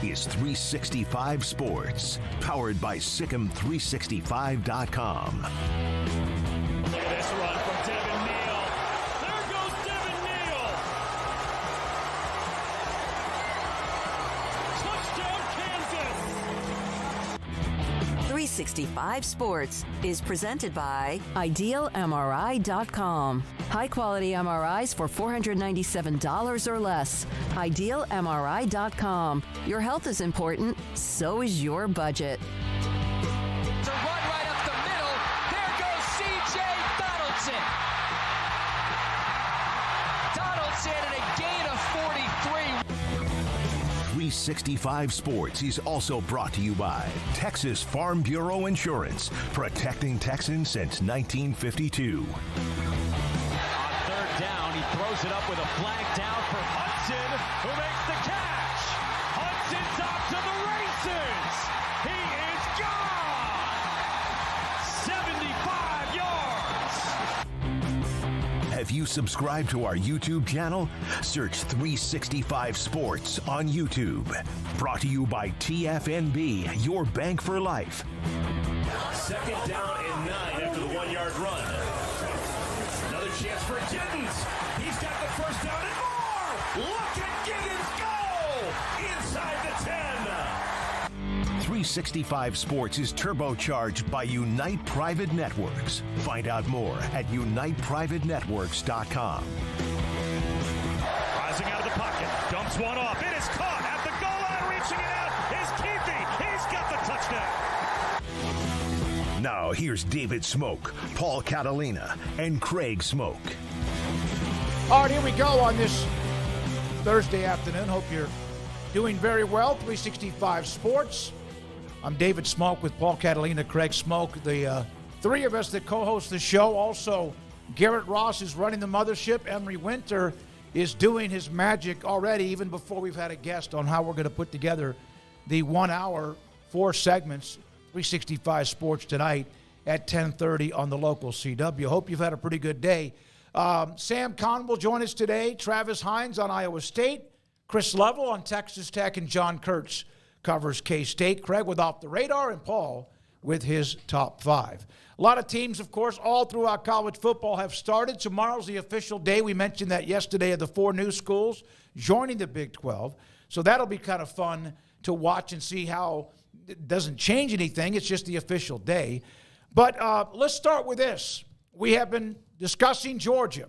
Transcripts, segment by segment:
is 365 Sports, powered by SicEm365.com. This run from Devin Neal. There goes Devin Neal. Touchdown, Kansas. 365 Sports is presented by IdealMRI.com. High-quality MRIs for $497 or less. IdealMRI.com. Your health is important, so is your budget. To run right up the middle. There goes C.J. Donaldson. Donaldson at a gain of 43. 365 Sports is also brought to you by Texas Farm Bureau Insurance, protecting Texans since 1952. Down, he throws it up with a flag down for Hudson, who makes the catch. Hudson's off to the races. He is gone. 75 yards. Have you subscribed to our YouTube channel? Search 365 Sports on YouTube. Brought to you by TFNB, your bank for life. Second down and 9 after the 1-yard run. Another chance for Giddens. He's got the first down and more. Look at Giddens go inside the 10. 365 Sports is turbocharged by Unite Private Networks. Find out more at uniteprivatenetworks.com. Rising out of the pocket, dumps one off. It is caught at the goal line, reaching it out is Keithy. He's got the touchdown. Now here's David Smoke, Paul Catalina, and Craig Smoke. All right, here we go on this Thursday afternoon. Hope you're doing very well. 365 Sports. I'm David Smoke with Paul Catalina, Craig Smoke, the three of us that co-host the show. Also, Garrett Ross is running the mothership. Emery Winter is doing his magic already, even before we've had a guest on how we're going to put together the 1 hour, 4 segments, 365 Sports tonight at 10:30 on the local CW. Hope you've had a pretty good day. Sam Conn will join us today. Travis Hines on Iowa State. Chris Level on Texas Tech. And John Curts covers K-State. Craig with Off the Radar, and Paul with his top 5. A lot of teams, of course, all throughout college football have started. Tomorrow's the official day. We mentioned that yesterday of the 4 new schools joining the Big 12. So that'll be kind of fun to watch and see how it doesn't change anything. It's just the official day. But let's start with this. We have been discussing Georgia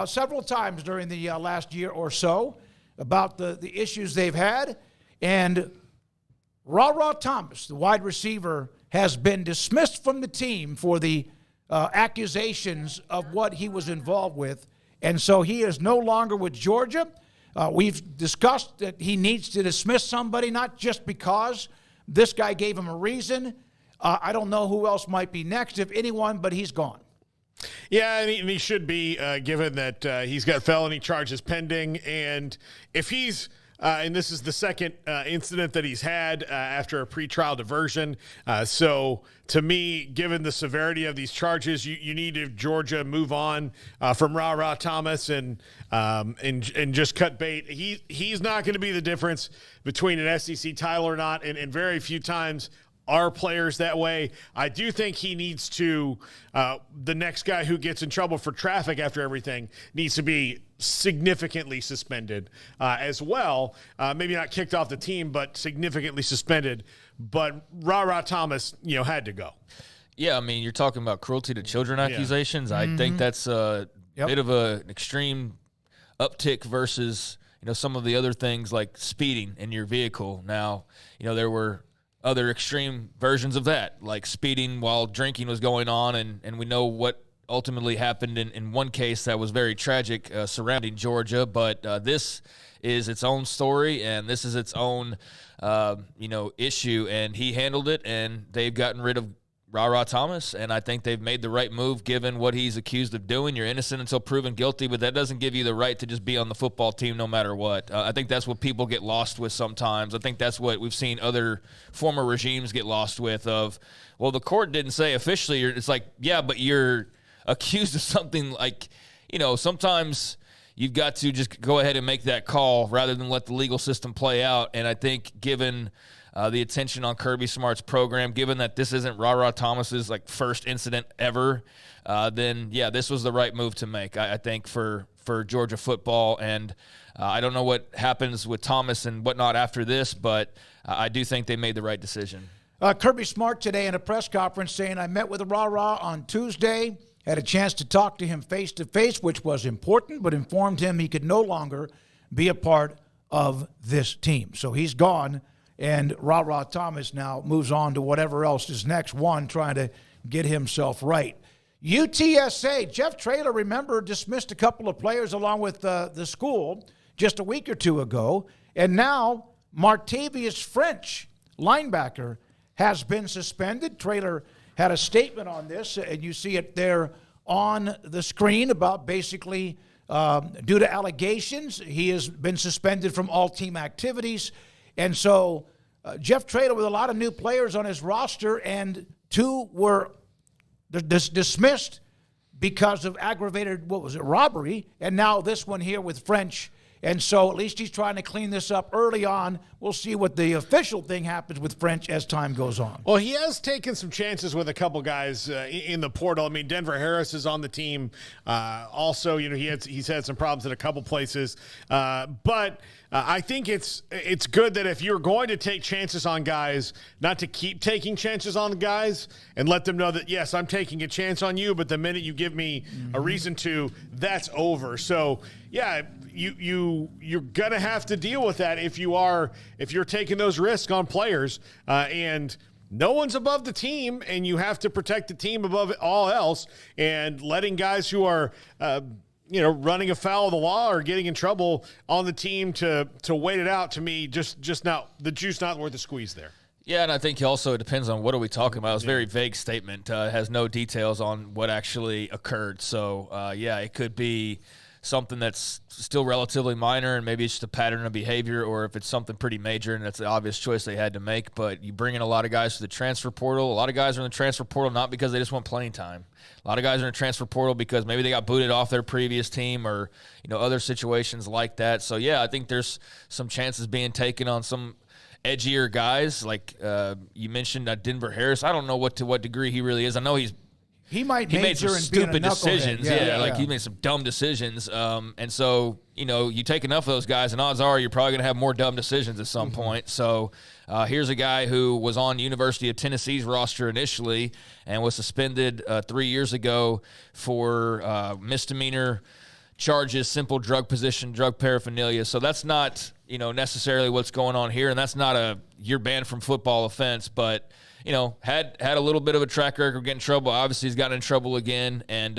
several times during the last year or so about the issues they've had. And RaRa Thomas, the wide receiver, has been dismissed from the team for the accusations of what he was involved with. And so he is no longer with Georgia. We've discussed that he needs to dismiss somebody, not just because this guy gave him a reason. I don't know who else might be next, if anyone, but he's gone. Yeah, and he should be, given that he's got felony charges pending. And if he's and this is the second incident that he's had after a pretrial diversion. So to me, given the severity of these charges, you need to Georgia move on from RaRa Thomas and just cut bait. He's not going to be the difference between an SEC title or not, and very few times are players that way. I do think he needs to, the next guy who gets in trouble for traffic after everything needs to be significantly suspended as well. Maybe not kicked off the team, but significantly suspended. But RaRa Thomas, had to go. Yeah, I mean, you're talking about cruelty to children accusations. Yeah. I think that's a bit of an extreme uptick versus, some of the other things like speeding in your vehicle. Now, there were other extreme versions of that, like speeding while drinking was going on, and we know what ultimately happened in one case that was very tragic surrounding Georgia, but this is its own story, and this is its own, issue, and he handled it, and they've gotten rid of RaRa Thomas, and I think they've made the right move given what he's accused of doing. You're innocent until proven guilty, but that doesn't give you the right to just be on the football team no matter what. I think that's what people get lost with sometimes. I think that's what we've seen other former regimes get lost with of, well, the court didn't say officially. It's like, yeah, but you're accused of something like, sometimes you've got to just go ahead and make that call rather than let the legal system play out. And I think given the attention on Kirby Smart's program, given that this isn't RaRa Thomas's first incident ever, then this was the right move to make. I think for Georgia football, and I don't know what happens with Thomas and whatnot after this, but I do think they made the right decision. Kirby Smart today in a press conference saying, I met with RaRa on Tuesday, had a chance to talk to him face-to-face, which was important, but informed him he could no longer be a part of this team. So he's gone, and RaRa Thomas now moves on to whatever else is next, trying to get himself right. UTSA, Jeff Traylor, remember, dismissed a couple of players along with the school just a week or two ago, and now Martavius French, linebacker, has been suspended. Traylor had a statement on this, and you see it there on the screen about basically due to allegations, he has been suspended from all team activities. And so Jeff Traylor with a lot of new players on his roster, and 2 were dismissed because of aggravated, robbery, and now this one here with French. And so at least he's trying to clean this up early on. We'll see what the official thing happens with French as time goes on. Well, he has taken some chances with a couple guys in the portal. I mean, Denver Harris is on the team. Also, he's had some problems at a couple places. But I think it's good that if you're going to take chances on guys, not to keep taking chances on guys and let them know that, yes, I'm taking a chance on you, but the minute you give me a reason to, that's over. So, yeah, you're gonna have to deal with that if you're taking those risks on players, and no one's above the team, and you have to protect the team above all else. And letting guys who are running afoul of the law or getting in trouble on the team to wait it out, to me, just not the juice not worth the squeeze there. Yeah, and I think also it depends on what are we talking about. It's a very vague statement. It has no details on what actually occurred. So, it could be something that's still relatively minor, and maybe it's just a pattern of behavior, or if it's something pretty major and that's the obvious choice they had to make. But you bring in a lot of guys to the transfer portal. A lot of guys are in the transfer portal not because they just want playing time. A lot of guys are in the transfer portal because maybe they got booted off their previous team, or other situations like that. So, I think there's some chances being taken on some edgier guys. Like you mentioned Denver Harris. I don't know to what degree he really is. I know he made some stupid decisions. He made some dumb decisions. And so, you take enough of those guys, and odds are you're probably going to have more dumb decisions at some point. So here's a guy who was on University of Tennessee's roster initially and was suspended 3 years ago for misdemeanor charges, simple drug possession, drug paraphernalia. So that's not, necessarily what's going on here. And that's not you're banned from football offense, but had a little bit of a track record of getting in trouble. Obviously, he's gotten in trouble again, and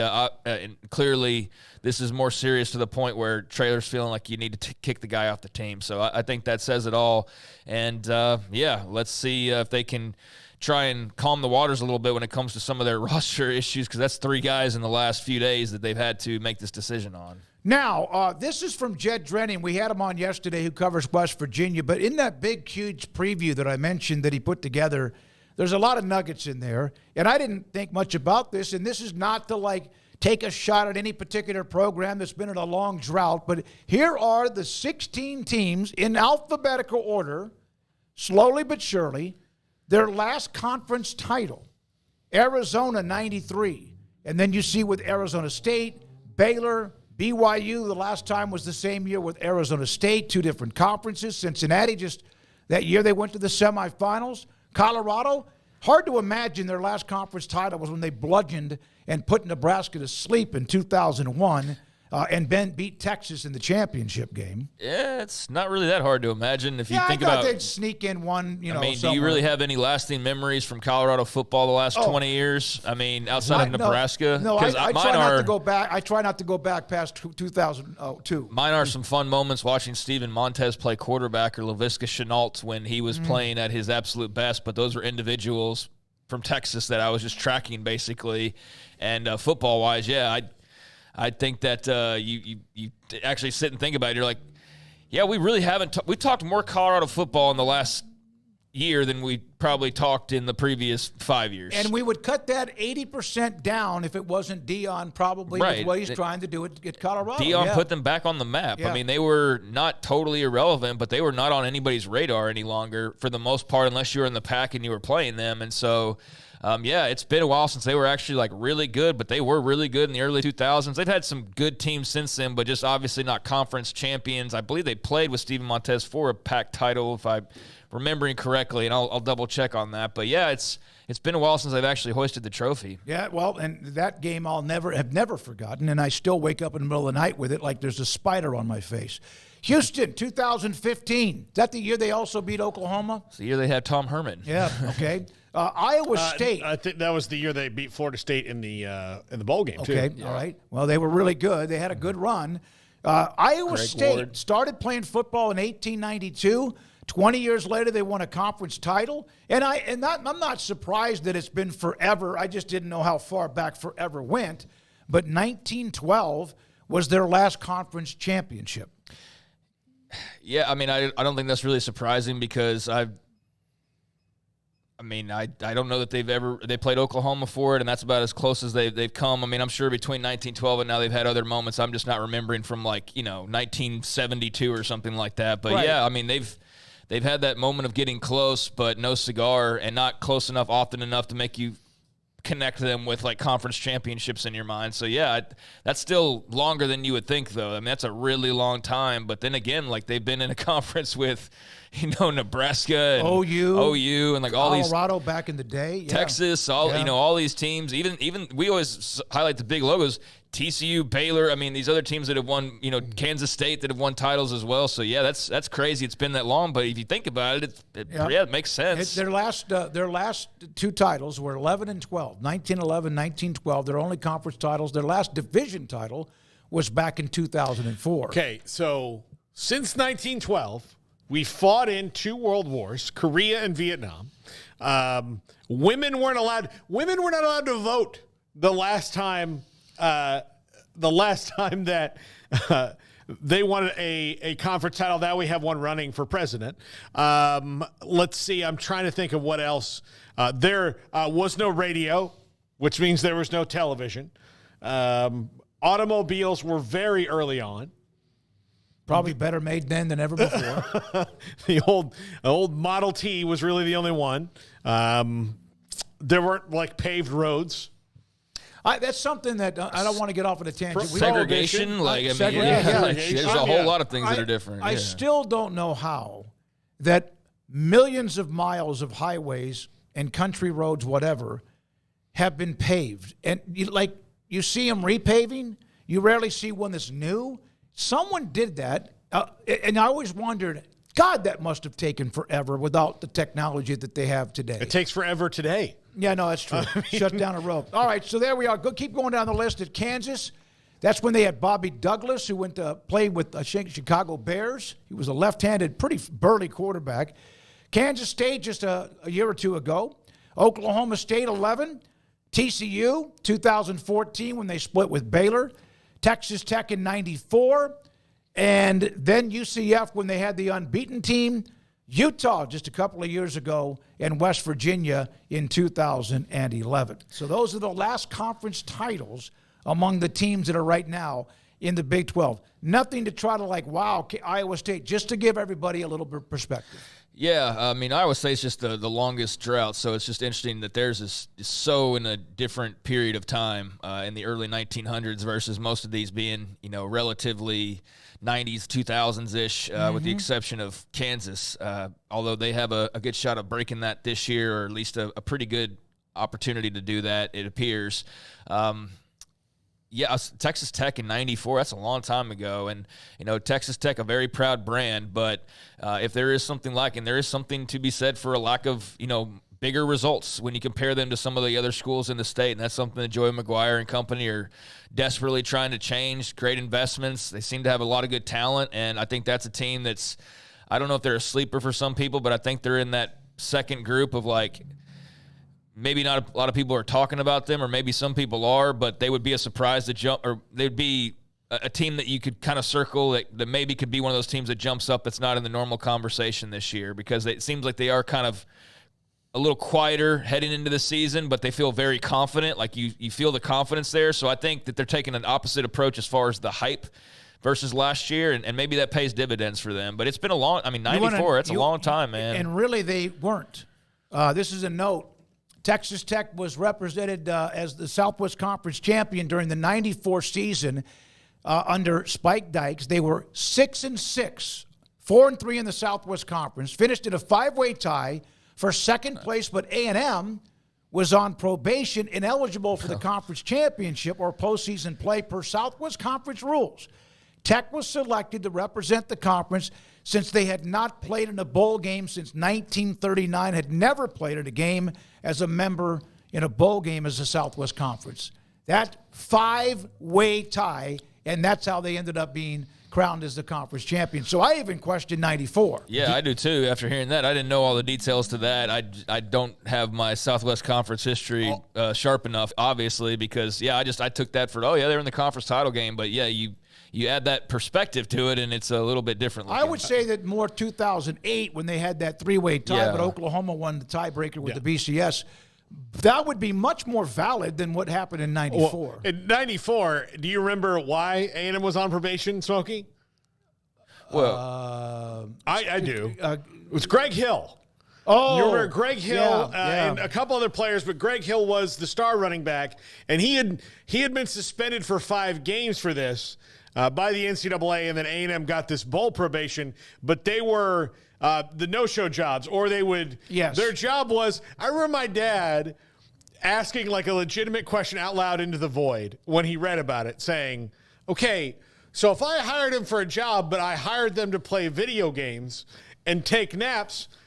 clearly this is more serious to the point where Traylor's feeling like you need to kick the guy off the team. So I think that says it all. And, let's see if they can try and calm the waters a little bit when it comes to some of their roster issues, because that's 3 guys in the last few days that they've had to make this decision on. Now, this is from Jed Drenning. We had him on yesterday, who covers West Virginia. But in that big, huge preview that I mentioned that he put together, there's a lot of nuggets in there, and I didn't think much about this, and this is not to, take a shot at any particular program that's been in a long drought, but here are the 16 teams in alphabetical order, slowly but surely, their last conference title. Arizona, 93. And then you see with Arizona State, Baylor, BYU, the last time was the same year with Arizona State, 2 different conferences. Cincinnati, just that year they went to the semifinals. Colorado, hard to imagine their last conference title was when they bludgeoned and put Nebraska to sleep in 2001 and then beat Texas in the championship game. Yeah, it's not really that hard to imagine if you think I about. They'd sneak in one, do you really have any lasting memories from Colorado football the last 20 years? I mean, outside of Nebraska? No, I try not to go back. I try not to go back past 2002. Mine are some fun moments watching Steven Montez play quarterback, or Laviska Shenault when he was playing at his absolute best, but those were individuals from Texas that I was just tracking basically. And football-wise, I think that you actually sit and think about it. You're like, we really haven't. We've talked more Colorado football in the last year than we probably talked in the previous 5 years. And we would cut that 80% down if it wasn't Dion, probably with what he's trying to do at Colorado. Dion put them back on the map. Yeah. I mean, they were not totally irrelevant, but they were not on anybody's radar any longer for the most part, unless you were in the pack and you were playing them. And so, it's been a while since they were actually like really good, but they were really good in the early 2000s. They've had some good teams since then, but just obviously not conference champions. I believe they played with Steven Montez for a pack title, if I'm remembering correctly, and I'll double check on that. But yeah, it's been a while since they've actually hoisted the trophy. Yeah, well, and that game I'll never forgotten, and I still wake up in the middle of the night with it like there's a spider on my face. Houston, 2015. Is that the year they also beat Oklahoma? It's the year they had Tom Herman. Yeah. Okay. Iowa State. I think that was the year they beat Florida State in the bowl game too. Okay. All right. Well, they were really good. They had a good run. Iowa State started playing football in 1892. 20 years later, they won a conference title. And I'm not surprised that it's been forever. I just didn't know how far back forever went. But 1912 was their last conference championship. Yeah, I mean, I don't think that's really surprising because I don't know that they played Oklahoma for it, and that's about as close as they've come. I mean, I'm sure between 1912 and now they've had other moments. I'm just not remembering from 1972 or something like that. But right. Yeah, I mean, they've had that moment of getting close, but no cigar, and not close enough often enough to make you connect them with conference championships in your mind. So yeah, that's still longer than you would think, though. I mean, that's a really long time. But then again, they've been in a conference with, Nebraska and OU and all these Colorado back in the day, yeah. Texas, all these teams. Even we always highlight the big logos. TCU, Baylor. I mean, these other teams that have won, Kansas State that have won titles as well. So yeah, that's crazy. It's been that long, but if you think about it, it makes sense. Their last two titles were 11 and 12, 1911, 1912. Their only conference titles. Their last division title was back in 2004. Okay, so since 1912, we fought in 2 world wars, Korea and Vietnam. Women were not allowed to vote the last time that they won a conference title. Now we have one running for president. Let's see. I'm trying to think of what else. There was no radio, which means there was no television. Automobiles were very early on. Probably better made then than ever before. The old Model T was really the only one. There weren't paved roads. That's something that I don't want to get off on a tangent. Segregation, there's a whole lot of things that are different. I still don't know how that millions of miles of highways and country roads, whatever, have been paved. And you see them repaving. You rarely see one that's new. Someone did that, and I always wondered, God, that must have taken forever without the technology that they have today. It takes forever today. Yeah, no, that's true. Shut down a road. All right, so there we are. Keep going down the list at Kansas. That's when they had Bobby Douglas, who went to play with Chicago Bears. He was a left-handed, pretty burly quarterback. Kansas State just a year or two ago. Oklahoma State, 11. TCU, 2014, when they split with Baylor. Texas Tech in 94. And then UCF when they had the unbeaten team. Utah just a couple of years ago, and West Virginia in 2011. So those are the last conference titles among the teams that are right now in the Big 12. Nothing to try to wow, Iowa State, just to give everybody a little bit of perspective. Yeah, I mean, Iowa State's just the longest drought, so it's just interesting that theirs is so in a different period of time in the early 1900s versus most of these being, relatively 90s, 2000s-ish, with the exception of Kansas, although they have a good shot of breaking that this year, or at least a pretty good opportunity to do that, it appears. Yeah, Texas Tech in 94, that's a long time ago. And, Texas Tech, a very proud brand. But if there is something and there is something to be said for a lack of, bigger results when you compare them to some of the other schools in the state. And that's something that Joey McGuire and company are desperately trying to change, great investments. They seem to have a lot of good talent. And I think that's a team that's, I don't know if they're a sleeper for some people, but I think they're in that second group of maybe not a lot of people are talking about them, or maybe some people are, but they would be a surprise to jump, or they'd be a team that you could kind of circle that maybe could be one of those teams that jumps up that's not in the normal conversation this year, because it seems like they are kind of a little quieter heading into the season, but they feel very confident. Like you feel the confidence there. So I think that they're taking an opposite approach as far as the hype versus last year, and maybe that pays dividends for them. But it's been a long – 94, that's a long time, man. And really they weren't. This is a note. Texas Tech was represented as the Southwest Conference champion during the 94 season under Spike Dykes. They were 6-6, 4-3 in the Southwest Conference, finished in a 5-way tie for second place, but A&M was on probation, ineligible for the conference championship or postseason play per Southwest Conference rules. Tech was selected to represent the conference since they had not played in a bowl game since 1939, had never played in a game as a member in a bowl game as a Southwest Conference. That 5-way tie, and that's how they ended up being crowned as the conference champion. So I even questioned 94. Yeah, I do too. After hearing that, I didn't know all the details to that. I don't have my Southwest Conference history sharp enough, obviously, because I took that for they're in the conference title game. But you add that perspective to it, and it's a little bit different. I would say that more 2008 when they had that 3-way tie, but Oklahoma won the tiebreaker with the BCS. That would be much more valid than what happened in 94. Well, in 94, do you remember why A&M was on probation, Smokey? Well, I do. It was Greg Hill. Oh, you remember Greg Hill and a couple other players, but Greg Hill was the star running back, and he had been suspended for 5 games for this by the NCAA, and then A&M got this bowl probation, but they were the no-show jobs, or they would – their job was – I remember my dad asking like a legitimate question out loud into the void when he read about it, saying, okay, so if I hired him for a job, but I hired them to play video games and take naps –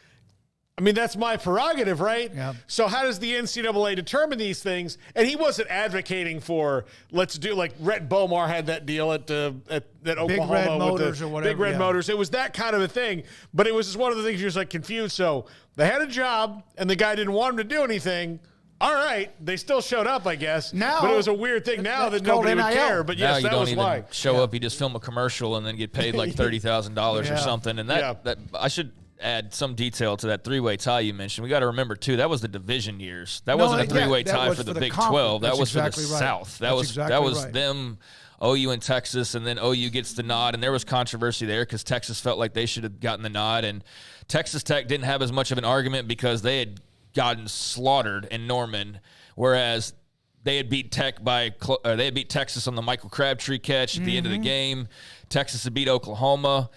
I mean, that's my prerogative, right? Yeah. So how does the NCAA determine these things? And he wasn't advocating for, let's do, like Rhett Bomar had that deal at Oklahoma. Big Red with Motors the or whatever. Big Red Motors. It was that kind of a thing. But it was just one of the things you're just like confused. So they had a job, and the guy didn't want him to do anything. All right. They still showed up, I guess. Now, but it was a weird thing now that nobody would care. But yes, now that was you don't even show up. You just film a commercial and then get paid like $30,000 or something. And that I should – add some detail to that 3-way tie you mentioned. We got to remember too, that was the division years. That wasn't a 3-way tie for the Big 12. That was for the South. That was them, OU and Texas, and then OU gets the nod, and there was controversy there because Texas felt like they should have gotten the nod, and Texas Tech didn't have as much of an argument because they had gotten slaughtered in Norman, whereas they had beat Texas on the Michael Crabtree catch at the end of the game. Texas had beat Oklahoma.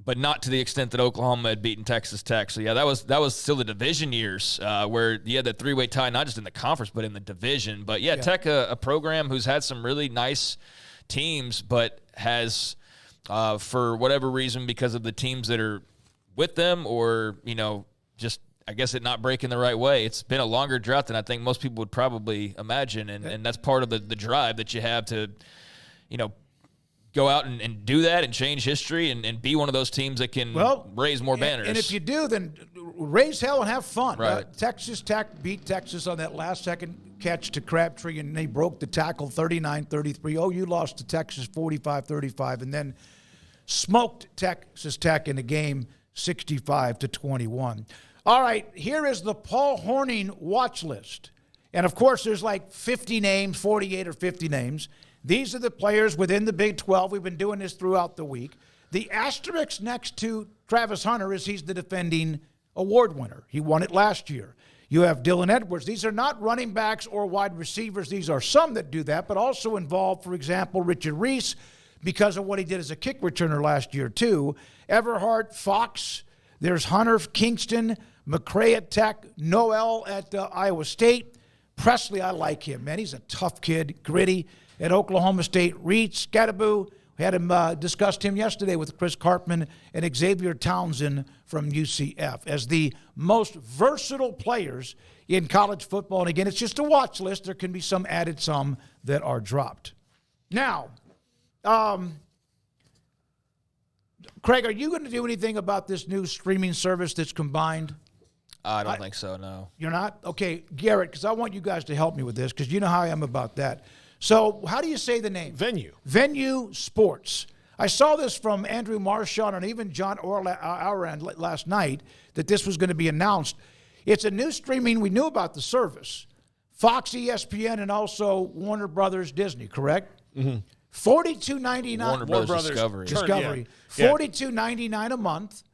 But not to the extent that Oklahoma had beaten Texas Tech. So, that was still the division years where you had that 3-way tie, not just in the conference, but in the division. But, Tech, a program who's had some really nice teams, but has, for whatever reason, because of the teams that are with them or, just, I guess, it not breaking the right way, it's been a longer drought than I think most people would probably imagine. And that's part of the drive that you have to, go out and do that and change history and be one of those teams that can raise more banners. And if you do, then raise hell and have fun. Right. Texas Tech beat Texas on that last-second catch to Crabtree, and they broke the tackle 39-33. OU lost to Texas 45-35, and then smoked Texas Tech in the game 65-21. All right, here is the Paul Hornung watch list. And, of course, there's like 50 names, 48 or 50 names. These are the players within the Big 12. We've been doing this throughout the week. The asterisk next to Travis Hunter is he's the defending award winner. He won it last year. You have Dylan Edwards. These are not running backs or wide receivers. These are some that do that, but also involve, for example, Richard Reese because of what he did as a kick returner last year, too. Everhart, Fox. There's Hunter, Kingston, McCray at Tech, Noel at Iowa State. Presley, I like him, man. He's a tough kid, gritty. At Oklahoma State, Reed Scadaboo, we had him discussed him yesterday with Chris Karpman and Xavier Townsend from UCF as the most versatile players in college football. And again, it's just a watch list. There can be some added, some that are dropped. Now, Craig, are you going to do anything about this new streaming service that's combined? I don't think so, no. You're not? Okay, Garrett, because I want you guys to help me with this because you know how I am about that. So how do you say the name? Venue Sports. I saw this from Andrew Marchand and even John Orland last night that this was going to be announced. It's a new streaming. We knew about the service. Fox, ESPN, and also Warner Brothers, Disney, correct? Mm-hmm. $42.99. Warner Brothers Discovery. $42.99 a month.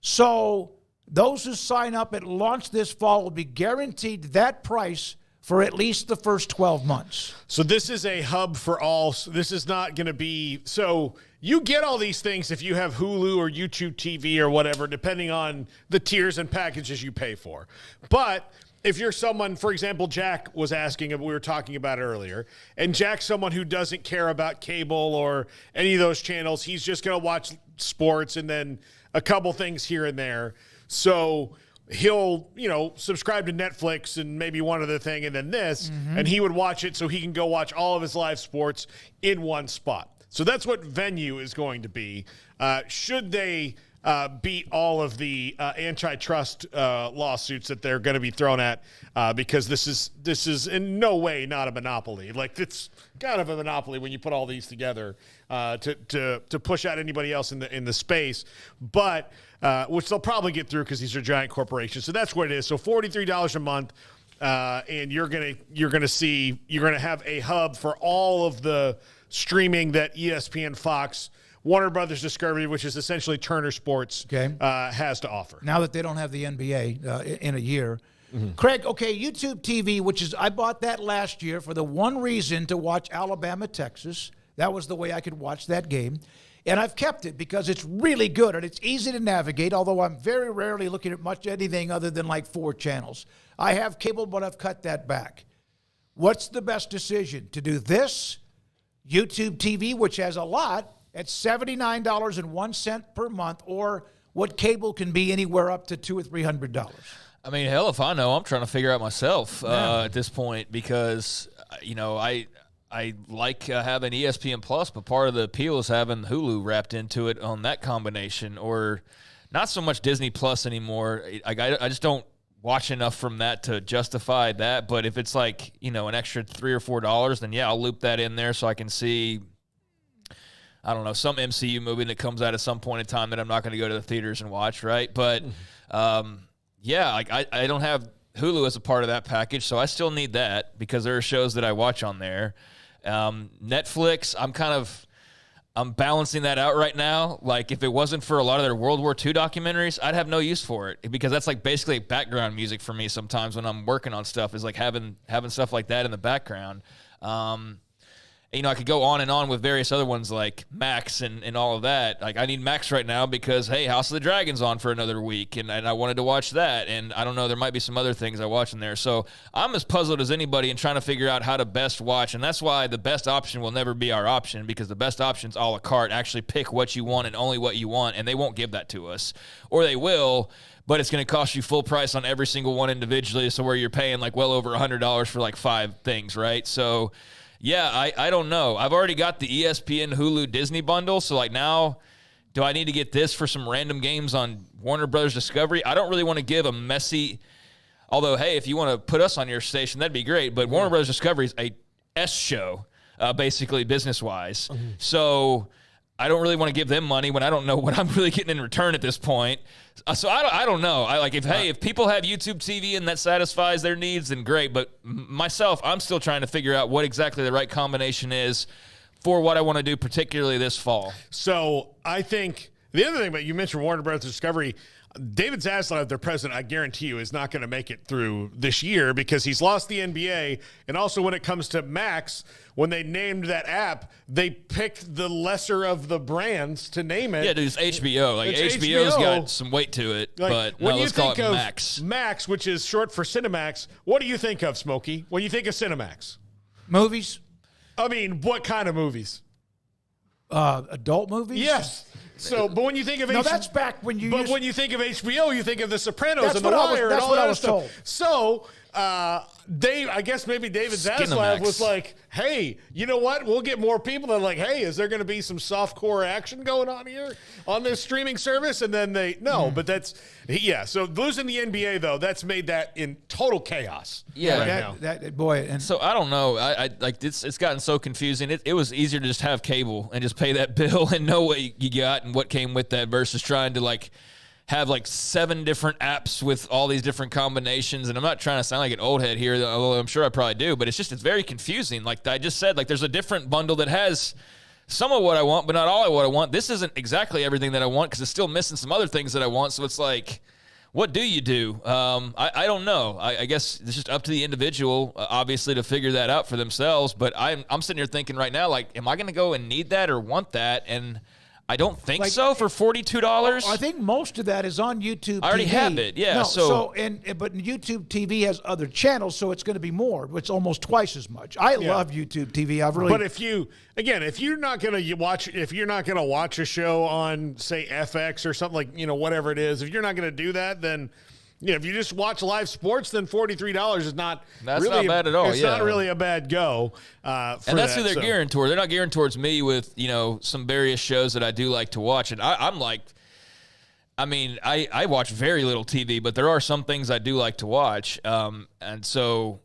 So those who sign up at launch this fall will be guaranteed that price for at least the first 12 months. So this is a hub for all. This is not going to be – so you get all these things if you have Hulu or YouTube TV or whatever, depending on the tiers and packages you pay for. But if you're someone – for example, Jack was asking – we were talking about it earlier. And Jack's someone who doesn't care about cable or any of those channels. He's just going to watch sports and then a couple things here and there. So – he'll, subscribe to Netflix and maybe one other thing and then this, and he would watch it so he can go watch all of his live sports in one spot. So that's what Venue is going to be. Should they beat all of the antitrust lawsuits that they're going to be thrown at, because this is in no way not a monopoly. Like, it's kind of a monopoly when you put all these together to push out anybody else in the space, but which they'll probably get through because these are giant corporations. So that's what it is. So $43 a month, and you're gonna have a hub for all of the streaming that ESPN, Fox, Warner Brothers Discovery, which is essentially Turner Sports, has to offer. Now that they don't have the NBA in a year. Craig, YouTube TV, I bought that last year for the one reason to watch Alabama, Texas. That was the way I could watch that game. And I've kept it because it's really good and it's easy to navigate, although I'm very rarely looking at much anything other than like 4 channels. I have cable, but I've cut that back. What's the best decision? To do this, YouTube TV, which has a lot, at $79.01 per month, or what cable can be anywhere up to $200 or $300? I mean, hell, if I know, I'm trying to figure out myself at this point because, I like having ESPN Plus, but part of the appeal is having Hulu wrapped into it on that combination, or not so much Disney Plus anymore. I just don't watch enough from that to justify that. But if it's like, an extra $3 or $4, then yeah, I'll loop that in there so I can see, I don't know, some MCU movie that comes out at some point in time that I'm not going to go to the theaters and watch, right? But I don't have Hulu as a part of that package, so I still need that because there are shows that I watch on there. Netflix, I'm balancing that out right now. Like, if it wasn't for a lot of their World War II documentaries, I'd have no use for it because that's like basically background music for me sometimes when I'm working on stuff, is like having stuff like that in the background. I could go on and on with various other ones like Max and all of that. Like, I need Max right now because, hey, House of the Dragon's on for another week, and I wanted to watch that. And I don't know, there might be some other things I watch in there. So I'm as puzzled as anybody in trying to figure out how to best watch. And that's why the best option will never be our option, because the best option's a la carte. Actually pick what you want and only what you want, and they won't give that to us. Or they will, but it's going to cost you full price on every single one individually, so where you're paying like well over $100 for like 5 things, right? So yeah, I don't know. I've already got the ESPN, Hulu, Disney bundle, so like now, do I need to get this for some random games on Warner Brothers Discovery? I don't really want to give a messy, although, hey, if you want to put us on your station, that'd be great, but Warner Brothers Discovery is a S show, basically business-wise. So I don't really want to give them money when I don't know what I'm really getting in return at this point. So I don't know. If people have YouTube TV and that satisfies their needs, then great. But myself, I'm still trying to figure out what exactly the right combination is for what I want to do, particularly this fall. So I think the other thing, but you mentioned Warner Brothers Discovery. David Zaslav, their president, I guarantee you, is not going to make it through this year because he's lost the NBA. And also when it comes to Max, when they named that app, they picked the lesser of the brands to name it. Yeah, dude, it's HBO. Like, HBO's got some weight to it, but no, let's call it Max. Max, which is short for Cinemax, what do you think of, Smokey, when you think of Cinemax? Movies? I mean, what kind of movies? Adult movies? Yes. So, but when you think of that's back when you. But when you think of HBO, you think of The Sopranos and The Wire and all that stuff. Told. So, I guess maybe David Zaslav was like, hey, you know what? We'll get more people. They're like, hey, is there going to be some softcore action going on here on this streaming service? And then so losing the NBA, though, that's made that in total chaos. Yeah. And so I don't know. I like it's gotten so confusing. It was easier to just have cable and just pay that bill and know what you got and what came with that versus trying to have 7 different apps with all these different combinations. And I'm not trying to sound like an old head here, although I'm sure I probably do, but it's very confusing. Like I just said, there's a different bundle that has some of what I want, but not all of what I want. This isn't exactly everything that I want because it's still missing some other things that I want. So it's like, what do you do? I don't know. I guess it's just up to the individual, obviously, to figure that out for themselves. But I'm sitting here thinking right now, am I going to go and need that or want that? And I don't think so for $42. I think most of that is on YouTube TV. I already have it, yeah. But YouTube TV has other channels, so it's going to be more. It's almost twice as much. I love YouTube TV. But if you're not going to watch a show on, say, FX or something whatever it is, if you're not going to do that, then if you just watch live sports, then $43 is not not bad at all. It's not really a bad go. And that's who they're gearing toward. They're not gearing towards me with some various shows that I do like to watch. And I watch very little TV, but there are some things I do like to watch. And so,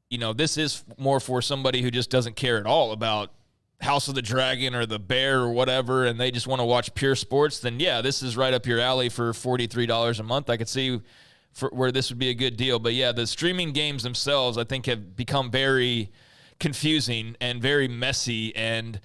this is more for somebody who just doesn't care at all about House of the Dragon or the Bear or whatever, and they just want to watch pure sports. Then this is right up your alley for $43 a month. I could see where this would be a good deal. But the streaming games themselves, I think, have become very confusing and very messy, and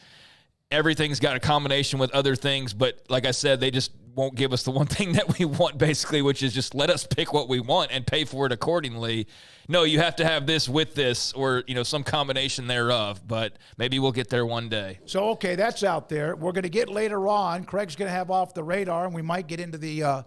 everything's got a combination with other things. But like I said, they just won't give us the one thing that we want, basically, which is just let us pick what we want and pay for it accordingly. No, you have to have this with this or, some combination thereov, but maybe we'll get there one day. So, okay, that's out there. We're going to get later on. Craig's going to have Off the Radar, and we might get into the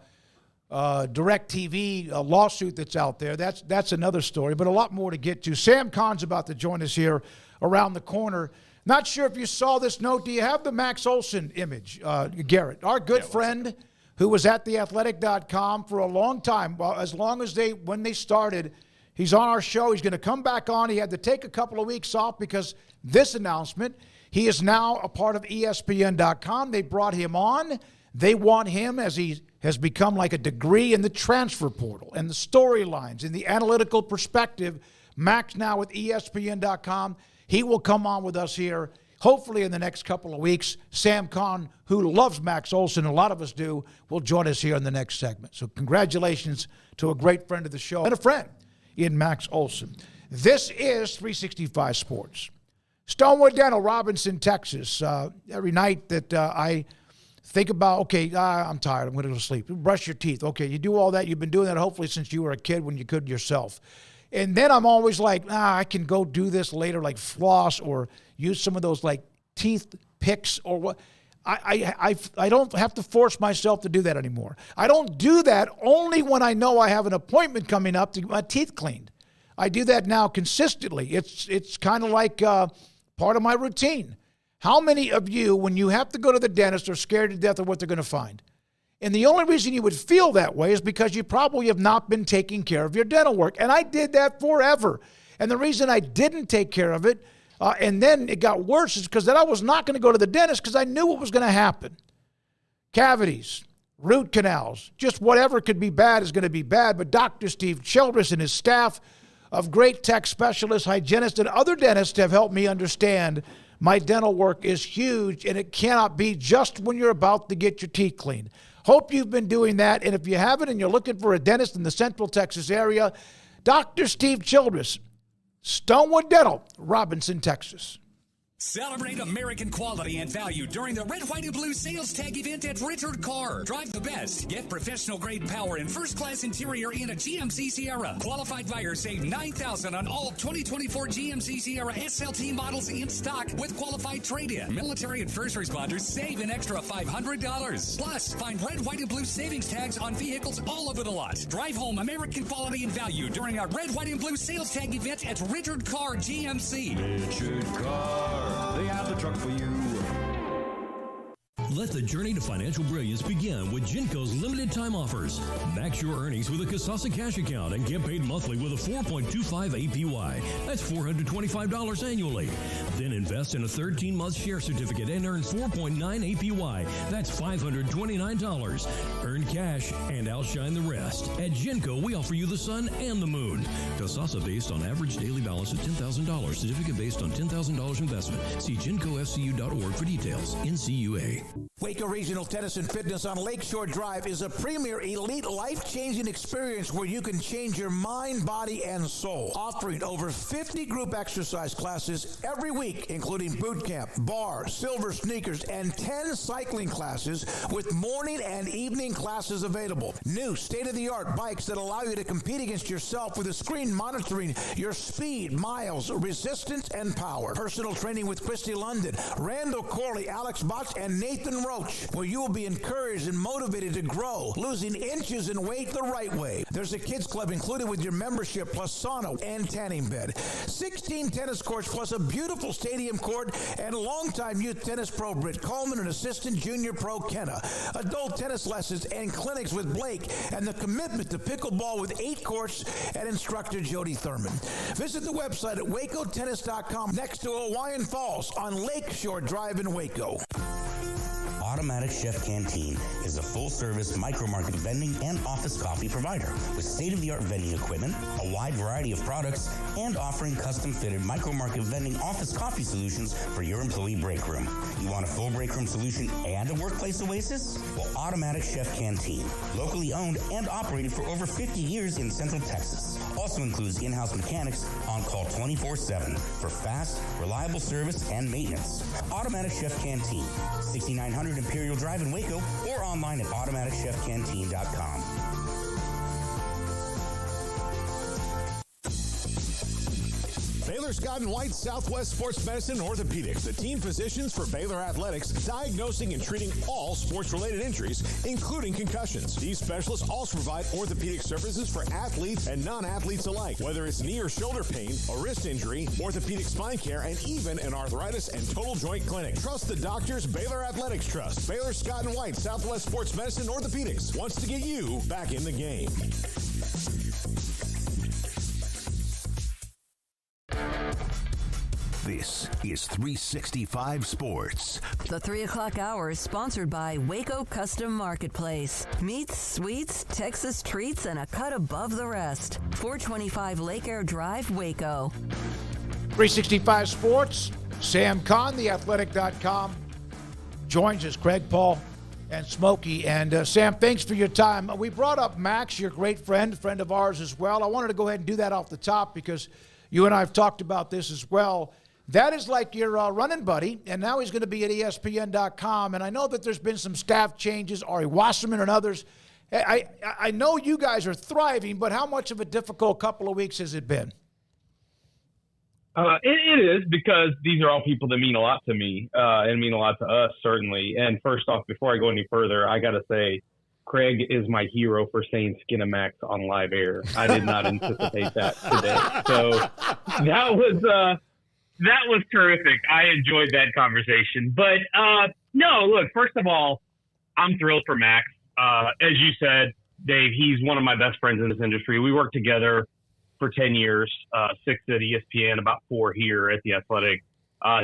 DirecTV lawsuit that's out there. That's another story, but a lot more to get to. Sam Kahn's about to join us here around the corner. Not sure if you saw this note. Do you have the Max Olson image, Garrett? Our good friend who was at theathletic.com for a long time, as long as when they started. He's on our show. He's going to come back on. He had to take a couple of weeks off because this announcement. He is now a part of ESPN.com. They brought him on. They want him, as he has become like a degree in the transfer portal and the storylines and the analytical perspective. Max now with ESPN.com. He will come on with us here, hopefully in the next couple of weeks. Sam Kahn, who loves Max Olson, a lot of us do, will join us here in the next segment. So congratulations to a great friend of the show and a friend in Max Olson. This is 365 Sports. Stonewood Dental, Robinson, Texas. Every night that I think about, I'm tired, I'm going to go to sleep. Brush your teeth. Okay, you do all that. You've been doing that hopefully since you were a kid when you could yourself. And then I'm always like, I can go do this later, like floss or use some of those like teeth picks or what. I don't have to force myself to do that anymore. I don't do that only when I know I have an appointment coming up to get my teeth cleaned. I do that now consistently. It's kind of like part of my routine. How many of you, when you have to go to the dentist, are scared to death of what they're going to find? And the only reason you would feel that way is because you probably have not been taking care of your dental work. And I did that forever. And the reason I didn't take care of it, and then it got worse, is because then I was not going to go to the dentist because I knew what was going to happen. Cavities, root canals, just whatever could be bad is going to be bad. But Dr. Steve Childress and his staff of great tech specialists, hygienists, and other dentists have helped me understand my dental work is huge, and it cannot be just when you're about to get your teeth cleaned. Hope you've been doing that, and if you haven't and you're looking for a dentist in the Central Texas area, Dr. Steve Childress, Stonewood Dental, Robinson, Texas. Celebrate American quality and value during the Red, White, and Blue sales tag event at Richard Carr. Drive the best. Get professional-grade power and first-class interior in a GMC Sierra. Qualified buyers save $9,000 on all 2024 GMC Sierra SLT models in stock with qualified trade-in. Military and first responders save an extra $500. Plus, find Red, White, and Blue savings tags on vehicles all over the lot. Drive home American quality and value during our Red, White, and Blue sales tag event at Richard Carr GMC. Richard Carr. They have the truck for you. Let the journey to financial brilliance begin with Genco's limited time offers. Max your earnings with a Kasasa cash account and get paid monthly with a 4.25 APY. That's $425 annually. Then invest in a 13-month share certificate and earn 4.9 APY. That's $529. Earn cash and outshine the rest. At Genco, we offer you the sun and the moon. Kasasa based on average daily balance of $10,000. Certificate based on $10,000 investment. See GencoFCU.org for details. NCUA. Waco Regional Tennis and Fitness on Lakeshore Drive is a premier elite life-changing experience where you can change your mind, body, and soul. Offering over 50 group exercise classes every week, including boot camp, bar, silver sneakers, and 10 cycling classes with morning and evening classes available. New state-of-the-art bikes that allow you to compete against yourself with a screen monitoring your speed, miles, resistance, and power. Personal training with Christy London, Randall Corley, Alex Botch, and Nathan Roach, where you will be encouraged and motivated to grow, losing inches in weight the right way. There's a kids club included with your membership, plus sauna and tanning bed. 16 tennis courts, plus a beautiful stadium court, and longtime youth tennis pro Britt Coleman and assistant junior pro Kenna. Adult tennis lessons and clinics with Blake, and the commitment to pickleball with 8 courts and instructor Jody Thurman. Visit the website at wacotennis.com next to Hawaiian Falls on Lakeshore Drive in Waco. Automatic Chef Canteen is a full-service micro-market vending and office coffee provider with state-of-the-art vending equipment, a wide variety of products, and offering custom-fitted micro-market vending office coffee solutions for your employee break room. You want a full break room solution and a workplace oasis? Well, Automatic Chef Canteen, locally owned and operated for over 50 years in Central Texas, also includes in-house mechanics on call 24/7 for fast, reliable service and maintenance. Automatic Chef Canteen, 6900 Imperial Drive in Waco, or online at automaticchefcanteen.com. Baylor Scott & White Southwest Sports Medicine and Orthopedics, the team physicians for Baylor Athletics, diagnosing and treating all sports-related injuries, including concussions. These specialists also provide orthopedic services for athletes and non-athletes alike, whether it's knee or shoulder pain, a wrist injury, orthopedic spine care, and even an arthritis and total joint clinic. Trust the doctors Baylor Athletics trust. Baylor Scott & White Southwest Sports Medicine and Orthopedics wants to get you back in the game. This is 365 Sports. The 3 o'clock hour is sponsored by Waco Custom Marketplace. Meats, sweets, Texas treats, and a cut above the rest. 425 Lake Air Drive, Waco. 365 Sports, Sam Kahn, theathletic.com, joins us, Craig, Paul, and Smokey. And Sam, thanks for your time. We brought up Max, your great friend of ours as well. I wanted to go ahead and do that off the top because you and I have talked about this as well. That is like your running buddy, and now he's going to be at ESPN.com. And I know that there's been some staff changes, Ari Wasserman and others. I know you guys are thriving, but how much of a difficult couple of weeks has it been? It is, because these are all people that mean a lot to me and mean a lot to us, certainly. And first off, before I go any further, I got to say, Craig is my hero for saying Skinamax on live air. I did not anticipate that today. So that was terrific. I enjoyed that conversation. But no, look, first of all, I'm thrilled for Max. As you said, Dave, he's one of my best friends in this industry. We worked together for 10 years, 6 at ESPN, about 4 here at The Athletic.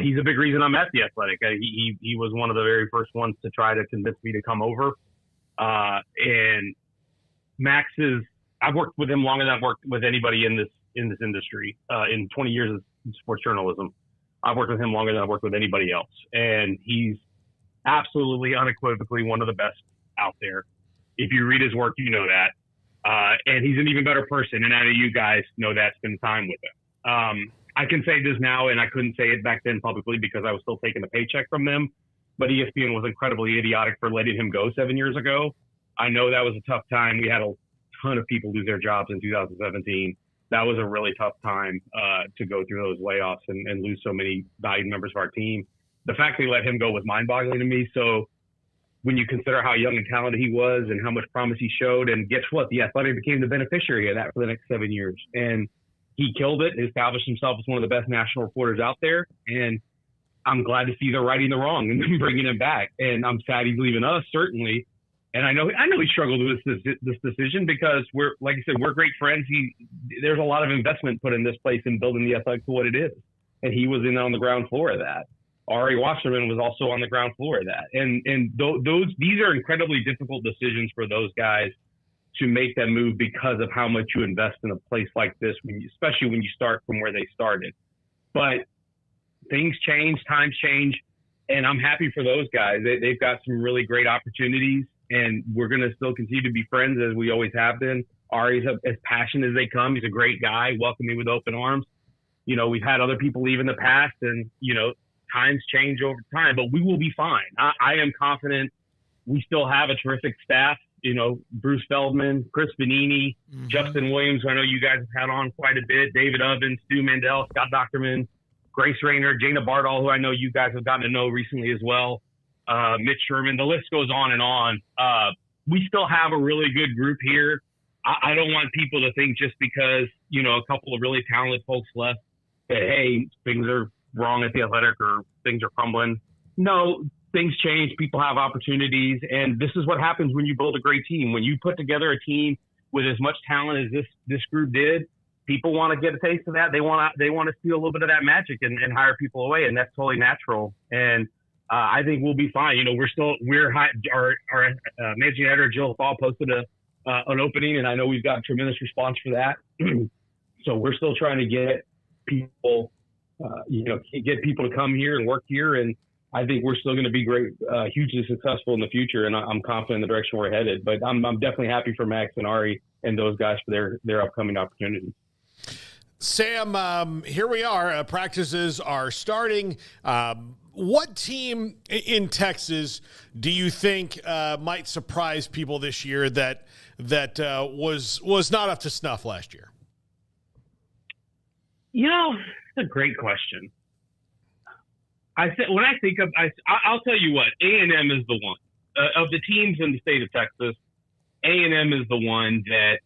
He's a big reason I'm at The Athletic. He was one of the very first ones to try to convince me to come over. And Max I've worked with him longer than I've worked with anybody in this industry. In 20 years of sports journalism, I've worked with him longer than I've worked with anybody else. And he's absolutely, unequivocally one of the best out there. If you read his work, you know that. And he's an even better person. And I know you guys know that, spend time with him. I can say this now, and I couldn't say it back then publicly because I was still taking a paycheck from them. But ESPN was incredibly idiotic for letting him go 7 years ago. I know that was a tough time. We had a ton of people lose their jobs in 2017. That was a really tough time to go through those layoffs and lose so many valued members of our team. The fact they let him go was mind-boggling to me. So when you consider how young and talented he was and how much promise he showed, and guess what? The Athletic became the beneficiary of that for the next 7 years. And he killed it, established himself as one of the best national reporters out there. And I'm glad to see they're righting the wrong and then bringing him back. And I'm sad he's leaving us, certainly. And I know he struggled with this decision because we're, like I said, we're great friends. There's a lot of investment put in this place in building the Athletic to what it is. And he was on the ground floor of that. Ari Wasserman was also on the ground floor of that. And these are incredibly difficult decisions for those guys to make that move because of how much you invest in a place like this, especially when you start from where they started. But things change, times change, and I'm happy for those guys. They've got some really great opportunities, and we're going to still continue to be friends as we always have been. Ari's as passionate as they come. He's a great guy, welcoming with open arms. We've had other people leave in the past, and, times change over time, but we will be fine. I am confident we still have a terrific staff. Bruce Feldman, Chris Vanini, Justin Williams, who I know you guys have had on quite a bit, David Ovens, Stu Mandel, Scott Docterman, Grace Rayner, Jana Bardall, who I know you guys have gotten to know recently as well, Mitch Sherman. The list goes on and on. We still have a really good group here. I don't want people to think just because, a couple of really talented folks left that, hey, things are wrong at the Athletic or things are crumbling. No, things change. People have opportunities. And this is what happens when you build a great team. When you put together a team with as much talent as this group did, people want to get a taste of that. They want to see a little bit of that magic and hire people away. And that's totally natural. And I think we'll be fine. Our managing editor, Jill Thal, posted an opening, and I know we've got a tremendous response for that. So we're still trying to get people, get people to come here and work here. And I think we're still going to be great, hugely successful in the future. And I'm confident in the direction we're headed, but I'm definitely happy for Max and Ari and those guys for their upcoming opportunities. Sam, here we are. Practices are starting. What team in Texas do you think might surprise people this year that was not up to snuff last year? It's a great question. I'll tell you what, A&M is the one of the teams in the state of Texas. A&M is the one that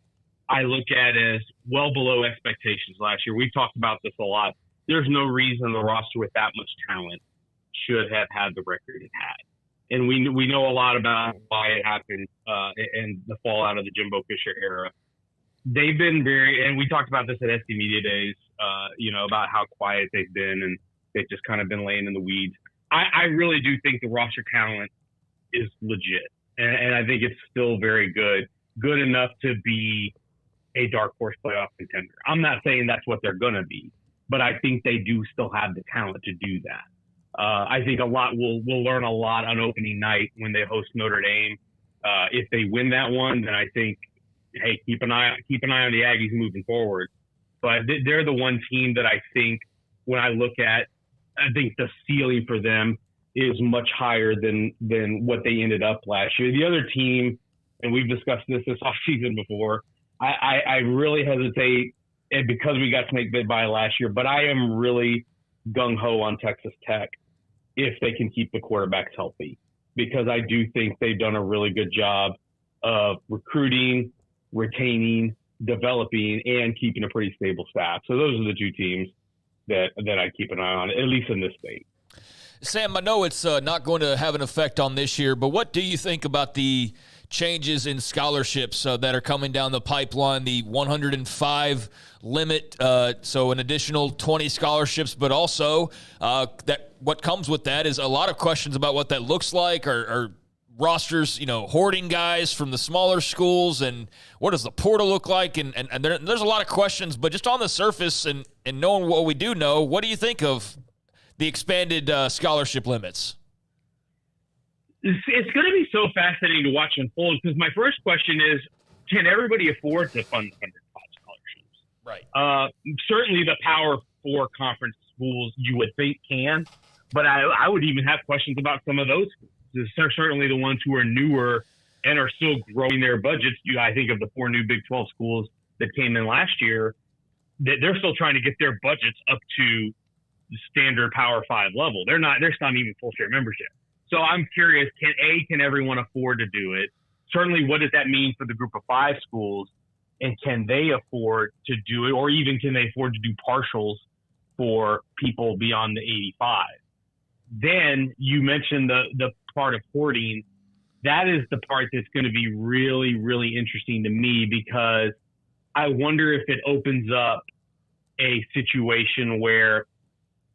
I look at as well below expectations last year. We've talked about this a lot. There's no reason the roster with that much talent should have had the record it had. And we know a lot about why it happened and the fallout of the Jimbo Fisher era. They've been and we talked about this at SD Media Days, about how quiet they've been and they've just kind of been laying in the weeds. I really do think the roster talent is legit. And I think it's still very good enough to be a dark horse playoff contender. I'm not saying that's what they're going to be, but I think they do still have the talent to do that. I think we'll learn a lot on opening night when they host Notre Dame. If they win that one, then I think, hey, keep an eye on the Aggies moving forward. But they're the one team that I think when I look at, I think the ceiling for them is much higher than what they ended up last year. The other team, and we've discussed this offseason before, I really hesitate, and because we got snake bit by last year, but I am really gung-ho on Texas Tech if they can keep the quarterbacks healthy, because I do think they've done a really good job of recruiting, retaining, developing, and keeping a pretty stable staff. So those are the two teams that I keep an eye on, at least in this state. Sam, I know it's not going to have an effect on this year, but what do you think about the changes in scholarships that are coming down the pipeline, the 105 limit, so an additional 20 scholarships, but also that what comes with that is a lot of questions about what that looks like, or rosters, hoarding guys from the smaller schools, and what does the portal look like? And there's a lot of questions, but just on the surface and knowing what we do know, what do you think of the expanded scholarship limits? It's going to be so fascinating to watch unfold, because my first question is, can everybody afford to fund 105 scholarships? Right. Certainly the Power 4 conference schools you would think can, but I would even have questions about some of those schools. They're certainly the ones who are newer and are still growing their budgets. I think of the 4 new Big 12 schools that came in last year, that they're still trying to get their budgets up to the standard Power 5 level. They're not even full share members yet. So I'm curious, can everyone afford to do it? Certainly, what does that mean for the group of 5 schools? And can they afford to do it? Or even can they afford to do partials for people beyond the 85? then you mentioned the part of hoarding. That is the part that's going to be really, really interesting to me, because I wonder if it opens up a situation where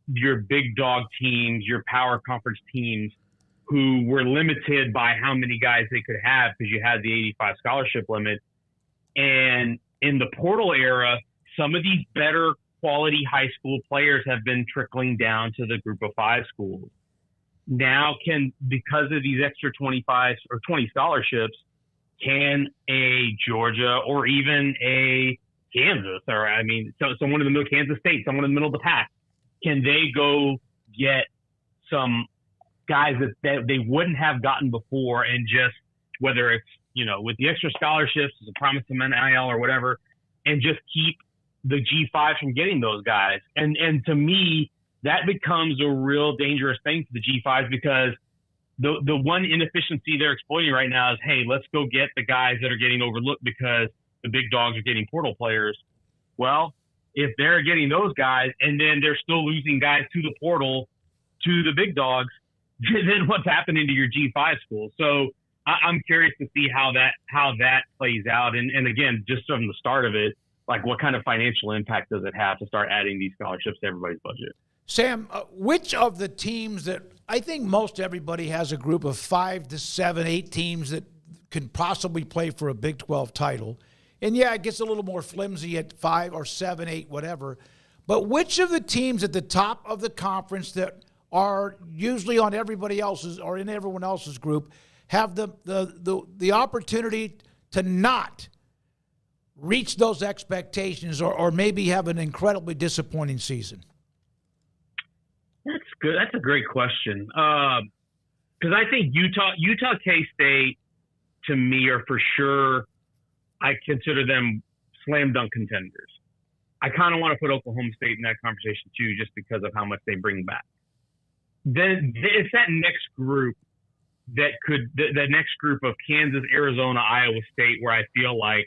your big dog teams, your power conference teams, who were limited by how many guys they could have because you had the 85 scholarship limit. And in the portal era, some of these better quality high school players have been trickling down to the group of 5 schools. Now because of these extra 25 or 20 scholarships, can a Georgia or even a Kansas, or someone in the middle, Kansas State, someone in the middle of the pack, can they go get some guys that they wouldn't have gotten before, and just, whether it's, with the extra scholarships, as a promise of NIL or whatever, and just keep the G5 from getting those guys. And to me, that becomes a real dangerous thing for the G5s, because the one inefficiency they're exploiting right now is, hey, let's go get the guys that are getting overlooked because the big dogs are getting portal players. Well, if they're getting those guys and then they're still losing guys to the portal, to the big dogs, then what's happening to your G5 schools? So I'm curious to see how that plays out. And again, just from the start of it, like, what kind of financial impact does it have to start adding these scholarships to everybody's budget? Sam, which of the teams that I think most everybody has a group of 5 to 7, 8 teams that can possibly play for a Big 12 title. And yeah, it gets a little more flimsy at 5 or 7, 8, whatever. But which of the teams at the top of the conference that are usually on everybody else's or in everyone else's group have the opportunity to not reach those expectations, or maybe have an incredibly disappointing season? That's good. That's a great question. Because I think Utah, K-State, to me, are for sure, I consider them slam dunk contenders. I kind of want to put Oklahoma State in that conversation too, just because of how much they bring back. Then it's that next group the next group of Kansas, Arizona, Iowa State, where I feel like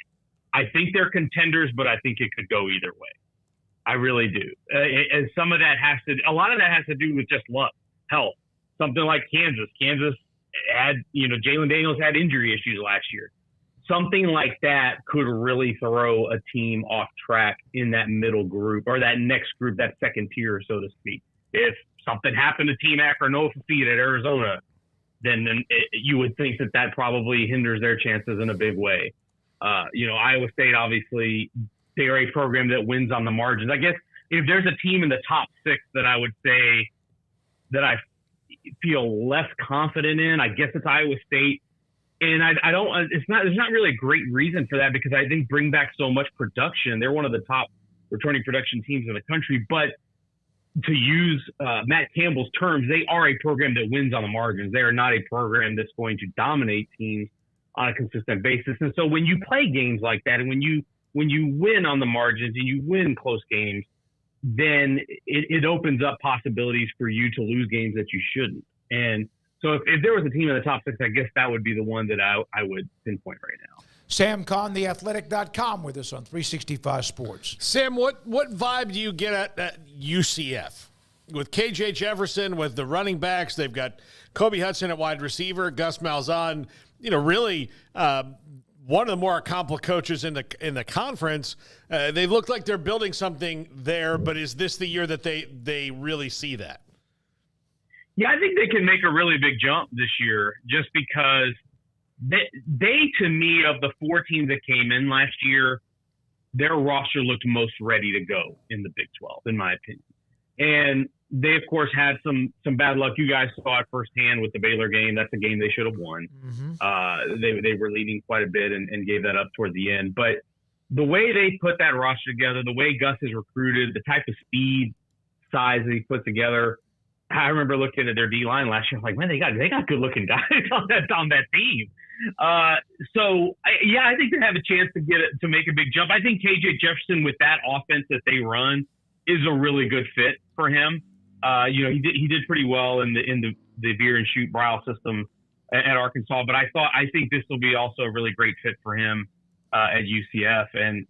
I think they're contenders, but I think it could go either way. I really do. And some of that a lot of that has to do with just luck, health. Something like Kansas. Kansas had, Jalen Daniels had injury issues last year. Something like that could really throw a team off track in that middle group, or that next group, that second tier, so to speak. If something happened to Team Akron Feed at Arizona, then you would think that probably hinders their chances in a big way. Iowa State, obviously, they are a program that wins on the margins. I guess if there's a team in the top 6 that I would say that I feel less confident in, I guess it's Iowa State. And I don't, there's not really a great reason for that, because I think bring back so much production. They're one of the top returning production teams in the country, but to use Matt Campbell's terms, they are a program that wins on the margins. They are not a program that's going to dominate teams on a consistent basis. And so when you play games like that, and when you win on the margins and you win close games, then it opens up possibilities for you to lose games that you shouldn't. And so if there was a team in the top 6, I guess that would be the one that I would pinpoint right now. Sam Kahn, theathletic.com, with us on 365 Sports. Sam, what vibe do you get at UCF? With KJ Jefferson, with the running backs, they've got Kobe Hudson at wide receiver, Gus Malzahn, really one of the more accomplished coaches in the conference. They look like they're building something there, but is this the year that they really see that? Yeah, I think they can make a really big jump this year, just because they, to me, of the 4 teams that came in last year, their roster looked most ready to go in the Big 12, in my opinion. And they, of course, had some bad luck. You guys saw it firsthand with the Baylor game. That's a game they should have won. Mm-hmm. They were leading quite a bit and gave that up toward the end. But the way they put that roster together, the way Gus is recruited, the type of speed, size that he put together, I remember looking at their D-line last year. I'm like, man, they got good-looking guys on that team. I think they have a chance to make a big jump. I think KJ Jefferson, with that offense that they run, is a really good fit for him. He did pretty well in the veer and shoot Brile system at Arkansas, but I think this will be also a really great fit for him at UCF, and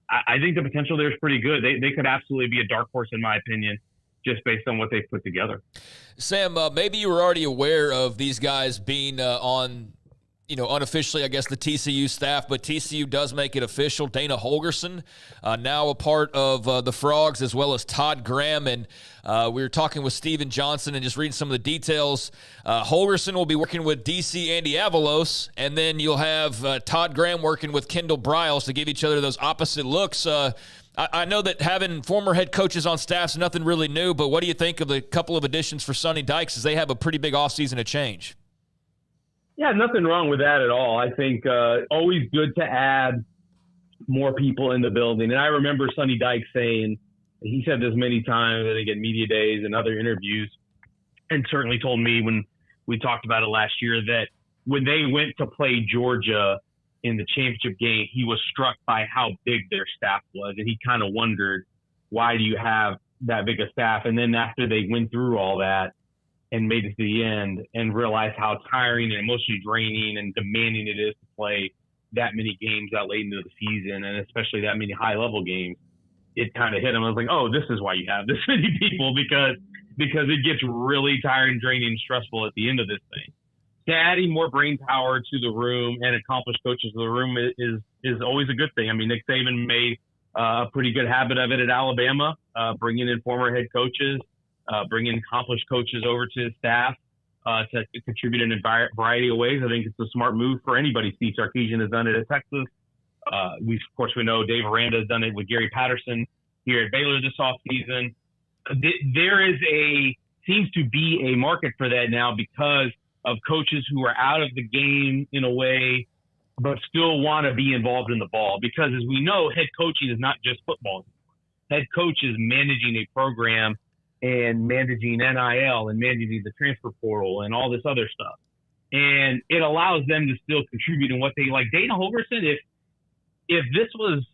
I think the potential there is pretty good. They could absolutely be a dark horse, in my opinion, just based on what they've put together. Sam, maybe you were already aware of these guys being on, unofficially, I guess, the TCU staff, but TCU does make it official. Dana Holgorsen, now a part of the Frogs, as well as Todd Graham. And we were talking with Steven Johnson and just reading some of the details. Holgorsen will be working with DC Andy Avalos, and then you'll have Todd Graham working with Kendall Briles to give each other those opposite looks. I know that having former head coaches on staff is nothing really new, but what do you think of the couple of additions for Sonny Dykes, as they have a pretty big offseason to change? Yeah, nothing wrong with that at all. I think always good to add more people in the building. And I remember Sonny Dykes saying, he said this many times, I think at media days and other interviews, and certainly told me when we talked about it last year, that when they went to play Georgia in the championship game, he was struck by how big their staff was. And he kind of wondered, why do you have that big a staff? And then after they went through all that and made it to the end and realized how tiring and emotionally draining and demanding it is to play that many games that late into the season, and especially that many high-level games, it kind of hit him. I was like, oh, this is why you have this many people, because it gets really tiring, draining, and stressful at the end of this thing. Adding more brain power to the room and accomplished coaches to the room is always a good thing. I mean, Nick Saban made a pretty good habit of it at Alabama, bringing in former head coaches, bringing accomplished coaches over to his staff to contribute in a variety of ways. I think it's a smart move for anybody. Steve Sarkisian has done it at Texas. We know Dave Aranda has done it with Gary Patterson here at Baylor this offseason. There seems to be a market for that now because of coaches who are out of the game in a way, but still want to be involved in the ball. Because as we know, head coaching is not just football. Head coach is managing a program and managing NIL and managing the transfer portal and all this other stuff. And it allows them to still contribute in what they like. Dana Holgorsen, if this was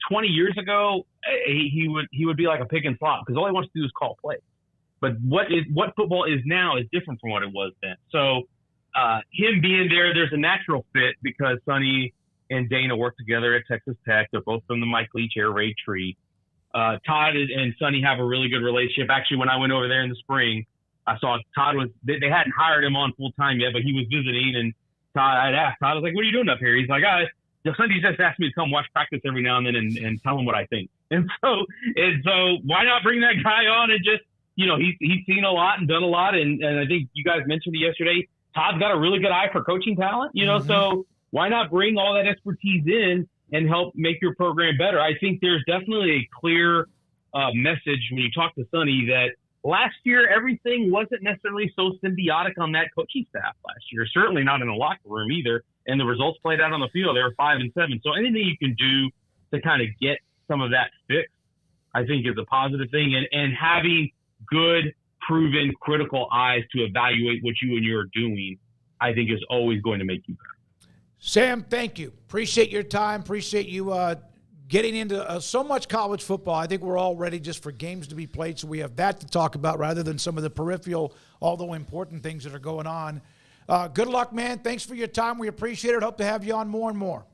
20 years ago, he would be like a pick and flop because all he wants to do is call plays. But what football is now is different from what it was then. So him being there's a natural fit because Sonny and Dana work together at Texas Tech. They're both from the Mike Leach Air Raid tree. Todd and Sonny have a really good relationship. Actually, when I went over there in the spring, I saw Todd they hadn't hired him on full time yet, but he was visiting. And I'd asked Todd, I was like, "What are you doing up here?" He's like, Sonny just asked me to come watch practice every now and then and tell him what I think. And so why not bring that guy on and just, he's seen a lot and done a lot. And I think you guys mentioned it yesterday. Todd's got a really good eye for coaching talent, so why not bring all that expertise in and help make your program better? I think there's definitely a clear message when you talk to Sonny that last year everything wasn't necessarily so symbiotic on that coaching staff last year. Certainly not in the locker room either. And the results played out on the field. They were 5-7. So anything you can do to kind of get some of that fixed, I think is a positive thing. And having good, proven, critical eyes to evaluate what you and you are doing, I think is always going to make you better. Sam, thank you. Appreciate your time. Appreciate you getting into so much college football. I think we're all ready just for games to be played, so we have that to talk about rather than some of the peripheral, although important things that are going on. Good luck, man. Thanks for your time. We appreciate it. Hope to have you on more and more.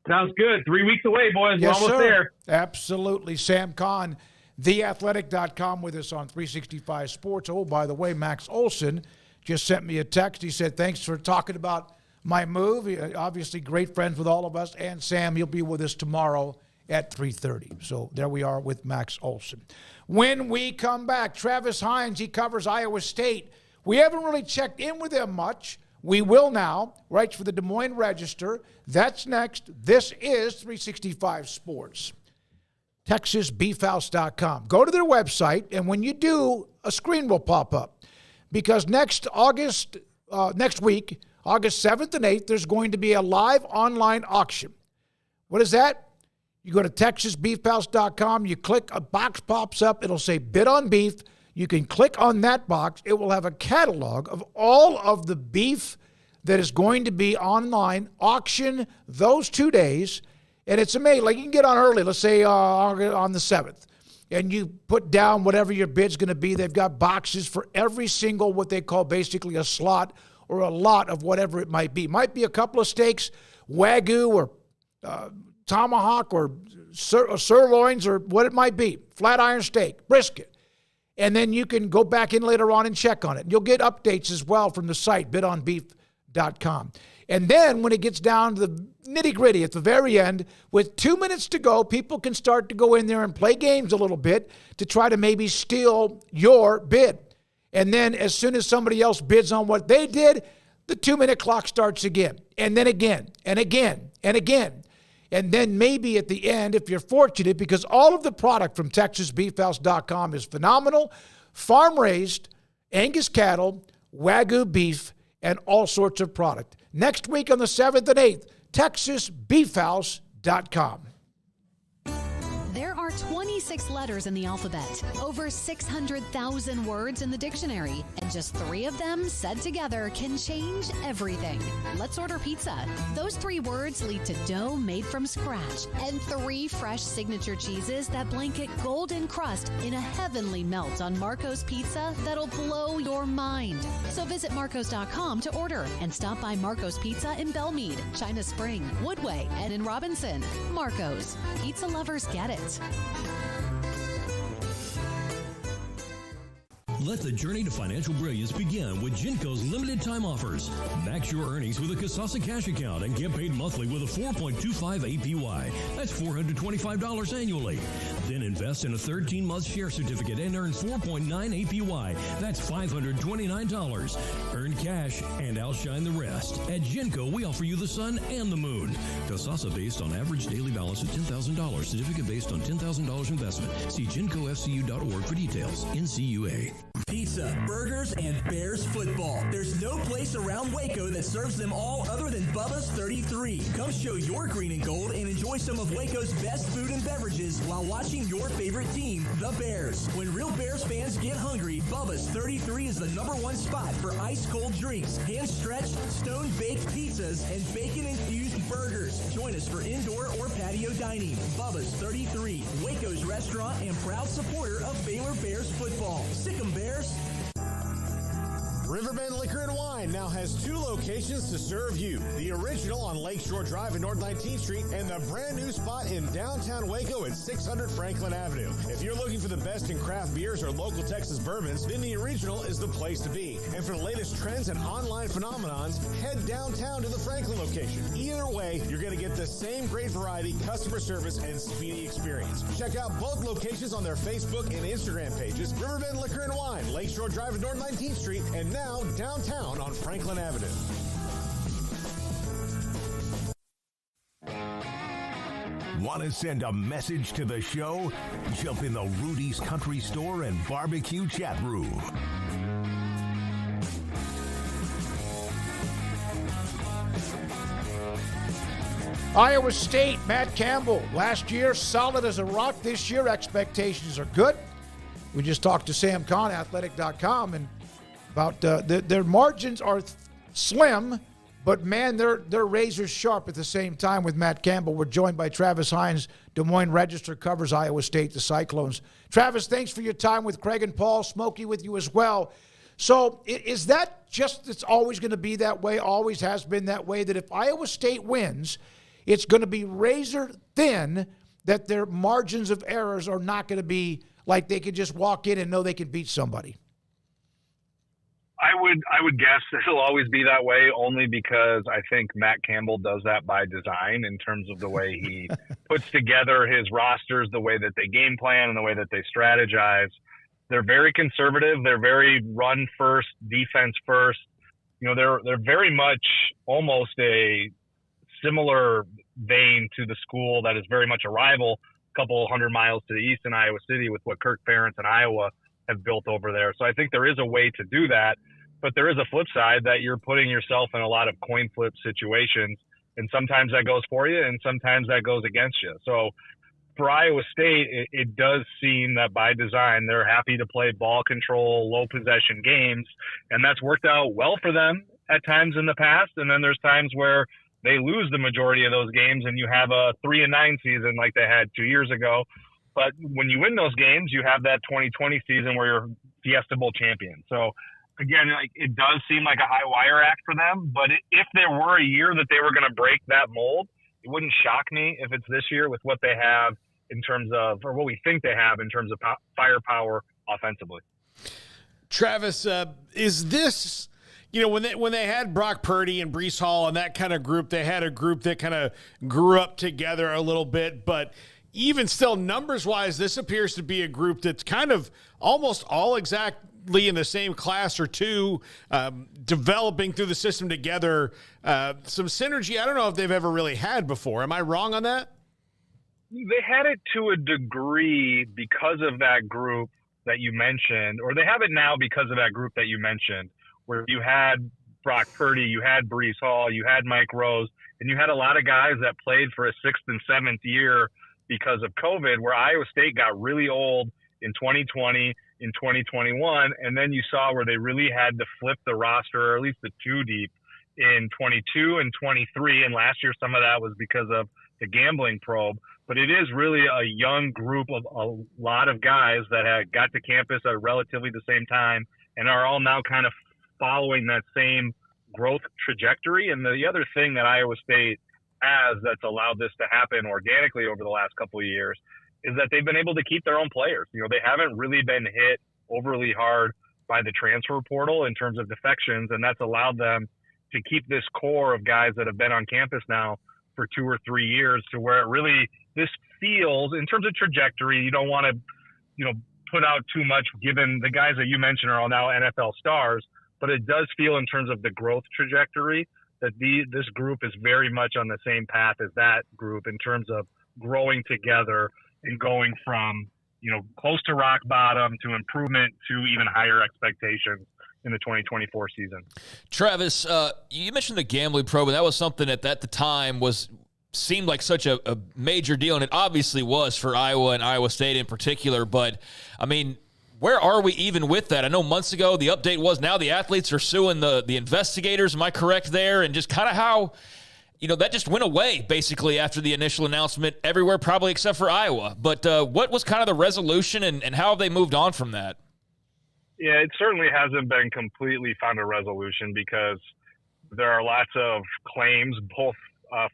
Sounds good. 3 weeks away, boys. Yes, we're almost there. Absolutely. Sam Kahn, theathletic.com, with us on 365 Sports. Oh, by the way, Max Olson just sent me a text. He said, thanks for talking about my move. Obviously, great friends with all of us. And Sam, he'll be with us tomorrow at 3:30. So there we are with Max Olson. When we come back, Travis Hines, he covers Iowa State. We haven't really checked in with him much. We will now. Writes for the Des Moines Register. That's next. This is 365 Sports. TexasBeefHouse.com. Go to their website, and when you do, a screen will pop up. Because next week, August 7th and 8th, there's going to be a live online auction. What is that? You go to TexasBeefHouse.com, you click, a box pops up, it'll say bid on beef. You can click on that box. It will have a catalog of all of the beef that is going to be online, auction those 2 days, and it's amazing. Like, you can get on early, let's say on the 7th, and you put down whatever your bid's going to be. They've got boxes for every single, what they call basically a slot or a lot of whatever it might be. Might be a couple of steaks, Wagyu or tomahawk or sirloins or what it might be, flat iron steak, brisket. and then you can go back in later on and check on it. You'll get updates as well from the site, bidonbeef.com. And then when it gets down to the nitty-gritty at the very end, with 2 minutes to go, people can start to go in there and play games a little bit to try to maybe steal your bid. And then as soon as somebody else bids on what they did, the 2-minute clock starts again, and then again, and again, and again. And then maybe at the end, if you're fortunate, because all of the product from TexasBeefHouse.com is phenomenal, farm-raised, Angus cattle, Wagyu beef, and all sorts of product. Next week on the 7th and 8th, TexasBeefHouse.com. There are 26 letters in the alphabet, over 600,000 words in the dictionary, and just 3 of them said together can change everything. Let's order pizza. Those 3 words lead to dough made from scratch and 3 fresh signature cheeses that blanket golden crust in a heavenly melt on Marco's Pizza that'll blow your mind. So visit Marcos.com to order and stop by Marco's Pizza in Belmead, China Spring, Woodway, and in Robinson. Marco's. Pizza lovers get it. Let the journey to financial brilliance begin with Genco's limited time offers. Max your earnings with a Casasa cash account and get paid monthly with a 4.25 APY. That's $425 annually. Then invest in a 13-month share certificate and earn 4.9 APY. That's $529. Earn cash and outshine the rest. At Genco, we offer you the sun and the moon. Casasa based on average daily balance of $10,000. Certificate based on $10,000 investment. See GencoFCU.org for details. NCUA. Pizza, burgers, and Bears football. There's no place around Waco that serves them all other than Bubba's 33. Come show your green and gold and enjoy some of Waco's best food and beverages while watching your favorite team, the Bears. When real Bears fans get hungry, Bubba's 33 is the #1 spot for ice-cold drinks, hand-stretched, stone-baked pizzas, and bacon-infused burgers. Join us for indoor or patio dining. Bubba's 33, Waco's restaurant and proud supporter of Baylor Bears football. Sick 'em, Bears. Riverbend Liquor and Wine now has 2 locations to serve you. The original on Lakeshore Drive in North 19th Street and the brand new spot in downtown Waco at 600 Franklin Avenue. If you're looking for the best in craft beers or local Texas bourbons, then the original is the place to be. And for the latest trends and online phenomenons, head downtown to the Franklin location. Either way, you're going to get the same great variety, customer service, and speedy experience. Check out both locations on their Facebook and Instagram pages. Riverbend Liquor and Wine, Lakeshore Drive in North 19th Street, and now downtown on Franklin Avenue. Want to send a message to the show? Jump in the Rudy's Country Store and Barbecue chat room. Iowa State, Matt Campbell. Last year, solid as a rock. This year, expectations are good. We just talked to Sam Kahn, athletic.com, and about their margins are slim, but man, they're razor sharp at the same time with Matt Campbell. We're joined by Travis Hines, Des Moines Register, covers Iowa State, the Cyclones. Travis, thanks for your time with Craig and Paul. Smokey with you as well. So is that just, it's always going to be that way, always has been that way, that if Iowa State wins, it's going to be razor thin, that their margins of errors are not going to be like they could just walk in and know they can beat somebody? I would guess it'll always be that way, only because I think Matt Campbell does that by design in terms of the way he puts together his rosters, the way that they game plan, and the way that they strategize. They're very conservative. They're very run first, defense first. You know, they're very much almost a similar vein to the school that is very much a rival, a couple 100 miles to the east in Iowa City, with what Kirk Ferentz and Iowa have built over there. So I think there is a way to do that, but there is a flip side that you're putting yourself in a lot of coin flip situations, and sometimes that goes for you and sometimes that goes against you. So for Iowa State, it does seem that by design they're happy to play ball control, low possession games, and that's worked out well for them at times in the past. And then there's times where they lose the majority of those games and you have a 3-9 season like they had 2 years ago. But when you win those games, you have that 2020 season where you're Fiesta Bowl champion. So again, it does seem like a high wire act for them. But if there were a year that they were going to break that mold, it wouldn't shock me if it's this year with what they have in terms of, or what we think they have in terms of firepower offensively. Travis, is this, when they had Brock Purdy and Breece Hall and that kind of group, they had a group that kind of grew up together a little bit, but even still, numbers-wise, this appears to be a group that's kind of almost all exactly in the same class or two, developing through the system together. Some synergy I don't know if they've ever really had before. Am I wrong on that? They had it to a degree because of that group that you mentioned, or they have it now because of that group that you mentioned, where you had Brock Purdy, you had Breece Hall, you had Mike Rose, and you had a lot of guys that played for a 6th and 7th year because of COVID, where Iowa State got really old in 2020, in 2021, and then you saw where they really had to flip the roster, or at least the 2 deep, in 22 and 23, and last year some of that was because of the gambling probe. But it is really a young group of a lot of guys that had got to campus at relatively the same time and are all now kind of following that same growth trajectory. And the other thing that Iowa State has that's allowed this to happen organically over the last couple of years is that they've been able to keep their own players. They haven't really been hit overly hard by the transfer portal in terms of defections, and that's allowed them to keep this core of guys that have been on campus now for 2 or 3 years, to where it really, this feels, in terms of trajectory, you don't want to, put out too much given the guys that you mentioned are all now NFL stars, but it does feel in terms of the growth trajectory that this group is very much on the same path as that group in terms of growing together and going from, close to rock bottom to improvement to even higher expectations in the 2024 season. Travis, you mentioned the gambling probe, and that was something that at the time seemed like such a major deal, and it obviously was for Iowa and Iowa State in particular. But, I mean, where are we even with that? I know months ago the update was now the athletes are suing the investigators. Am I correct there? And just kind of how, that just went away basically after the initial announcement everywhere, probably except for Iowa. But what was kind of the resolution, and how have they moved on from that? Yeah, it certainly hasn't been completely found a resolution because there are lots of claims, both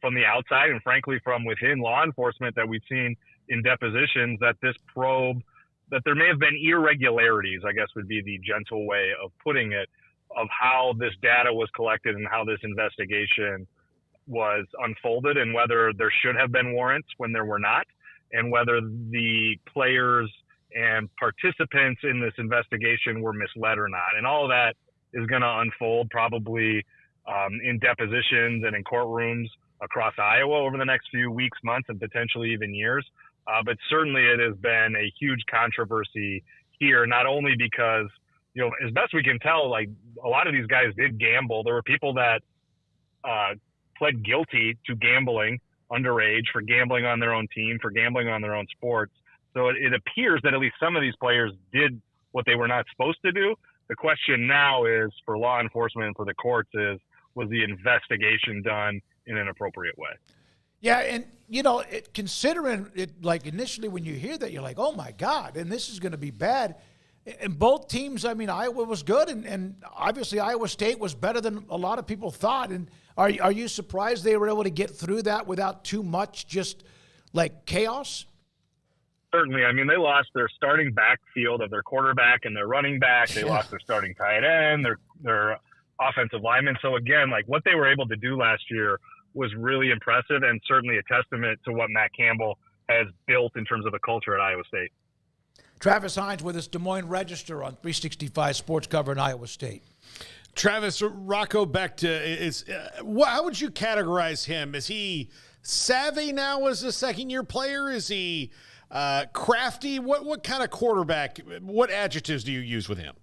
from the outside and frankly from within law enforcement, that we've seen in depositions that this probe, that there may have been irregularities, I guess would be the gentle way of putting it, of how this data was collected and how this investigation was unfolded, and whether there should have been warrants when there were not, and whether the players and participants in this investigation were misled or not. And all of that is going to unfold probably in depositions and in courtrooms across Iowa over the next few weeks, months, and potentially even years. But certainly it has been a huge controversy here, not only because, as best we can tell, like a lot of these guys did gamble. There were people that pled guilty to gambling underage, for gambling on their own team, for gambling on their own sports. So it appears that at least some of these players did what they were not supposed to do. The question now is for law enforcement and for the courts is, was the investigation done in an appropriate way? Yeah, and, considering it, like initially when you hear that, you're like, oh, my God, and this is going to be bad. And both teams, I mean, Iowa was good, and obviously Iowa State was better than a lot of people thought. And are you surprised they were able to get through that without too much just, like, chaos? Certainly. I mean, they lost their starting backfield of their quarterback and their running back. They lost their starting tight end, their offensive lineman. So, again, like what they were able to do last year was really impressive, and certainly a testament to what Matt Campbell has built in terms of the culture at Iowa State. Travis Hines with us, Des Moines Register on 365 Sports covering Iowa State. Travis, Rocco Beckta, how would you categorize him? Is he savvy now as a second-year player? Is he crafty? What kind of quarterback, what adjectives do you use with him?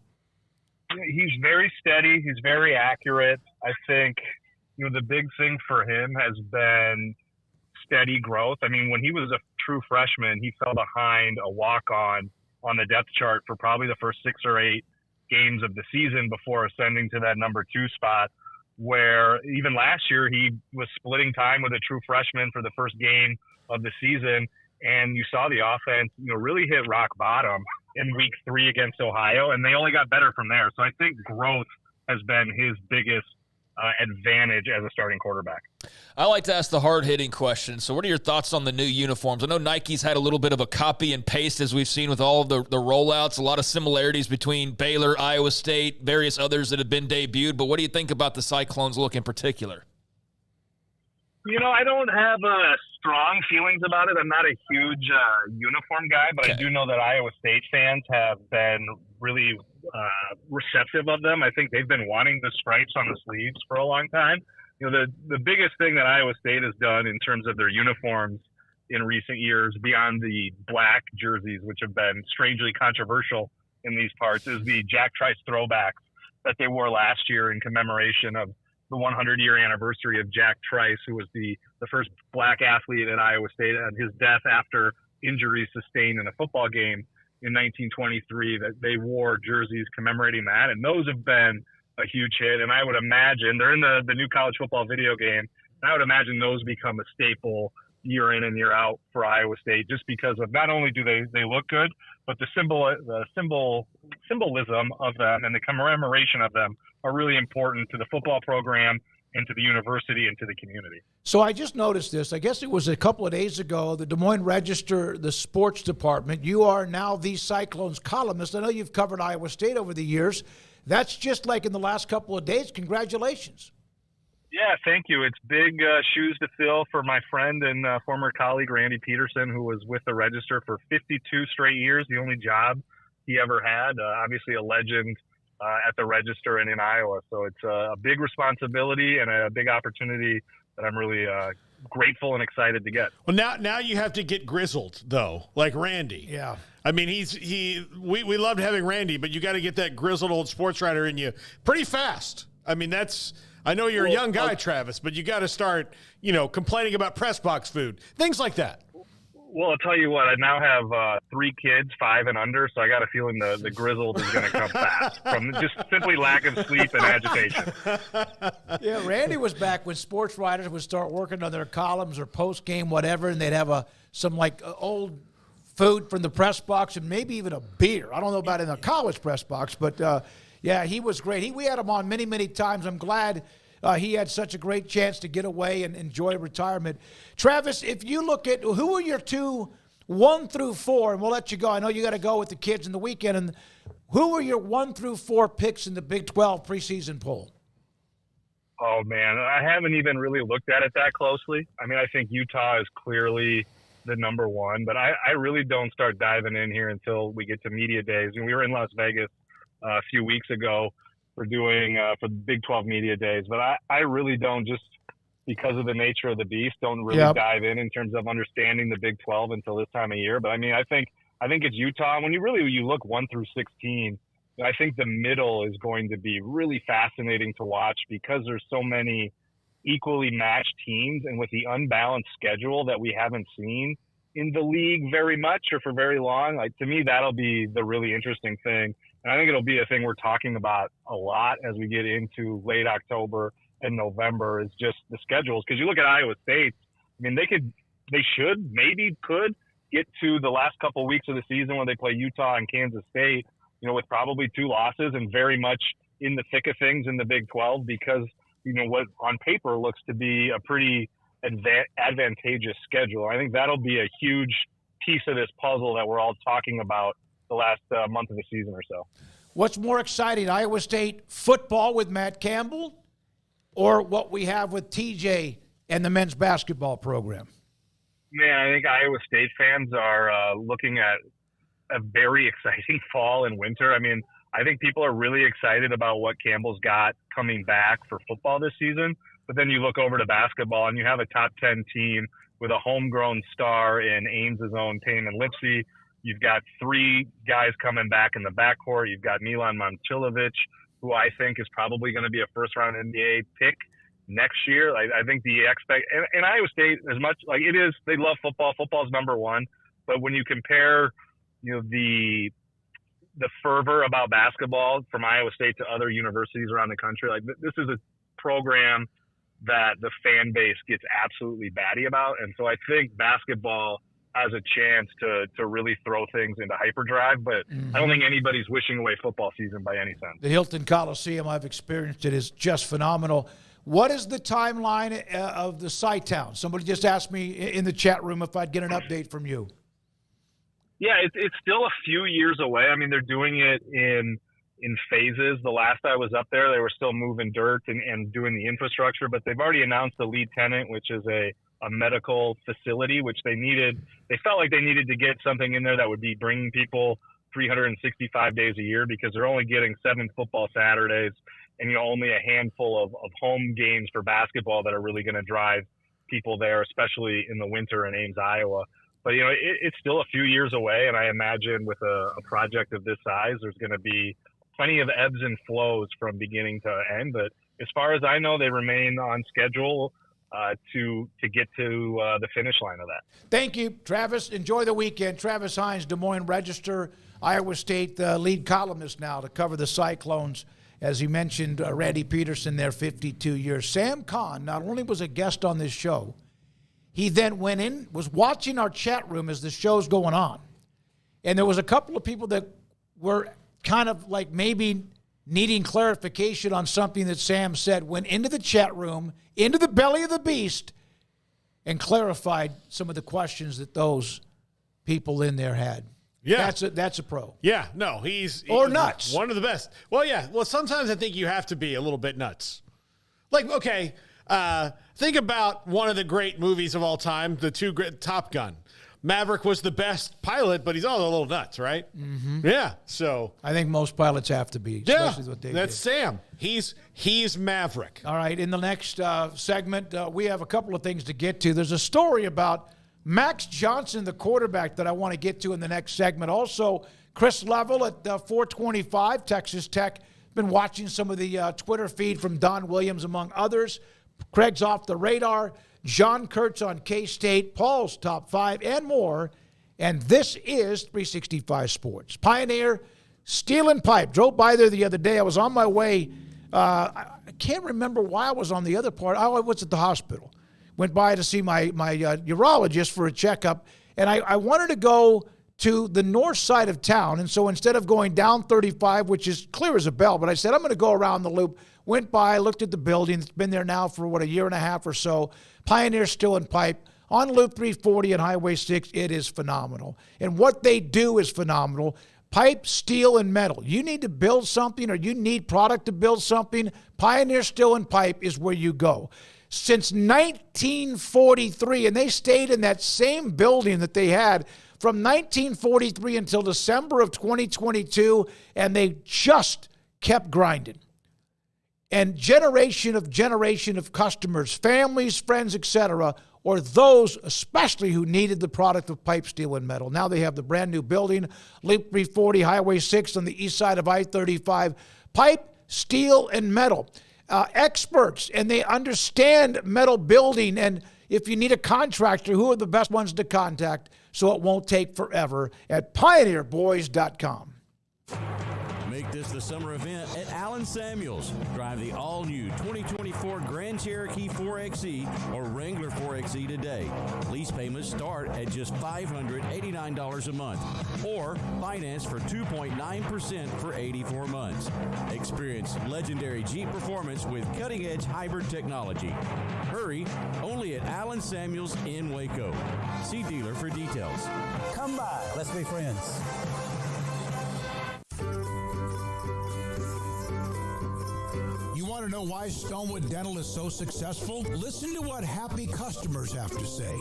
He's very steady. He's very accurate. I think, the big thing for him has been steady growth. I mean, when he was a true freshman, he fell behind a walk-on the depth chart for probably the first 6 or 8 games of the season before ascending to that number 2 spot, where even last year he was splitting time with a true freshman for the first game of the season. And you saw the offense, really hit rock bottom in week 3 against Ohio, and they only got better from there. So I think growth has been his biggest advantage as a starting quarterback. I like to ask the hard-hitting question. So what are your thoughts on the new uniforms? I know Nike's had a little bit of a copy and paste, as we've seen with all of the rollouts, a lot of similarities between Baylor, Iowa State, various others that have been debuted. But what do you think about the Cyclones look in particular? I don't have strong feelings about it. I'm not a huge uniform guy, but I do know that Iowa State fans have been really receptive of them. I think they've been wanting the stripes on the sleeves for a long time. The biggest thing that Iowa State has done in terms of their uniforms in recent years, beyond the black jerseys, which have been strangely controversial in these parts, is the Jack Trice throwbacks that they wore last year in commemoration of the 100-year anniversary of Jack Trice, who was the first black athlete at Iowa State, and his death after injuries sustained in a football game in 1923, that they wore jerseys commemorating that. And those have been a huge hit. And I would imagine they're in the new college football video game. And I would imagine those become a staple year in and year out for Iowa State, just because of not only do they look good, but the symbolism of them and the commemoration of them are really important to the football program and to the university and to the community. So I just noticed this. I guess it was a couple of days ago, the Des Moines Register, the sports department, you are now the Cyclones columnist. I know you've covered Iowa State over the years. That's just like in the last couple of days. Congratulations. Yeah, thank you. It's big shoes to fill for my friend and former colleague, Randy Peterson, who was with the Register for 52 straight years, the only job he ever had. Obviously a legend at the Register and in Iowa. So it's a big responsibility and a big opportunity that I'm really grateful and excited to get. Well, now you have to get grizzled, though, like Randy. Yeah. I mean, we loved having Randy, but you got to get that grizzled old sports writer in you pretty fast. I mean, I know you're a young guy, Travis, but you got to start, complaining about press box food, things like that. Well, I'll tell you what, I now have 3 kids, 5 and under, so I got a feeling the grizzled is going to come fast from just simply lack of sleep and agitation. Yeah, Randy was back when sports writers would start working on their columns or post-game, whatever, and they'd have some old food from the press box and maybe even a beer. I don't know about in the college press box, but yeah, he was great. We had him on many, many times. I'm glad he had such a great chance to get away and enjoy retirement. Travis, if you look at who are your 2, 1 through 4, and we'll let you go. I know you got to go with the kids in the weekend. And who are your 1 through 4 picks in the Big 12 preseason poll? Oh, man, I haven't even really looked at it that closely. I mean, I think Utah is clearly the number 1, but I really don't start diving in here until we get to media days. And we were in Las Vegas a few weeks ago for doing for the Big 12 media days, but I really don't, just because of the nature of the beast, don't really dive in terms of understanding the Big 12 until this time of year. But I mean, I think it's Utah. When you look 1 through 16, I think the middle is going to be really fascinating to watch because there's so many equally matched teams, and with the unbalanced schedule that we haven't seen in the league very much or for very long, to me, that'll be the really interesting thing. And I think it'll be a thing we're talking about a lot as we get into late October and November, is just the schedules. Because you look at Iowa State, I mean, they could get to the last couple of weeks of the season when they play Utah and Kansas State, with probably 2 losses and very much in the thick of things in the Big 12 because, what on paper looks to be a pretty advantageous schedule. I think that'll be a huge piece of this puzzle that we're all talking about the last month of the season or so. What's more exciting, Iowa State football with Matt Campbell or what we have with TJ and the men's basketball program? Man, I think Iowa State fans are looking at a very exciting fall and winter. I mean, I think people are really excited about what Campbell's got coming back for football this season. But then you look over to basketball and you have a top 10 team with a homegrown star in Ames' own Payman Lipsey. You've got 3 guys coming back in the backcourt. You've got Milan Momcilovic, who I think is probably going to be a first-round NBA pick next year. I think and Iowa State, as much like it is, they love football. Football's number 1. But when you compare, the fervor about basketball from Iowa State to other universities around the country, this is a program that the fan base gets absolutely batty about. And so I think basketball has a chance to really throw things into hyperdrive, but I don't think anybody's wishing away football season by any sense. The Hilton Coliseum, I've experienced it, is just phenomenal. What is the timeline of the Sci-Town? Somebody just asked me in the chat room if I'd get an update from you. Yeah, it's still a few years away. I mean, they're doing it in phases. The last I was up there, they were still moving dirt and doing the infrastructure, but they've already announced the lead tenant, which is a medical facility, which they needed. They felt like they needed to get something in there that would be bringing people 365 days a year, because they're only getting 7 football Saturdays and only a handful of home games for basketball that are really going to drive people there, especially in the winter in Ames, Iowa. But, it's still a few years away, and I imagine with a project of this size, there's going to be plenty of ebbs and flows from beginning to end. But as far as I know, they remain on schedule to get to the finish line of that. Thank you, Travis. Enjoy the weekend. Travis Hines, Des Moines Register, Iowa State lead columnist now to cover the Cyclones. As he mentioned, Randy Peterson there, 52 years. Sam Kahn not only was a guest on this show, he then went in, was watching our chat room as the show's going on. And there was a couple of people that were kind of like maybe needing clarification on something that Sam said, went into the chat room, into the belly of the beast, and clarified some of the questions that those people in there had. Yeah. That's a pro. Yeah, no, he's nuts. One of the best. Well, yeah. Well, sometimes I think you have to be a little bit nuts. Like, okay, think about one of the great movies of all time, the two great Top Gun. Maverick was the best pilot, but he's all a little nuts, right? Mm-hmm. Yeah. So I think most pilots have to be. Especially what they that's did. Sam. He's Maverick. All right. In the next segment, we have a couple of things to get to. There's a story about Max Johnson, the quarterback, that I want to get to in the next segment. Also, Chris Level at 425, Texas Tech. Been watching some of the Twitter feed from Don Williams, among others. Craig's Off the Radar. John Curts on K-State, Paul's Top 5, and more. And this is 365 Sports. Pioneer Steel and Pipe. Drove by there the other day. I was on my way. I can't remember why I was on the other part. I was at the hospital. Went by to see my urologist for a checkup. And I wanted to go to the north side of town. And so instead of going down 35, which is clear as a bell, but I said, I'm going to go around the loop. Went by, looked at the building. It's been there now for, a year and a half or so. Pioneer Steel and Pipe on Loop 340 and Highway 6. It is phenomenal. And what they do is phenomenal. Pipe, steel, and metal. You need to build something or you need product to build something, Pioneer Steel and Pipe is where you go. Since 1943, and they stayed in that same building that they had from 1943 until December of 2022, and they just kept grinding. And generation of customers, families, friends, etc., or those especially who needed the product of pipe, steel, and metal. Now they have the brand new building, Loop 340, Highway 6 on the east side of I-35. Pipe, steel, and metal. Experts, and they understand metal building. And if you need a contractor, who are the best ones to contact so it won't take forever at pioneerboys.com. Make this the summer event at Allen Samuels. Drive the all-new 2024 Grand Cherokee 4XE or Wrangler 4XE today. Lease payments start at just $589 a month or finance for 2.9% for 84 months. Experience legendary Jeep performance with cutting-edge hybrid technology. Hurry, only at Allen Samuels in Waco. See dealer for details. Come by. Let's be friends. You want to know why Stonewood Dental is so successful? Listen to what happy customers have to say.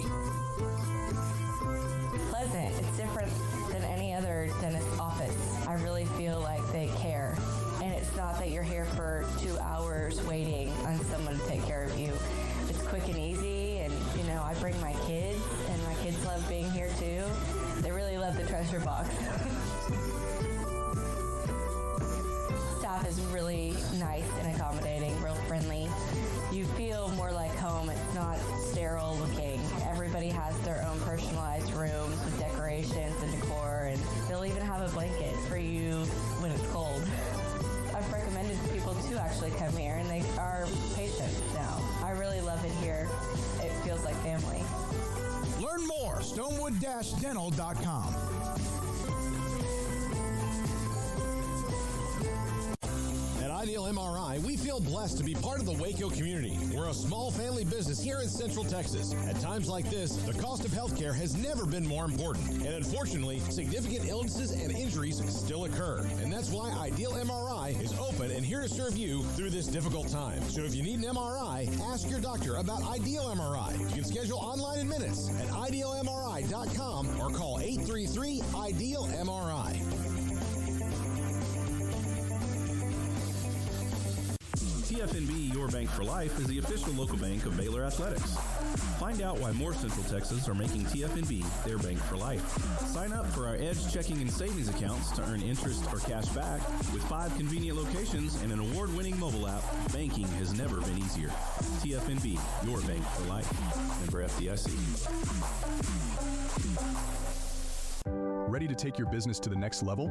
Pleasant. It's different than any other dentist office. I really feel like they care. And it's not that you're here for 2 hours waiting on someone to take care of you. It's quick and easy, and I bring my kids, and my kids love being here too. They really love the treasure box. Staff is really nice and accommodating, real friendly. You feel more like home. It's not sterile looking. Everybody has their own personalized rooms with decorations and decor, and they'll even have a blanket for you when it's cold. I've recommended people to actually come here, and they are patient now. I really love it here. It feels like family. Learn more, stonewood-dental.com. At Ideal MRI, we feel feel blessed to be part of the Waco community. We're a small family business here in Central Texas. At times like this, the cost of healthcare has never been more important. And unfortunately, significant illnesses and injuries still occur. And that's why Ideal MRI is open and here to serve you through this difficult time. So if you need an MRI, ask your doctor about Ideal MRI. You can schedule online in minutes at idealmri.com or call 833-IDEAL-MRI. TFNB Your Bank for Life is the official local bank of Baylor Athletics. Find out why more Central Texas are making TFNB their bank for life. Sign up for our Edge checking and savings accounts to earn interest or cash back. With 5 convenient locations and an award-winning mobile app, banking has never been easier. TFNB Your Bank for Life. Member FDIC. Ready to take your business to the next level?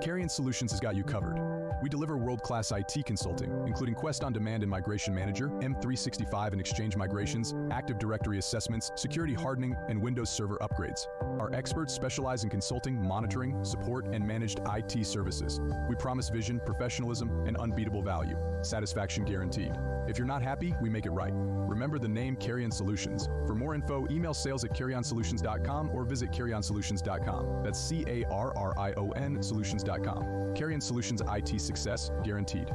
Carrion Solutions has got you covered. We deliver world-class IT consulting, including Quest On Demand and Migration Manager, M365 and Exchange migrations, Active Directory assessments, security hardening, and Windows Server upgrades. Our experts specialize in consulting, monitoring, support, and managed IT services. We promise vision, professionalism, and unbeatable value. Satisfaction guaranteed. If you're not happy, we make it right. Remember the name Carrion Solutions. For more info, email sales@carrionsolutions.com or visit carrionsolutions.com. That's CARRION solutions.com. Carrion Solutions IT success guaranteed.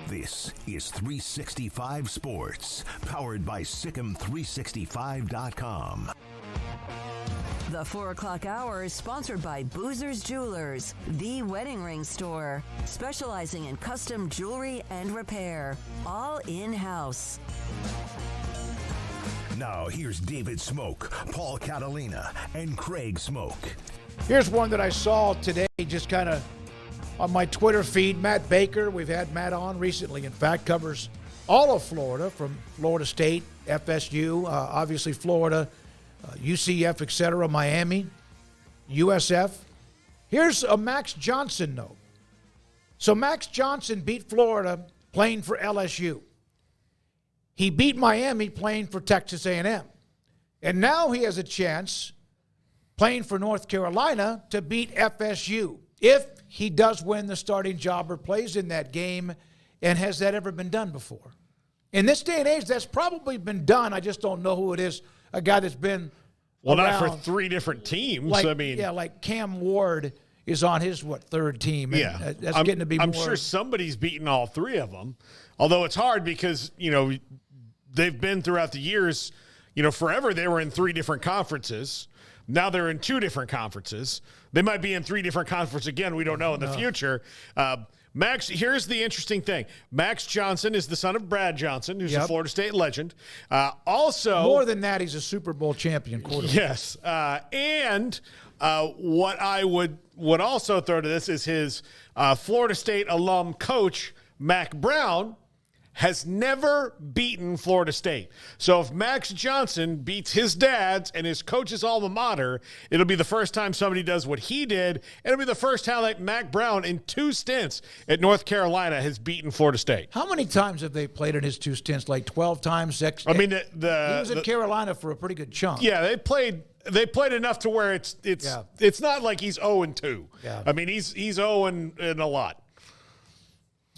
This is 365 Sports, powered by Sikkim365.com. The 4 o'clock hour is sponsored by Boozer's Jewelers, the wedding ring store, specializing in custom jewelry and repair, all in-house. Now here's David Smoke, Paul Catalina, and Craig Smoke. Here's one that I saw today, just kind of on my Twitter feed. Matt Baker, we've had Matt on recently, in fact, covers all of Florida, from Florida State, FSU, obviously Florida, UCF, etc., Miami, USF. Here's a Max Johnson note. So Max Johnson beat Florida playing for LSU. He beat Miami playing for Texas A&M. And now he has a chance playing for North Carolina to beat FSU if he does win the starting job or plays in that game. And has that ever been done before? In this day and age, that's probably been done. I just don't know who it is. A guy that's been around. Not for 3 different teams. Like, I mean, yeah, like Cam Ward is on his, third team. And yeah. That's getting to be I'm more. sure somebody's beaten all 3 of them. Although it's hard because, they've been throughout the years, forever they were in 3 different conferences. Now they're in 2 different conferences. They might be in 3 different conferences again. We don't know in the future. Max, here's the interesting thing. Max Johnson is the son of Brad Johnson, who's a Florida State legend. Also, more than that, he's a Super Bowl champion quarterback. Yes. And what I would also throw to this is his Florida State alum coach, Mac Brown, has never beaten Florida State. So if Max Johnson beats his dad's and his coach's alma mater, it'll be the first time somebody does what he did, and it'll be the first time like Mac Brown in 2 stints at North Carolina has beaten Florida State. How many times have they played in his 2 stints? Like 12 times? He was in Carolina for a pretty good chunk. Yeah, they played enough to where it's not like he's 0-2. Yeah. I mean, he's 0 in a lot.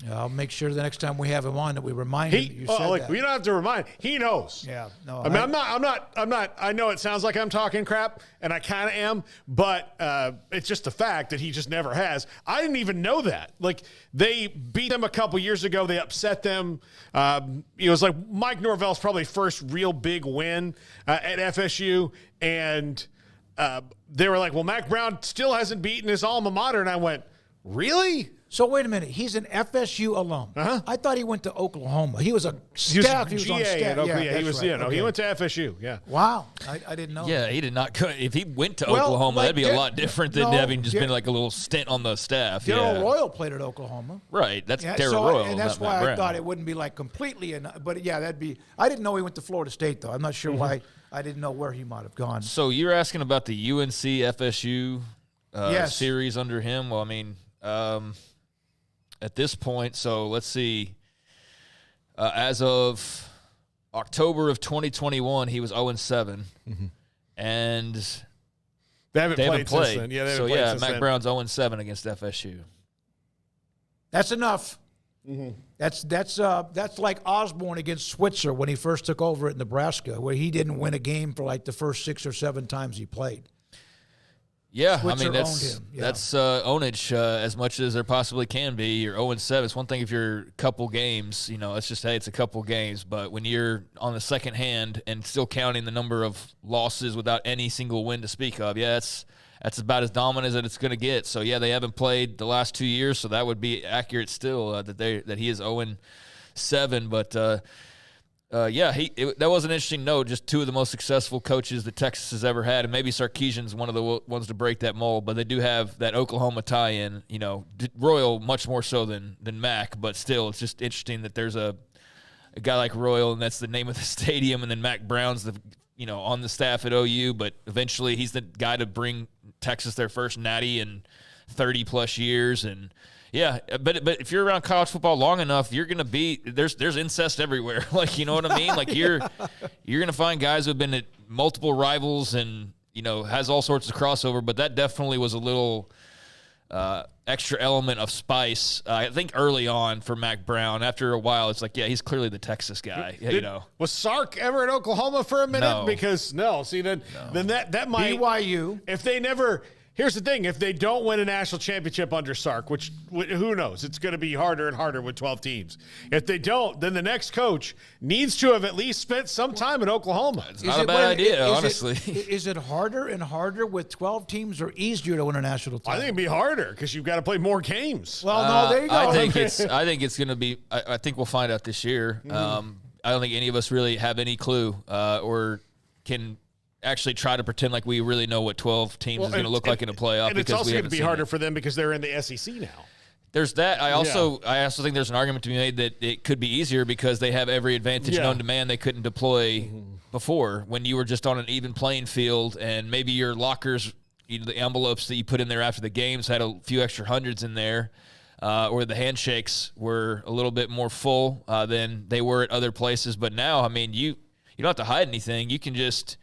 Yeah, I'll make sure the next time we have him on that we remind him that you said that. We don't have to remind. He knows. Yeah, no. I mean, I'm not. I know it sounds like I'm talking crap, and I kind of am, but it's just a fact that he just never has. I didn't even know that. Like, they beat them a couple years ago. They upset them. It was like Mike Norvell's probably first real big win at FSU, and they were like, "Well, Mac Brown still hasn't beaten his alma mater," and I went, "Really?" So wait a minute. He's an FSU alum. Uh-huh. I thought he went to Oklahoma. He was a staff. He was on staff. He went to FSU. Yeah. Wow. I didn't know. Yeah, he did not. If he went to Oklahoma, that'd be a lot different than having just been like a little stint on the staff. Darryl Royal played at Oklahoma. Right. That's Darryl Royal. And that's why I thought it wouldn't be like completely. But yeah, that'd be. I didn't know he went to Florida State though. I'm not sure why. I didn't know where he might have gone. So you're asking about the UNC FSU series under him? Well, I mean. At this point, so let's see. As of October of 2021, he was 0-7, and They haven't played since then. Yeah, Mack Brown's 0-7 against FSU. That's enough. Mm-hmm. That's like Osborne against Switzer when he first took over at Nebraska, where he didn't win a game for like the first 6 or 7 times he played. Yeah, Switzer I mean that's ownage as much as there possibly can be. You're 0-7. It's one thing if you're a couple games, let's just say it's a couple games. But when you're on the second hand and still counting the number of losses without any single win to speak of, that's about as dominant as it's going to get. So, they haven't played the last 2 years, so that would be accurate still that he is 0-7. But, that was an interesting note. Just 2 of the most successful coaches that Texas has ever had, and maybe Sarkisian's one of the ones to break that mold. But they do have that Oklahoma tie-in, Royal much more so than Mack. But still, it's just interesting that there's a guy like Royal, and that's the name of the stadium, and then Mack Brown's on the staff at OU, but eventually he's the guy to bring Texas their first natty in 30-plus years. And, but if you're around college football long enough, you're going to be – there's incest everywhere. You know what I mean? You're going to find guys who have been at multiple rivals and, has all sorts of crossover, but that definitely was a little extra element of spice, I think, early on for Mack Brown. After a while, it's he's clearly the Texas guy. Was Sark ever at Oklahoma for a minute? No. Because then that might BYU. If they never. Here's the thing: if they don't win a national championship under Sark, which who knows, it's going to be harder and harder with 12 teams. If they don't, then the next coach needs to have at least spent some time in Oklahoma. It's not a bad idea, honestly. Is it harder and harder with 12 teams, or easier to win a national title? I think it'd be harder because you've got to play more games. Well, no, there you go. I think it's going to be. I think we'll find out this year. I don't think any of us really have any clue or can actually try to pretend like we really know what 12 teams is going to look like in a playoff. And it's also going to be harder for them because they're in the SEC now. There's that. I also think there's an argument to be made that it could be easier because they have every advantage known to man they couldn't deploy before when you were just on an even playing field, and maybe your lockers, the envelopes that you put in there after the games had a few extra hundreds in there, or the handshakes were a little bit more full than they were at other places. But now, I mean, you don't have to hide anything. You can just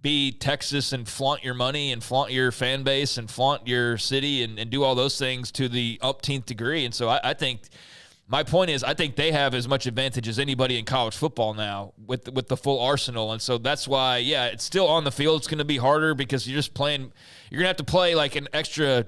be Texas and flaunt your money and flaunt your fan base and flaunt your city and do all those things to the umpteenth degree. And so I think my point is I think they have as much advantage as anybody in college football now with the full arsenal. And so that's why, it's still on the field. It's going to be harder because you're just playing – you're going to have to play like an extra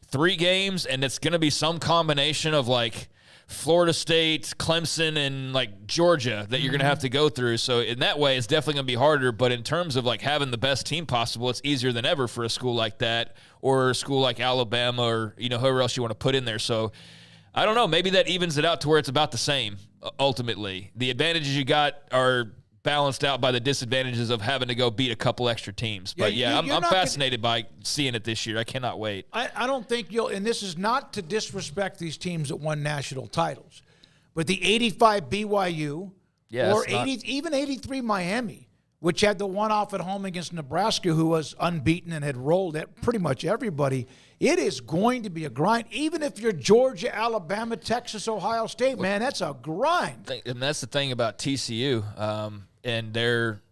3 games, and it's going to be some combination of like – Florida State, Clemson, and like Georgia that you're going to have to go through. So in that way, it's definitely going to be harder. But in terms of like having the best team possible, it's easier than ever for a school like that or a school like Alabama or whoever else you want to put in there. So I don't know. Maybe that evens it out to where it's about the same. Ultimately, the advantages you got are balanced out by the disadvantages of having to go beat a couple extra teams. But I'm fascinated by seeing it this year. I cannot wait. I don't think and this is not to disrespect these teams that won national titles, but the 85 BYU or even 83 Miami, which had the one-off at home against Nebraska, who was unbeaten and had rolled at pretty much everybody, it is going to be a grind. Even if you're Georgia, Alabama, Texas, Ohio State, man, that's a grind. And that's the thing about TCU. And their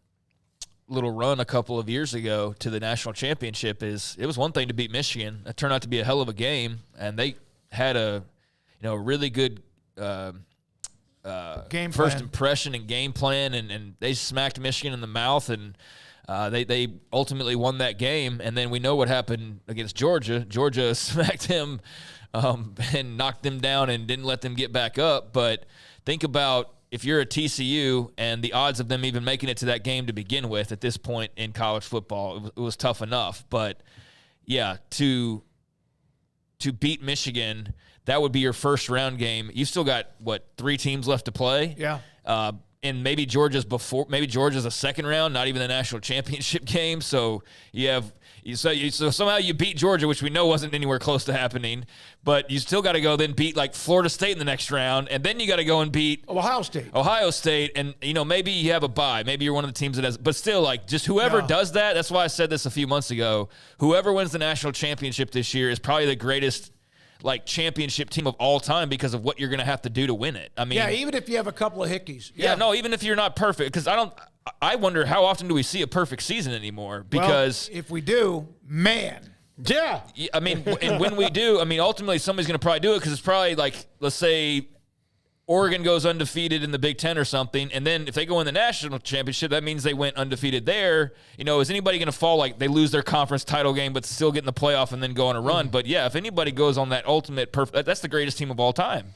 little run a couple of years ago to the national championship is it was one thing to beat Michigan. It turned out to be a hell of a game, and they had a really good first impression and game plan, and they smacked Michigan in the mouth, and they ultimately won that game. And then we know what happened against Georgia. Georgia smacked him and knocked them down and didn't let them get back up. But think about if you're a TCU and the odds of them even making it to that game to begin with at this point in college football, it was tough enough. But, to beat Michigan, that would be your first round game. You've still got, 3 teams left to play? Yeah. And maybe Georgia's a second round, not even the national championship game. So so somehow you beat Georgia, which we know wasn't anywhere close to happening, but you still got to go then beat like Florida State in the next round, and then you got to go and beat Ohio State, and maybe you have a bye, maybe you're one of the teams that has, but still, like, just whoever does that. That's why I said this a few months ago. Whoever wins the national championship this year is probably the greatest championship team of all time because of what you're going to have to do to win it. I mean, even if you have a couple of hickeys. Even if you're not perfect, because I wonder how often do we see a perfect season anymore? Because if we do, man. Yeah. I mean, and when we do, I mean, ultimately somebody's going to probably do it because it's probably like, let's say Oregon goes undefeated in the Big Ten or something, and then if they go in the national championship, that means they went undefeated there. Is anybody going to fall like they lose their conference title game but still get in the playoff and then go on a run? But, yeah, if anybody goes on that ultimate perfect – that's the greatest team of all time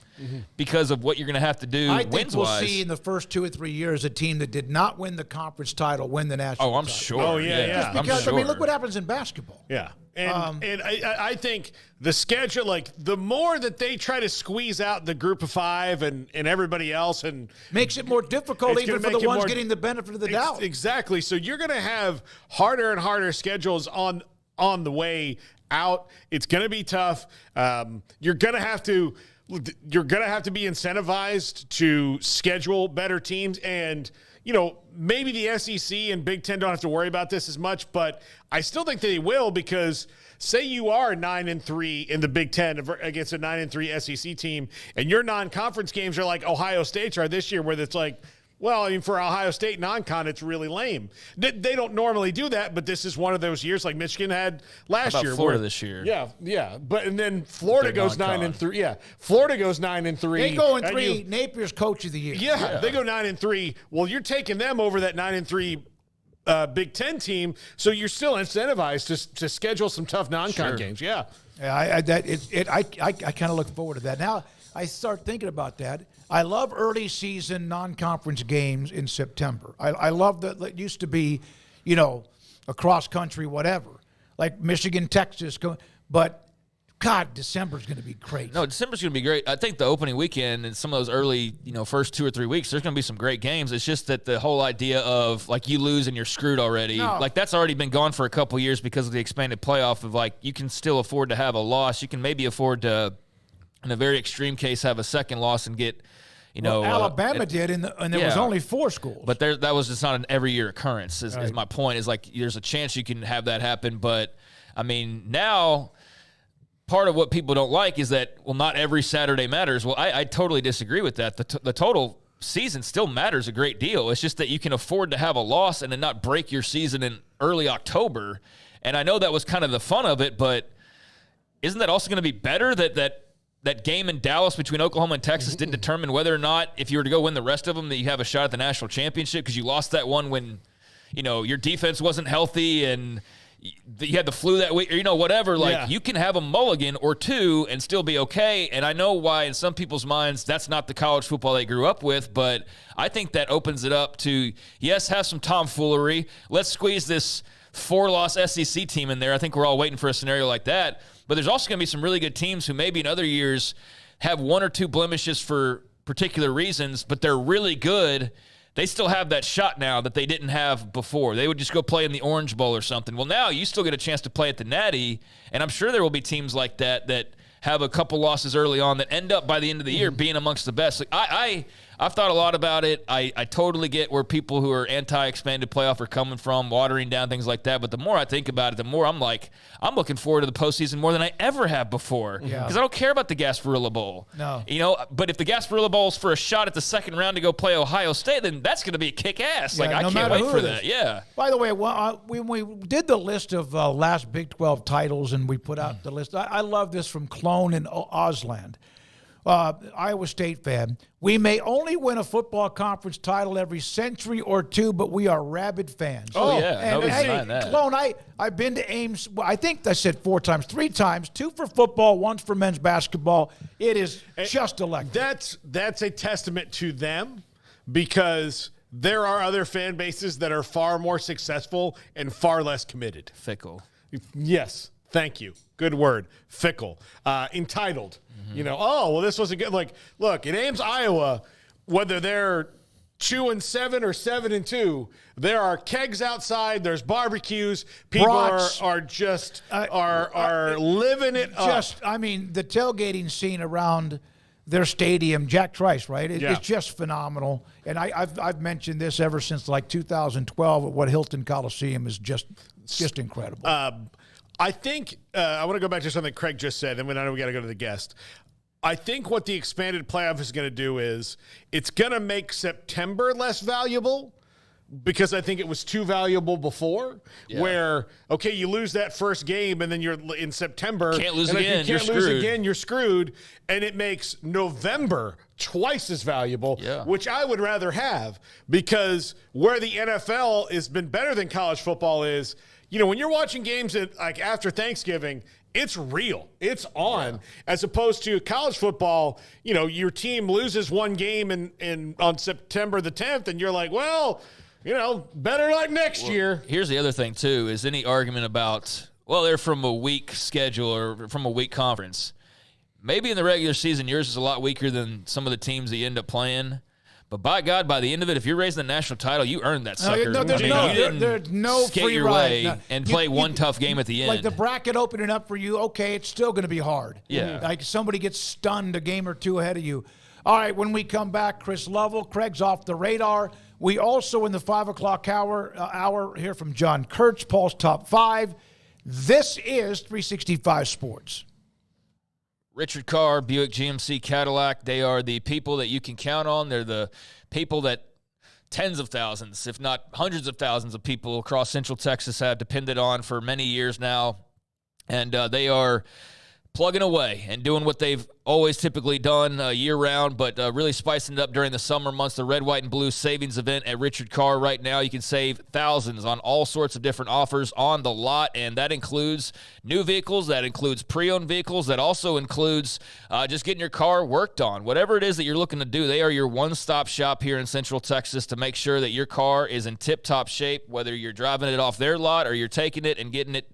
because of what you're going to have to do wins-wise. I think we'll see in the first 2 or 3 years a team that did not win the conference title win the national title. Sure. Oh, yeah. Because, I'm sure. look what happens in basketball. Yeah. And I think the schedule, like the more that they try to squeeze out the group of 5 and everybody else, and makes it more difficult even for the ones getting the benefit of the doubt. Exactly. So you're going to have harder and harder schedules on the way out. It's going to be tough. You're going to have to be incentivized to schedule better teams, and maybe the SEC and Big Ten don't have to worry about this as much, but I still think they will, because say you are 9-3 in the Big Ten against a 9-3 SEC team, and your non-conference games are like Ohio State's are this year, where it's like, well, I mean, for Ohio State non-con, it's really lame. They don't normally do that, but this is one of those years like Michigan had last year. Florida this year. Yeah. And then Florida goes 9-3. Yeah, Florida goes 9-3. They go in 3. Napier's coach of the year. Yeah, they go 9-3. Well, you're taking them over that 9-3 Big Ten team, so you're still incentivized to schedule some tough non-con games. Yeah. I kind of look forward to that. Now I start thinking about that. I love early season non-conference games in September. I love that. It used to be, a cross country, whatever, like Michigan, Texas. But God, December's going to be great. No, December's going to be great. I think the opening weekend and some of those early, first 2 or 3 weeks, there's going to be some great games. It's just that the whole idea of like you lose and you're screwed already, like that's already been gone for a couple years because of the expanded playoff. Of like you can still afford to have a loss. You can maybe afford to, in a very extreme case, have a second loss and get. Alabama did, and there was only 4 schools. But that was just not an every year occurrence. Is my point? Is like there's a chance you can have that happen, but I mean now. Part of what people don't like is that, well, not every Saturday matters. Well, I totally disagree with that. The total season still matters a great deal. It's just that you can afford to have a loss and then not break your season in early October. And I know that was kind of the fun of it, but isn't that also going to be better that game in Dallas between Oklahoma and Texas didn't determine whether or not, if you were to go win the rest of them, that you have a shot at the national championship because you lost that one when, your defense wasn't healthy and you had the flu that week, or whatever. Like you can have a mulligan or 2 and still be okay. And I know why in some people's minds that's not the college football they grew up with, but I think that opens it up to have some tomfoolery. Let's squeeze this 4-loss SEC team in there. I think we're all waiting for a scenario like that. But there's also going to be some really good teams who maybe in other years have 1 or 2 blemishes for particular reasons, but they're really good. They still have that shot now that they didn't have before. They would just go play in the Orange Bowl or something. Well, now you still get a chance to play at the Natty, and I'm sure there will be teams like that have a couple losses early on that end up by the end of the year being amongst the best. Like I've thought a lot about it. I totally get where people who are anti-expanded playoff are coming from, watering down things like that. But the more I think about it, the more I'm like, I'm looking forward to the postseason more than I ever have before. Because I don't care about the Gasparilla Bowl. No. But if the Gasparilla Bowl is for a shot at the second round to go play Ohio State, then that's going to be a kick-ass. Yeah, I can't wait for that. Yeah. By the way, when we did the list of last Big 12 titles and we put out the list, I love this from Clone and Osland. Iowa State fan. We may only win a football conference title every century or 2, but we are rabid fans. Oh, yeah. And Nobody's denying that. Clone, I've been to Ames. I think I said 4 times, 3 times, 2 for football, 1 for men's basketball. It is just electric. That's a testament to them, because there are other fan bases that are far more successful and far less committed. Fickle. Yes. Thank you. Good word. Fickle. Entitled. This wasn't good. Like, look, in Ames, Iowa, whether they're 2-7 or 7-2, there are kegs outside. There's barbecues. People are just living it up. The tailgating scene around their stadium, Jack Trice, right? It's just phenomenal. And I've mentioned this ever since like 2012. What Hilton Coliseum is just incredible. I think I want to go back to something Craig just said, and I know we got to go to the guest. I think what the expanded playoff is going to do is it's going to make September less valuable, because I think it was too valuable before, where, okay, you lose that first game and then you're in September. Can't lose and again. If you can't lose again, you're screwed. And it makes November twice as valuable, which I would rather have, because where the NFL has been better than college football is, you know, when you're watching games like after Thanksgiving, it's real. It's on, as opposed to college football. You know, your team loses one game on September the 10th, and you're like, well, you know, better luck next year. Here's the other thing, too, is any argument about, well, they're from a weak schedule or from a weak conference. Maybe in the regular season, yours is a lot weaker than some of the teams that you end up playing. But by God, by the end of it, if you're raising the national title, you earned that sucker. There's no skate free your ride. way and play one tough game at the end. Like the bracket opening up for you, okay, it's still going to be hard. Yeah. Like somebody gets stunned a game or two ahead of you. All right, when we come back, Chris Lovell, Craig's off the radar. We also, in the 5 o'clock hour hear from John Curts, Paul's Top 5. This is 365 Sports. Richard Carr, Buick GMC Cadillac, they are the people that you can count on. They're the people that tens of thousands, if not hundreds of thousands of people across Central Texas have depended on for many years now. And they are plugging away and doing what they've always typically done year-round, but really spicing it up during the summer months. The Red, White, and Blue savings event at Richard Carr right now. You can save thousands on all sorts of different offers on the lot, and that includes new vehicles, that includes pre-owned vehicles, that also includes just getting your car worked on. Whatever it is that you're looking to do, they are your one-stop shop here in Central Texas to make sure that your car is in tip-top shape, whether you're driving it off their lot or you're taking it and getting it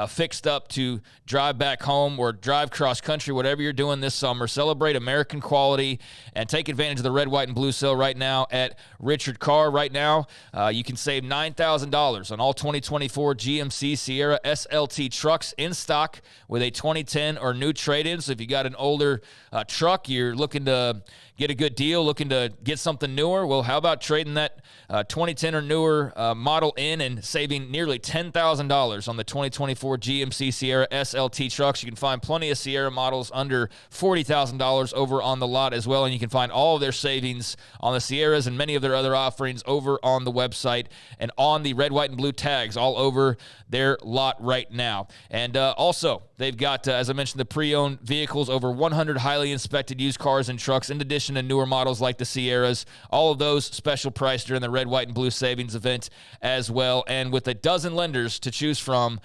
fixed up to drive back home or drive cross-country, whatever you're doing this summer. Celebrate American quality and take advantage of the Red, White, and Blue sale right now at Richard Carr. Right now, you can save $9,000 on all 2024 GMC Sierra SLT trucks in stock with a 2010 or new trade-in. So if you got an older truck, you're looking to get a good deal, looking to get something newer, well, how about trading that 2010 or newer model in and saving nearly $10,000 on the 2024 GMC Sierra SLT trucks? You can find plenty of Sierra models under $40,000 over on the lot as well, and you can find all of their savings on the Sierras and many of their other offerings over on the website and on the Red, White, and Blue tags all over their lot right now. And also, they've got, as I mentioned, the pre-owned vehicles, over 100 highly inspected used cars and trucks, in addition to newer models like the Sierras. All of those special priced during the Red, White, and Blue savings event as well. And with a dozen lenders to choose from,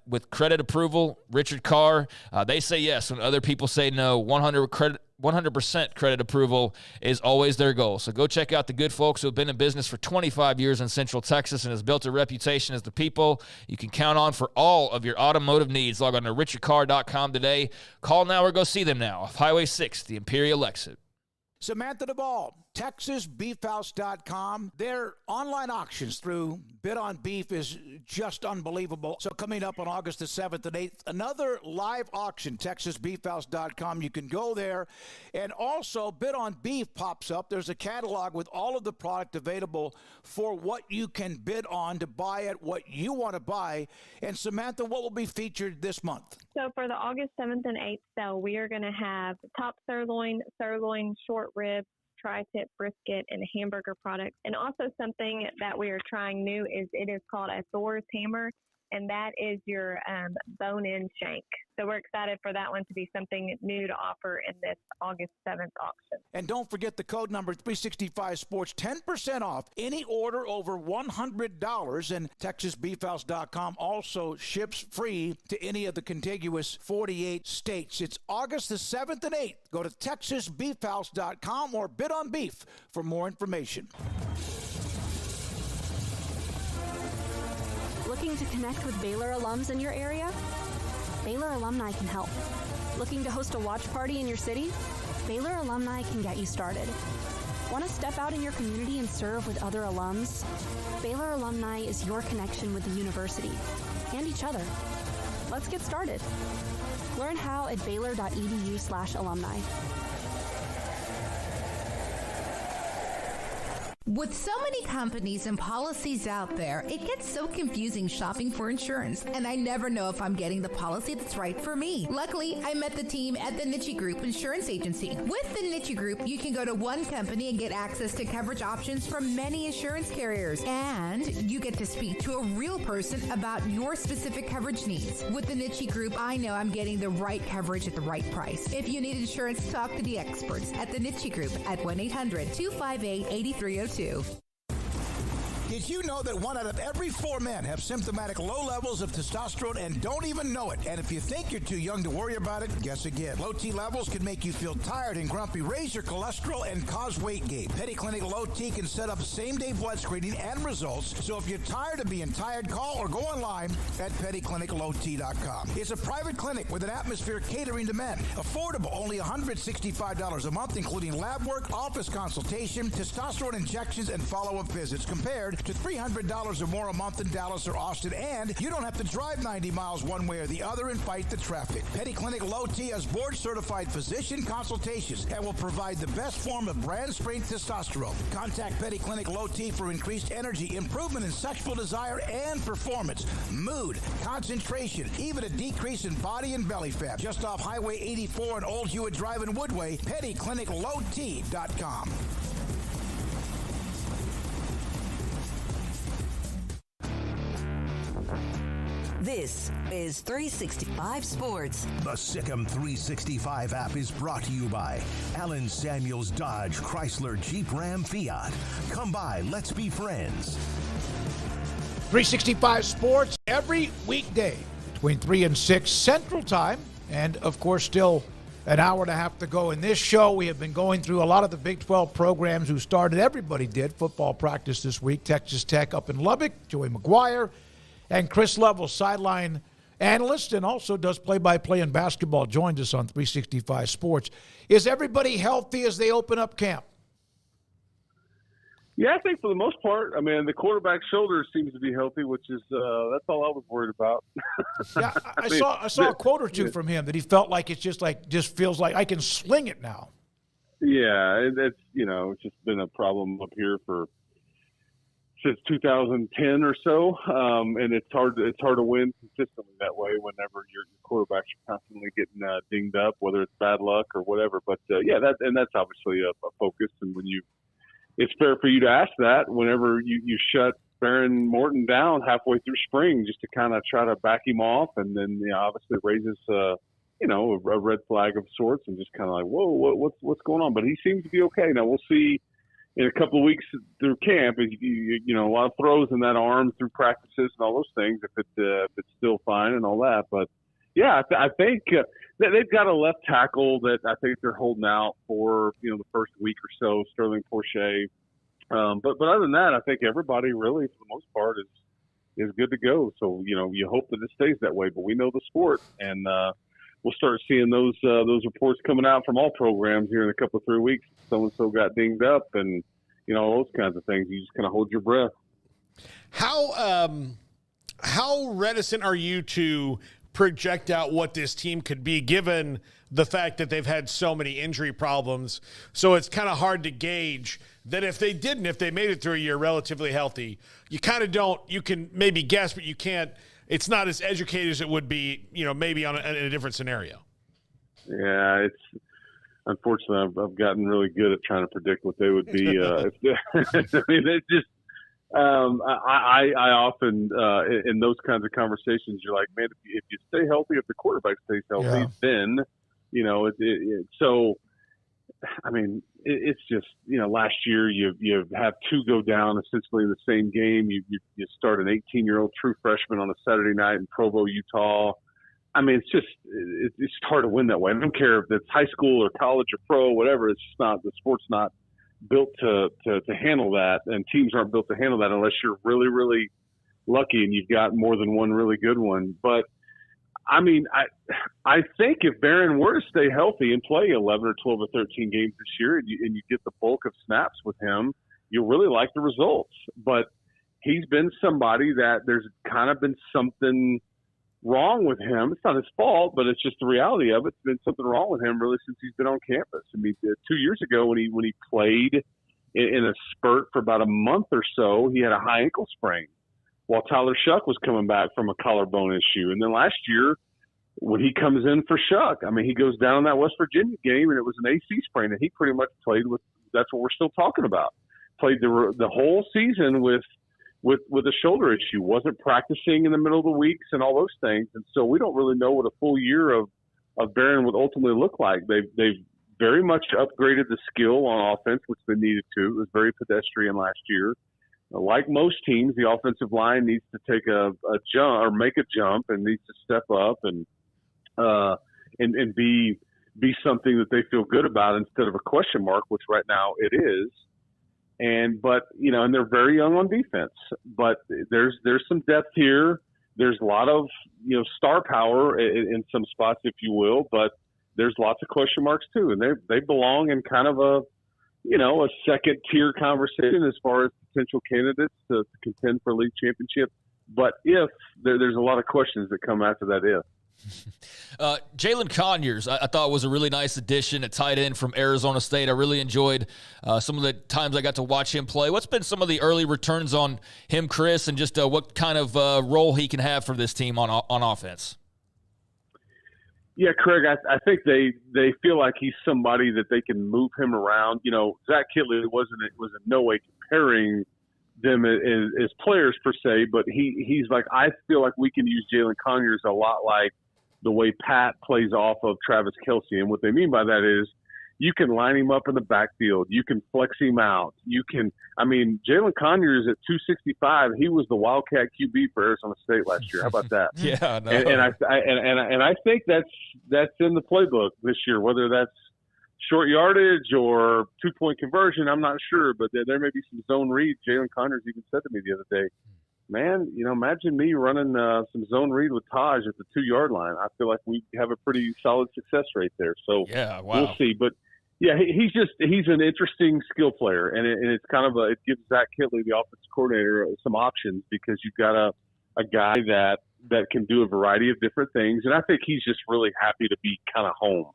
with credit approval, Richard Carr, they say yes when other people say no. 100% credit approval is always their goal. So go check out the good folks who have been in business for 25 years in Central Texas and has built a reputation as the people you can count on for all of your automotive needs. Log on to richardcarr.com today. Call now or go see them now off Highway 6, the Imperial exit. Samantha Duvall, TexasBeefHouse.com. Their online auctions through Bid on Beef is just unbelievable. So coming up on August the 7th and 8th, another live auction, TexasBeefHouse.com. You can go there. And also, Bid on Beef pops up. There's a catalog with all of the product available for what you can bid on to buy it, what you want to buy. And Samantha, what will be featured this month? So for the August 7th and 8th sale, we are going to have top sirloin, short rib, tri-tip brisket, and hamburger products. And also something that we are trying new is it is called a Thor's Hammer, and that is your bone-in shank. So we're excited for that one to be something new to offer in this August 7th auction. And don't forget the code number 365 Sports, 10% off any order over $100. And TexasBeefHouse.com also ships free to any of the contiguous 48 states. It's August the 7th and 8th. Go to TexasBeefHouse.com or Bid on Beef for more information. Looking to connect with Baylor alums in your area? Baylor Alumni can help. Looking to host a watch party in your city? Baylor Alumni can get you started. Want to step out in your community and serve with other alums? Baylor Alumni is your connection with the university and each other. Let's get started. Learn how at baylor.edu/alumni. With so many companies and policies out there, it gets so confusing shopping for insurance, and I never know if I'm getting the policy that's right for me. Luckily, I met the team at the Niche Group Insurance Agency. With the Niche Group, you can go to one company and get access to coverage options from many insurance carriers, and you get to speak to a real person about your specific coverage needs. With the Niche Group, I know I'm getting the right coverage at the right price. If you need insurance, talk to the experts at the Niche Group at 1-800-258-8302. Did you know that 1 out of every 4 men have symptomatic low levels of testosterone and don't even know it? And if you think you're too young to worry about it, guess again. Low T levels can make you feel tired and grumpy, raise your cholesterol, and cause weight gain. Petty Clinic Low T can set up same-day blood screening and results. So if you're tired of being tired, call or go online at pettycliniclowt.com. It's a private clinic with an atmosphere catering to men. Affordable, only $165 a month, including lab work, office consultation, testosterone injections, and follow-up visits, compared to $300 or more a month in Dallas or Austin, and you don't have to drive 90 miles one way or the other and fight the traffic. Petty Clinic Low T has board-certified physician consultations and will provide the best form of brand-strength testosterone. Contact Petty Clinic Low T for increased energy, improvement in sexual desire and performance, mood, concentration, even a decrease in body and belly fat. Just off Highway 84 and Old Hewitt Drive in Woodway, pettycliniclowt.com. This is 365 Sports. The Sikkim 365 app is brought to you by Allen Samuels Dodge Chrysler Jeep Ram Fiat. Come by, let's be friends. 365 Sports every weekday between 3 and 6 Central Time. And, of course, still an hour and a half to go in this show. We have been going through a lot of the Big 12 programs who started. Everybody did football practice this week. Texas Tech up in Lubbock, Joey McGuire. And Chris Level, sideline analyst, and also does play-by-play in basketball, joins us on 365 Sports. Is everybody healthy as they open up camp? Yeah, I think for the most part. I mean, the quarterback's shoulder seems to be healthy, which is that's all I was worried about. Yeah, I saw a quote or two from him that he felt like it's just feels like I can sling it now. Yeah, it's it's just been a problem up here since 2010 or so, and it's hard to win consistently that way whenever your quarterbacks are constantly getting dinged up, whether it's bad luck or whatever. But that's obviously a focus, and it's fair for you to ask that whenever you shut Baron Morton down halfway through spring just to kind of try to back him off, and then obviously raises a red flag of sorts, and just kind of like, whoa, what's going on? But he seems to be okay. Now we'll see. In a couple of weeks through camp, a lot of throws in that arm through practices and all those things, if it's still fine and all that. But, yeah, I think they've got a left tackle that I think they're holding out for, the first week or so, Sterling Porsche. But other than that, I think everybody really, for the most part, is good to go. So, you hope that it stays that way. But we know the sport, and we'll start seeing those reports coming out from all programs here in a couple of 3 weeks. So-and-so got dinged up, and all those kinds of things. You just kind of hold your breath. How reticent are you to project out what this team could be, given the fact that they've had so many injury problems? So it's kind of hard to gauge that if they made it through a year relatively healthy, you kind of don't. You can maybe guess, but you can't. It's not as educated as it would be, maybe in a different scenario. Yeah, unfortunately, I've gotten really good at trying to predict what they would be. I mean, it's just I often in those kinds of conversations, you're like, man, if you stay healthy, if the quarterback stays healthy, then so. I mean, it's just last year you have two go down essentially in the same game. You start an 18-year-old true freshman on a Saturday night in Provo, Utah. I mean, it's hard to win that way. I don't care if it's high school or college or pro, whatever. It's just not, the sport's not built to handle that, and teams aren't built to handle that unless you're really, really lucky and you've got more than one really good one. But I mean, I think if Barron were to stay healthy and play 11 or 12 or 13 games this year, and you get the bulk of snaps with him, you'll really like the results. But he's been somebody that there's kind of been something wrong with him. It's not his fault, but it's just the reality of it. It's been something wrong with him really since he's been on campus. I mean, 2 years ago when he played in a spurt for about a month or so. He had a high ankle sprain while Tyler Shuck was coming back from a collarbone issue. And then last year, when he comes in for Shuck, I mean, he goes down in that West Virginia game, and it was an AC sprain, and he pretty much played with – that's what we're still talking about. Played the whole season with a shoulder issue, wasn't practicing in the middle of the weeks and all those things. And so we don't really know what a full year of Barron would ultimately look like. They've very much upgraded the skill on offense, which they needed to. It was very pedestrian last year. Like most teams, the offensive line needs to take a jump or make a jump and needs to step up and be something that they feel good about instead of a question mark, which right now it is. But they're very young on defense, but there's some depth here. There's a lot of, star power in some spots, if you will, but there's lots of question marks too. And they belong in kind of a second tier conversation as far as potential candidates to contend for league championship. But if there's a lot of questions that come after that, if. Jalen Conyers, I thought was a really nice addition, a tight end from Arizona State. I really enjoyed some of the times I got to watch him play. What's been some of the early returns on him, Chris, and just what kind of role he can have for this team on offense? Yeah, Craig, I think they feel like he's somebody that they can move him around. Zach Kittley was in no way comparing them as players per se, but he's like, I feel like we can use Jalen Conyers a lot like the way Pat plays off of Travis Kelce. And what they mean by that is you can line him up in the backfield. You can flex him out. Jalen Conyers at 265, he was the Wildcat QB for Arizona State last year. How about that? Yeah, no. And I think that's in the playbook this year, whether that's short yardage or 2-point conversion, I'm not sure, but there may be some zone read. Jalen Conyers even said to me the other day, man, imagine me running some zone read with Taj at the 2-yard line. I feel like we have a pretty solid success rate there. So yeah, wow. We'll see. But yeah, he's an interesting skill player, and it's kind of it gives Zach Kittley, the offensive coordinator, some options because you've got a guy that can do a variety of different things, and I think he's just really happy to be kind of home.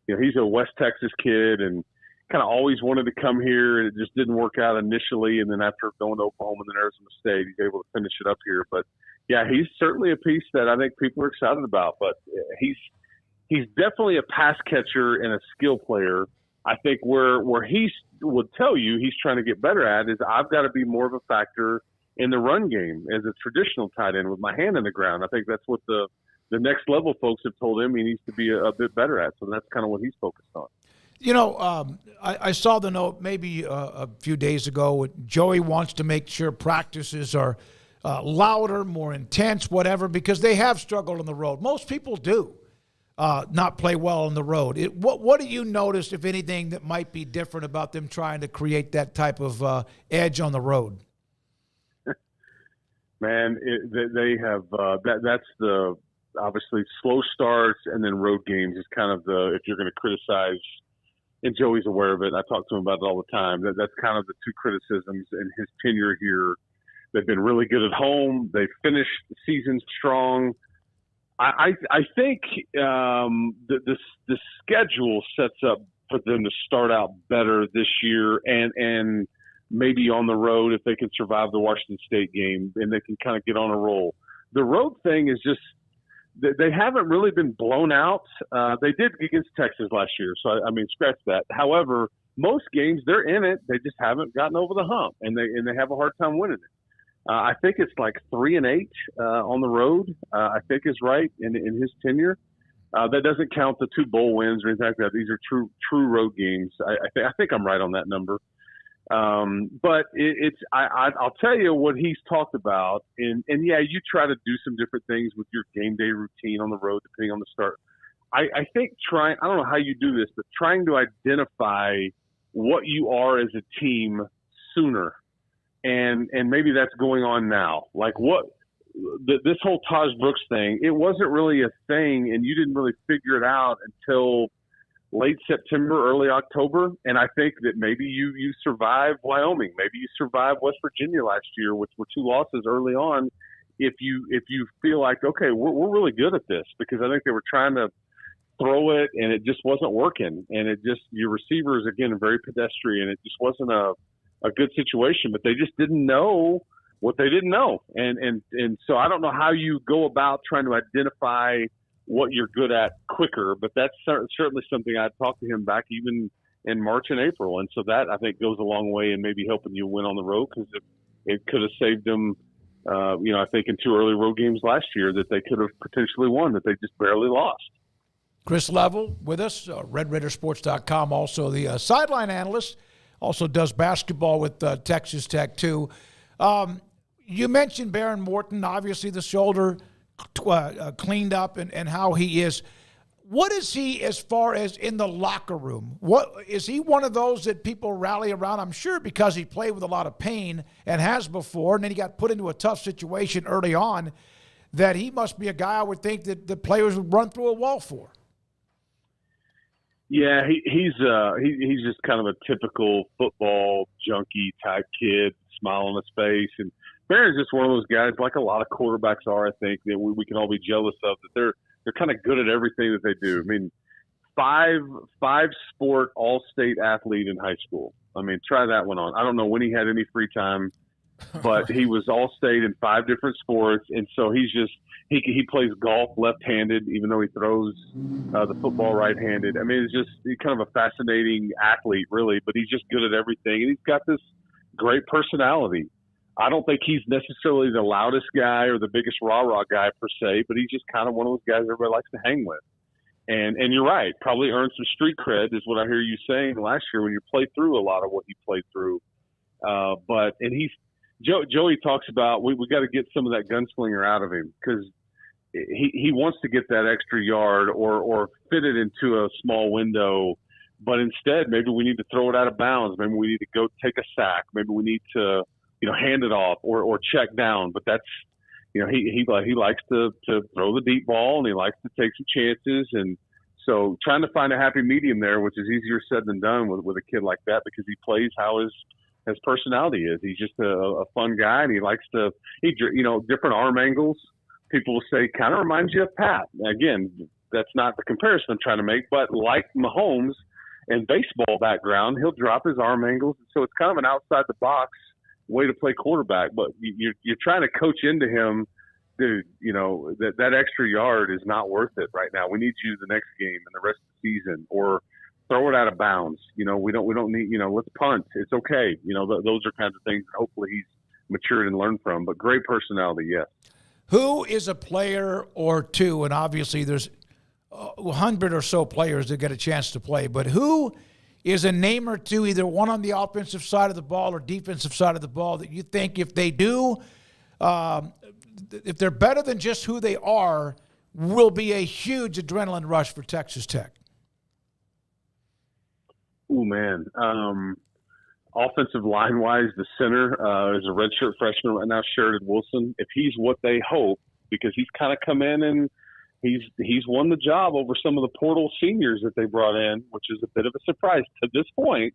He's a West Texas kid and kind of always wanted to come here, and it just didn't work out initially. And then after going to Oklahoma and then Arizona State, he's able to finish it up here. But yeah, he's certainly a piece that I think people are excited about. But he's definitely a pass catcher and a skill player. I think where he would tell you he's trying to get better at is I've got to be more of a factor in the run game as a traditional tight end with my hand in the ground. I think that's what the next level folks have told him he needs to be a bit better at. So that's kind of what he's focused on. I saw the note maybe a few days ago. Joey wants to make sure practices are louder, more intense, whatever, because they have struggled on the road. Most people do not play well on the road. What do you notice, if anything, that might be different about them trying to create that type of edge on the road? Man, they have that's the obviously slow starts and then road games is kind of if you're going to criticize, and Joey's aware of it. I talk to him about it all the time. That's kind of the two criticisms in his tenure here. They've been really good at home. They've finished the season strong. I think the schedule sets up for them to start out better this year and maybe on the road if they can survive the Washington State game and they can kind of get on a roll. The road thing is just they haven't really been blown out. They did against Texas last year, so scratch that. However, most games they're in it. They just haven't gotten over the hump, and they have a hard time winning it. I think it's like 3-8 on the road. I think is right in his tenure. That doesn't count the 2 bowl wins or anything like that. These are true road games. I think I'm right on that number. But I'll tell you what he's talked about, and yeah, you try to do some different things with your game day routine on the road depending on the start. I think I don't know how you do this, but trying to identify what you are as a team sooner, and maybe that's going on now. Like this whole Taj Brooks thing, it wasn't really a thing, and you didn't really figure it out until late September, early October. And I think that maybe you survived Wyoming. Maybe you survived West Virginia last year, which were 2 losses early on. If you feel like, okay, we're really good at this, because I think they were trying to throw it and it just wasn't working. And your receivers, again, are very pedestrian. It just wasn't a good situation, but they just didn't know what they didn't know. And so I don't know how you go about trying to identify what you're good at quicker, but that's certainly something I'd talk to him back even in March and April. And so that, I think, goes a long way in maybe helping you win on the road, because it could have saved them, I think in 2 early road games last year that they could have potentially won, that they just barely lost. Chris Level with us, RedRaidersports.com, also the sideline analyst, also does basketball with Texas Tech too. You mentioned Baron Morton, obviously the shoulder cleaned up and how he is. What is he as far as in the locker room? What is he one of those that people rally around? I'm sure because he played with a lot of pain and has before, and then he got put into a tough situation early on, that he must be a guy I would think that the players would run through a wall for. Yeah, he's just kind of a typical football junkie type kid, smile on his face, and Baron's just one of those guys, like a lot of quarterbacks are, I think, that we can all be jealous of, that they're kind of good at everything that they do. I mean, five sport all-state athlete in high school. I mean, try that one on. I don't know when he had any free time, but he was all-state in 5 different sports, and so he's just he plays golf left-handed, even though he throws the football right-handed. I mean, he's kind of a fascinating athlete, really, but he's just good at everything, and he's got this great personality. I don't think he's necessarily the loudest guy or the biggest rah-rah guy per se, but he's just kind of one of those guys everybody likes to hang with. And you're right, probably earned some street cred is what I hear you saying last year when you played through a lot of what he played through. Joey talks about we got to get some of that gunslinger out of him, because he wants to get that extra yard or fit it into a small window, but instead maybe we need to throw it out of bounds. Maybe we need to go take a sack. Maybe we need to hand it off or check down. But that's, he likes to throw the deep ball, and he likes to take some chances. And so trying to find a happy medium there, which is easier said than done with a kid like that, because he plays how his personality is. He's just a fun guy, and he likes to, different arm angles. People will say kind of reminds you of Pat. Again, that's not the comparison I'm trying to make, but like Mahomes and baseball background, he'll drop his arm angles. So it's kind of an outside the box way to play quarterback, but you're trying to coach into him, dude, that extra yard is not worth it right now. We need you the next game and the rest of the season, or throw it out of bounds. We don't need, let's punt. It's okay. Those are kinds of things hopefully he's matured and learned from, but great personality. Yes. Who is a player or two, and obviously there's 100 or so players that get a chance to play, but who is a name or two, either one on the offensive side of the ball or defensive side of the ball, that you think if they do, if they're better than just who they are, will be a huge adrenaline rush for Texas Tech? Oh, man. Offensive line-wise, the center is a redshirt freshman right now, Sheridan Wilson. If he's what they hope, because he's kind of come in and he's won the job over some of the portal seniors that they brought in, which is a bit of a surprise to this point.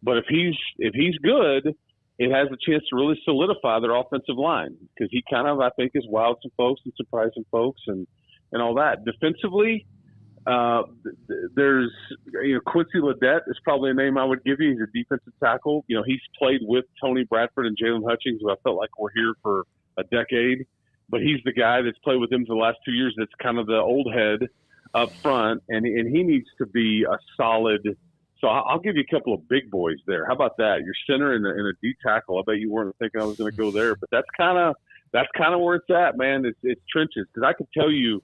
But if he's good, it has a chance to really solidify their offensive line, because he kind of, I think, has wowed some folks and surprised some folks and all that. Defensively, there's Quincy Ledet is probably a name I would give you. He's a defensive tackle. He's played with Tony Bradford and Jalen Hutchings, who I felt like were here for a decade. But he's the guy that's played with him for the last 2 years. That's kind of the old head up front, and he needs to be a solid. So I'll give you a couple of big boys there. How about that? Your center and a D tackle. I bet you weren't thinking I was going to go there, but that's kind of where it's at, man. It's trenches, because I could tell you,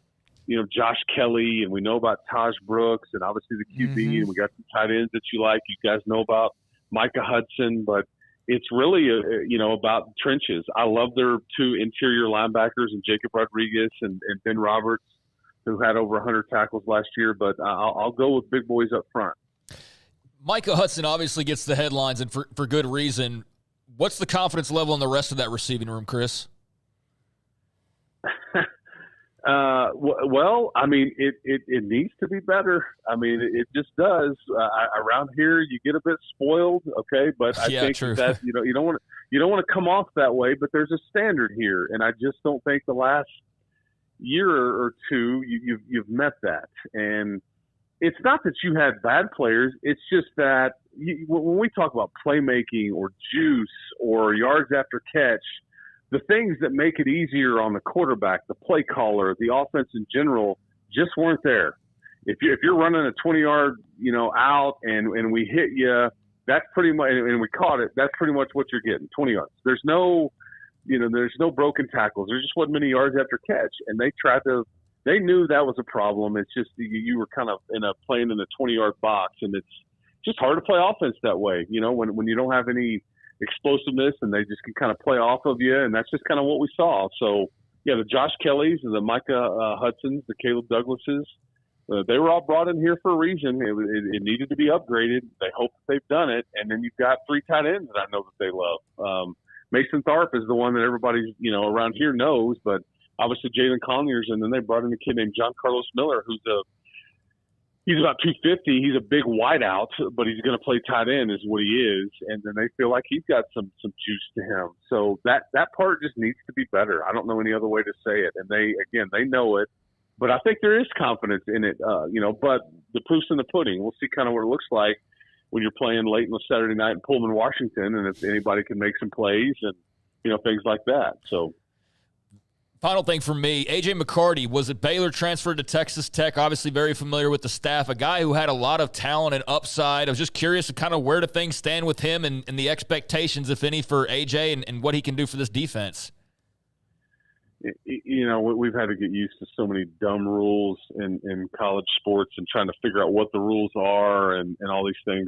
Josh Kelly, and we know about Taj Brooks, and obviously the QB, and we got some tight ends that you like. You guys know about Micah Hudson, but it's really, about trenches. I love their 2 interior linebackers, and Jacob Rodriguez and Ben Roberts, who had over 100 tackles last year, but I'll go with big boys up front. Micah Hudson obviously gets the headlines, and for good reason. What's the confidence level in the rest of that receiving room, Chris? Well, I mean, it needs to be better. I mean, it just does. Around here, you get a bit spoiled, okay? But I think true. That you don't want to come off that way. But there's a standard here, and I just don't think the last year or two you've met that. And it's not that you had bad players. It's just that when we talk about playmaking or juice or yards after catch, the things that make it easier on the quarterback, the play caller, the offense in general, just weren't there. If you're running a 20-yard, out and we hit you, that's pretty much, and we caught it, that's pretty much what you're getting, 20 yards. There's no broken tackles. There just wasn't many yards after catch, and they knew that was a problem. It's just you were kind of playing in a 20-yard box, and it's just hard to play offense that way, when you don't have any explosiveness and they just can kind of play off of you, and that's just kind of what we saw. So, yeah, the Josh Kellys, the Micah Hudsons, the Caleb Douglases, they were all brought in here for a reason. It needed to be upgraded. They hope that they've done it, and then you've got 3 tight ends that I know that they love. Mason Tharp is the one that everybody, around here knows, but obviously Jalen Conyers, and then they brought in a kid named John Carlos Miller, he's about 250. He's a big wideout, but he's going to play tight end is what he is. And then they feel like he's got some juice to him. So that part just needs to be better. I don't know any other way to say it. And they know it, but I think there is confidence in it, but the proof's in the pudding. We'll see kind of what it looks like when you're playing late on a Saturday night in Pullman, Washington, and if anybody can make some plays and, things like that. So, final thing for me, A.J. McCarty was at Baylor, transferred to Texas Tech, obviously very familiar with the staff, a guy who had a lot of talent and upside. I was just curious of kind of where do things stand with him and the expectations, if any, for A.J. and what he can do for this defense. We've had to get used to so many dumb rules in college sports and trying to figure out what the rules are and all these things.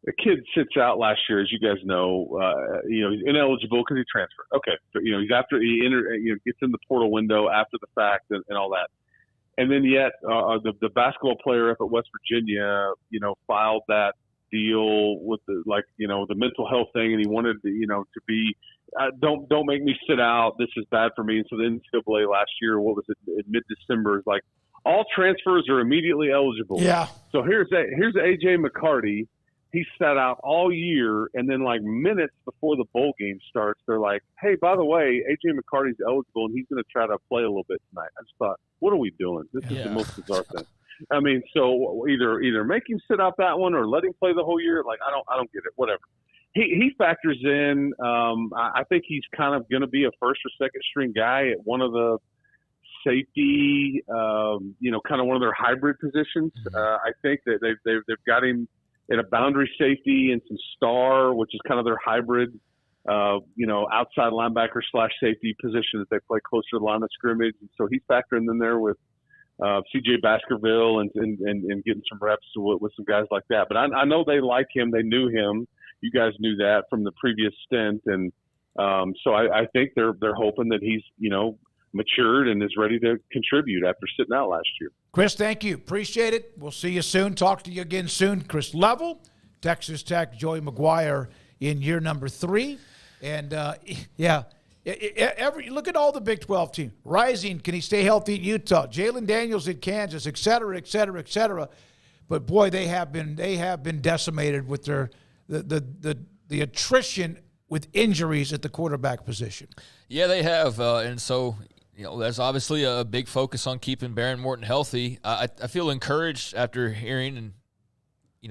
The kid sits out last year, as you guys know. He's ineligible because he transferred. Okay, so, he gets in the portal window after the fact and all that. And then yet the basketball player up at West Virginia, filed that deal with the mental health thing, and he wanted to be don't make me sit out. This is bad for me. And so the NCAA last year, what was it, in mid-December, is like all transfers are immediately eligible. Yeah. So here's A.J. McCarty. He sat out all year, and then like minutes before the bowl game starts, they're like, hey, by the way, A.J. McCarty's eligible, and he's going to try to play a little bit tonight. I just thought, what are we doing? This is the most bizarre thing. I mean, so either make him sit out that one or let him play the whole year. Like, I don't get it. Whatever. He factors in. I think he's kind of going to be a first or second string guy at one of the safety, kind of one of their hybrid positions. I think that they've got him in a boundary safety and some star, which is kind of their hybrid, outside linebacker / safety position that they play closer to the line of scrimmage. And so he's factoring in there with C.J. Baskerville and getting some reps with some guys like that. But I know they like him. They knew him. You guys knew that from the previous stint. And so I think they're hoping that he's, matured and is ready to contribute after sitting out last year. Chris, thank you. Appreciate it. We'll see you soon. Talk to you again soon. Chris Level, Texas Tech, Joey McGuire in year number 3. And, look at all the Big 12 teams. Rising, can he stay healthy at Utah? Jalen Daniels at Kansas, et cetera, et cetera, et cetera. But, boy, they have been decimated with their the attrition with injuries at the quarterback position. Yeah, they have. And so – there's obviously a big focus on keeping Baron Morton healthy. I feel encouraged after hearing and,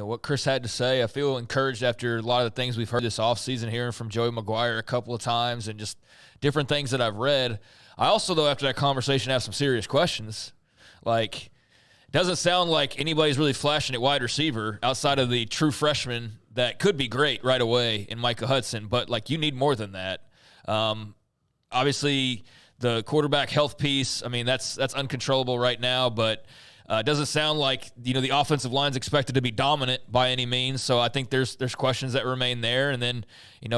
what Chris had to say. I feel encouraged after a lot of the things we've heard this offseason, hearing from Joey McGuire a couple of times and just different things that I've read. I also, though, after that conversation, have some serious questions. Like, it doesn't sound like anybody's really flashing at wide receiver outside of the true freshman that could be great right away in Micah Hudson. But, you need more than that. Obviously – the quarterback health piece, I mean, that's uncontrollable right now, but it doesn't sound like, the offensive line's expected to be dominant by any means. So I think there's questions that remain there. And then,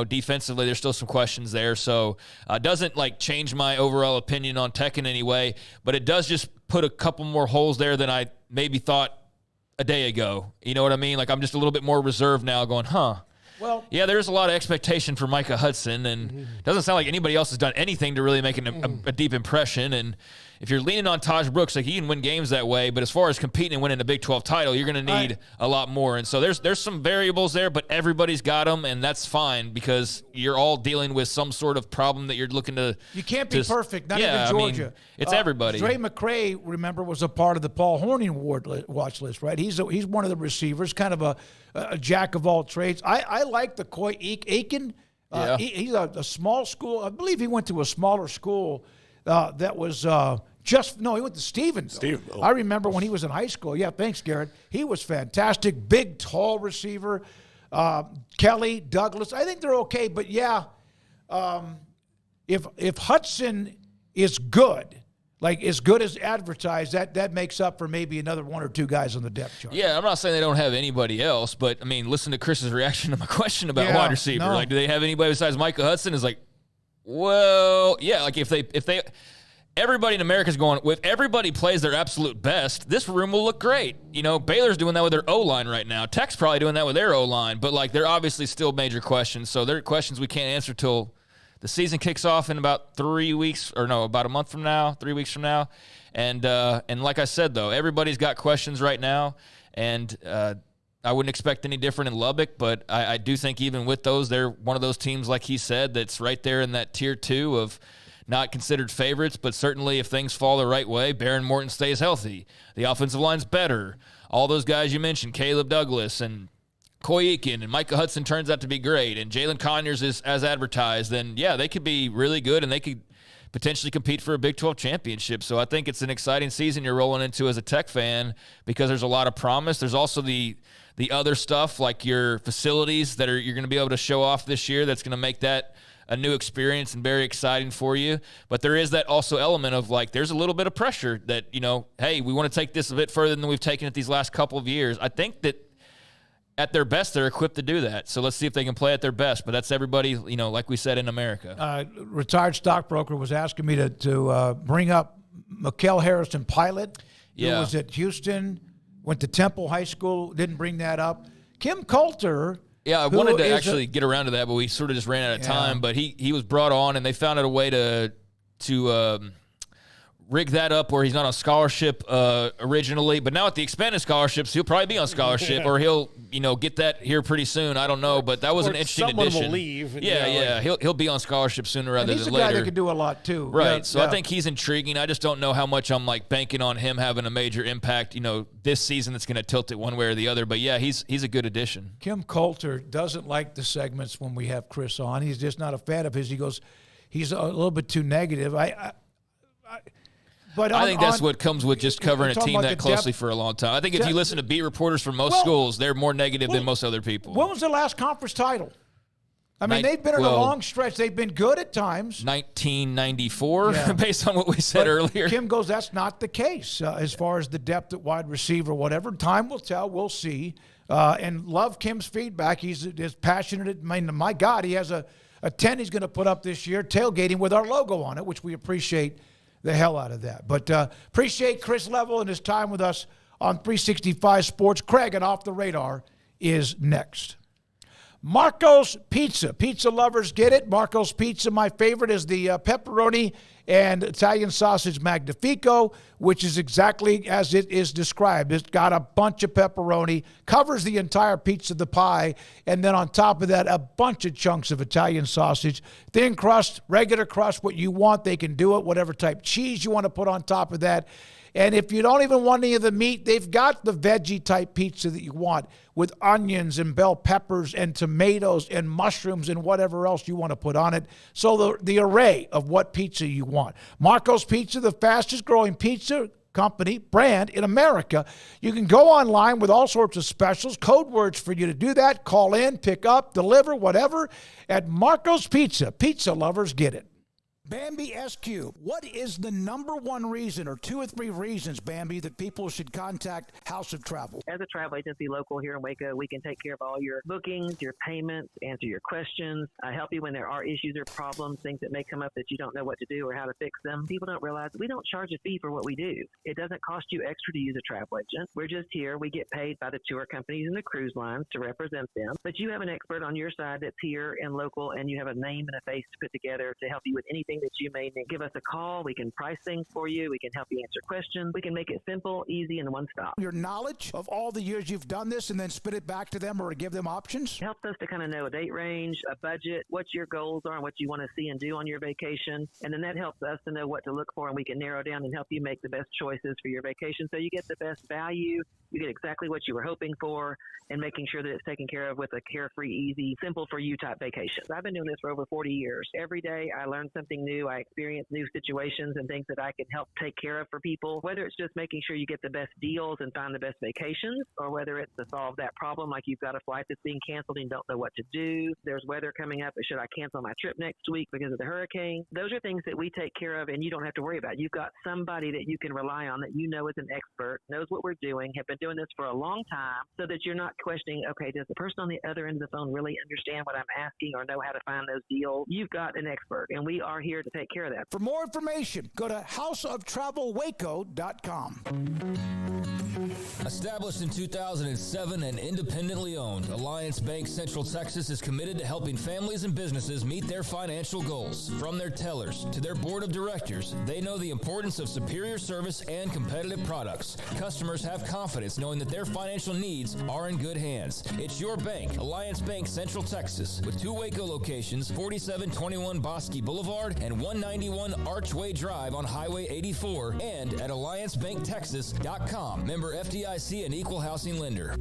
defensively, there's still some questions there. So it doesn't, change my overall opinion on Tech in any way, but it does just put a couple more holes there than I maybe thought a day ago. You know what I mean? I'm just a little bit more reserved now going, Well, yeah, there's a lot of expectation for Micah Hudson, and it doesn't sound like anybody else has done anything to really make a deep impression. And if you're leaning on Taj Brooks, like he can win games that way, but as far as competing and winning a Big 12 title, you're going to need a lot more. And so there's some variables there, but everybody's got them, and that's fine because you're all dealing with some sort of problem that you're looking to. You can't be perfect, not even Georgia. I mean, it's everybody. Dre McCray, remember, was a part of the Paul Hornung Award watch list, right? He's one of the receivers, kind of a jack of all trades. I like the Coy Aiken. He's a small school. I believe he went to a smaller school that was he went to Stephenville. I remember when he was in high school. Yeah, thanks, Garrett. He was fantastic. Big, tall receiver. Kelly, Douglas. I think they're okay, but if Hudson is good, like as good as advertised, that makes up for maybe another one or two guys on the depth chart. Yeah, I'm not saying they don't have anybody else, but I mean, listen to Chris's reaction to my question about wide receiver. No. Like, do they have anybody besides Micah Hudson? Is like, well, yeah. Like if they, everybody in America is going. If everybody plays their absolute best, this room will look great. You know, Baylor's doing that with their O-line right now. Tech's probably doing that with their O-line, but like they're obviously still major questions. So they're questions we can't answer till the season kicks off in about 3 weeks, or no, about a month from now, 3 weeks from now. And like I said, though, everybody's got questions right now, and I wouldn't expect any different in Lubbock, but I do think even with those, they're one of those teams, like he said, that's right there in that tier 2 of not considered favorites, but certainly if things fall the right way, Baron Morton stays healthy. The offensive line's better. All those guys you mentioned, Caleb Douglas and Coy Aiken and Micah Hudson turns out to be great, and Jalen Conyers is as advertised, then, yeah, they could be really good, and they could potentially compete for a Big 12 championship. So I think it's an exciting season you're rolling into as a Tech fan because there's a lot of promise. There's also the other stuff like your facilities that you're going to be able to show off this year that's going to make that a new experience and very exciting for you. But there is that also element of like there's a little bit of pressure that, you know, hey, we want to take this a bit further than we've taken it these last couple of years. I think that at their best, they're equipped to do that. So let's see if they can play at their best. But that's everybody, you know, like we said, in America. Retired stockbroker was asking me to bring up Mikel Harrison Pilot, who was at Houston, went to Temple High School, didn't bring that up. Kim Coulter. Yeah, I wanted to actually get around to that, but we sort of just ran out of time. But he was brought on, and they found out a way to rig that up where he's not on scholarship originally, but now with the expanded scholarships, he'll probably be on scholarship, or he'll get that here pretty soon. I don't know, but that was an interesting addition. Someone will leave. He'll be on scholarship sooner rather than later. He's a guy that could do a lot too, right? So I think he's intriguing. I just don't know how much I'm like banking on him having a major impact, this season that's going to tilt it one way or the other. But yeah, he's a good addition. Kim Coulter doesn't like the segments when we have Chris on. He's just not a fan of his. He goes, he's a little bit too negative. But I think that's what comes with just covering a team that closely for a long time. I think if you listen to beat reporters from most schools, they're more negative than most other people. When was the last conference title? I mean, they've been in a long stretch. They've been good at times. 1994, based on what we said earlier. Kim goes, that's not the case as far as the depth at wide receiver, whatever. Time will tell. We'll see. And love Kim's feedback. He's as passionate. I mean, my God, he has a 10 he's going to put up this year, tailgating with our logo on it, which we appreciate the hell out of that. But appreciate Chris Level and his time with us on 365 Sports. Craig and Off the Radar is next. Marco's Pizza. Pizza lovers get it. Marco's Pizza, my favorite, is the pepperoni and Italian sausage magnifico, which is exactly as it is described. It's got a bunch of pepperoni, covers the entire pizza, the pie, and then on top of that, a bunch of chunks of Italian sausage. Thin crust, regular crust, what you want, they can do it, whatever type cheese you want to put on top of that. And if you don't even want any of the meat, they've got the veggie-type pizza that you want with onions and bell peppers and tomatoes and mushrooms and whatever else you want to put on it. So the array of what pizza you want. Marco's Pizza, the fastest-growing pizza company, brand in America. You can go online with all sorts of specials, code words for you to do that. Call in, pick up, deliver, whatever, at Marco's Pizza. Pizza lovers get it. Bambi SQ, what is the number one reason or two or three reasons, Bambi, that people should contact House of Travel? As a travel agency local here in Waco, we can take care of all your bookings, your payments, answer your questions, help you when there are issues or problems, things that may come up that you don't know what to do or how to fix them. People don't realize we don't charge a fee for what we do. It doesn't cost you extra to use a travel agent. We're just here. We get paid by the tour companies and the cruise lines to represent them. But you have an expert on your side that's here and local, and you have a name and a face to put together to help you with anything that you may need. Give us a call. We can price things for you. We can help you answer questions. We can make it simple, easy, and one stop. Your knowledge of all the years you've done this and then spit it back to them or give them options? It helps us to kind of know a date range, a budget, what your goals are and what you want to see and do on your vacation. And then that helps us to know what to look for, and we can narrow down and help you make the best choices for your vacation so you get the best value, you get exactly what you were hoping for, and making sure that it's taken care of with a carefree, easy, simple for you type vacation. I've been doing this for over 40 years. Every day I learn something new. I experience new situations and things that I can help take care of for people, whether it's just making sure you get the best deals and find the best vacations, or whether it's to solve that problem like you've got a flight that's being canceled and don't know what to do. There's weather coming up. Should I cancel my trip next week because of the hurricane? Those are things that we take care of and you don't have to worry about. You've got somebody that you can rely on that you know is an expert, knows what we're doing, have been doing this for a long time, so that you're not questioning, okay, does the person on the other end of the phone really understand what I'm asking or know how to find those deals? You've got an expert, and we are here to take care of that. For more information, go to houseoftravelwaco.com. Established in 2007 and independently owned, Alliance Bank Central Texas is committed to helping families and businesses meet their financial goals. From their tellers to their board of directors, they know the importance of superior service and competitive products. Customers have confidence knowing that their financial needs are in good hands. It's your bank, Alliance Bank Central Texas, with 2 Waco locations, 4721 Bosque Boulevard and 191 Archway Drive on Highway 84, and at alliancebanktexas.com. Member FDIC and equal housing lender.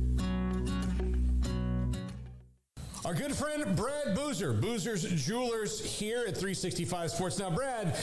Our good friend Brad Boozer, Boozer's Jewelers here at 365 Sports. Now, Brad,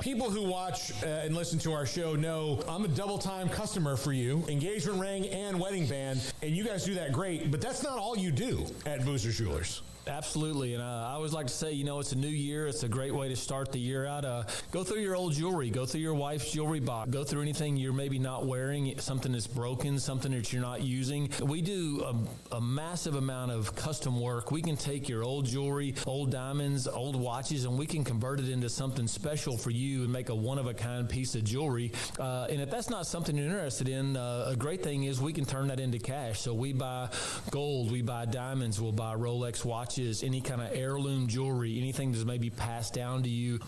people who watch and listen to our show know I'm a double-time customer for you, engagement ring and wedding band, and you guys do that great, but that's not all you do at Boozer's Jewelers. Absolutely, and I always like to say, it's a new year. It's a great way to start the year out. Go through your old jewelry. Go through your wife's jewelry box. Go through anything you're maybe not wearing, something that's broken, something that you're not using. We do a massive amount of custom work. We can take your old jewelry, old diamonds, old watches, and we can convert it into something special for you and make a one-of-a-kind piece of jewelry. And if that's not something you're interested in, a great thing is we can turn that into cash. So we buy gold, we buy diamonds, we'll buy Rolex watches, any kind of heirloom jewelry, anything that's maybe passed down to you.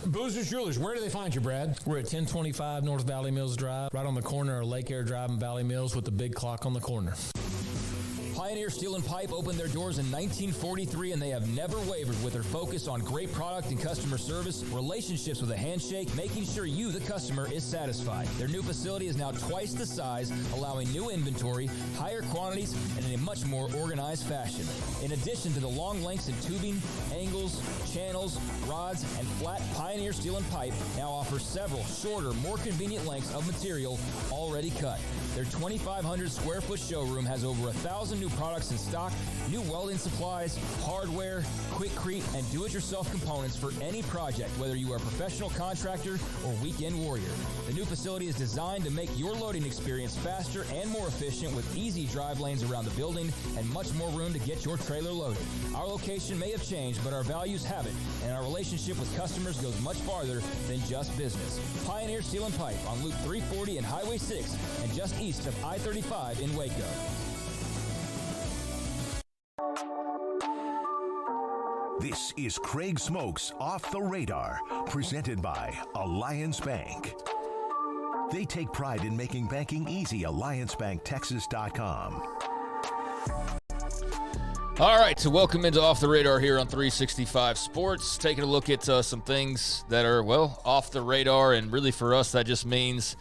Boozer's Jewelers, where do they find you, Brad? We're at 1025 North Valley Mills Drive, right on the corner of Lake Air Drive and Valley Mills with the big clock on the corner. Pioneer Steel and Pipe opened their doors in 1943, and they have never wavered with their focus on great product and customer service, relationships with a handshake, making sure you, the customer, is satisfied. Their new facility is now twice the size, allowing new inventory, higher quantities, and in a much more organized fashion. In addition to the long lengths in tubing, angles, channels, rods, and flat, Pioneer Steel and Pipe now offers several shorter, more convenient lengths of material already cut. Their 2,500 square foot showroom has over 1,000 new products in stock, new welding supplies, hardware, quickcrete, and do-it-yourself components for any project, whether you are a professional contractor or weekend warrior. The new facility is designed to make your loading experience faster and more efficient with easy drive lanes around the building and much more room to get your trailer loaded. Our location may have changed, but our values haven't, and our relationship with customers goes much farther than just business. Pioneer Steel and Pipe on Loop 340 and Highway 6 and just east of I-35 in Waco. This is Craig Smokes Off the Radar, presented by Alliance Bank. They take pride in making banking easy. AllianceBankTexas.com. All right, so welcome into Off the Radar here on 365 Sports. Taking a look at some things that are, off the radar, and really for us that just means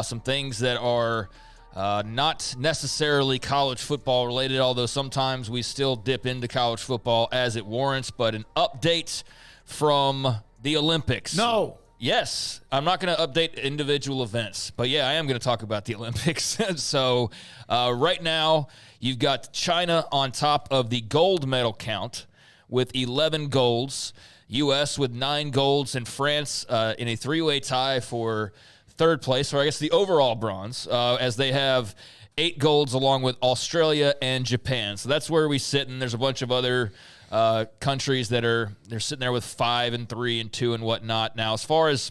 some things that are not necessarily college football related, although sometimes we still dip into college football as it warrants. But an update from the Olympics. No. Yes, I'm not going to update individual events, but yeah, I am going to talk about the Olympics. So right now, you've got China on top of the gold medal count with 11 golds. U.S. with 9 golds, and France in a 3-way tie for third place, or I guess the overall bronze, as they have 8 golds along with Australia and Japan. So that's where we sit, and there's a bunch of other countries that they're sitting there with 5 and 3 and 2 and whatnot. Now, as far as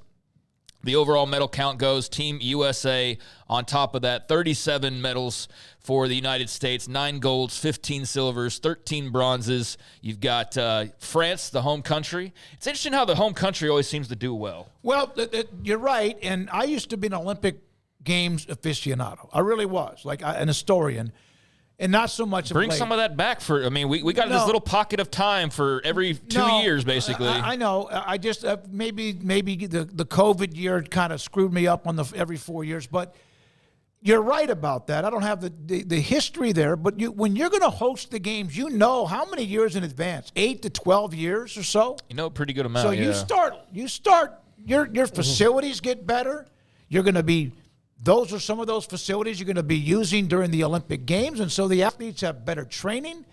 the overall medal count goes, Team USA on top of that, 37 medals for the United States, 9 golds, 15 silvers, 13 bronzes. You've got France, the home country. It's interesting how the home country always seems to do well. Well, you're right, and I used to be an Olympic Games aficionado. I really was, like an historian. And not so much. Bring some of that back we got this little pocket of time for every 2 years, basically. I know. I just maybe the COVID year kind of screwed me up on every 4 years. But you're right about that. I don't have the history there. But when you're going to host the games, you know how many years in advance? 8 to 12 years or so. You know, a pretty good amount. So you start. Your facilities get better. You're going to be. Those are some of those facilities you're going to be using during the Olympic Games, and so the athletes have better training,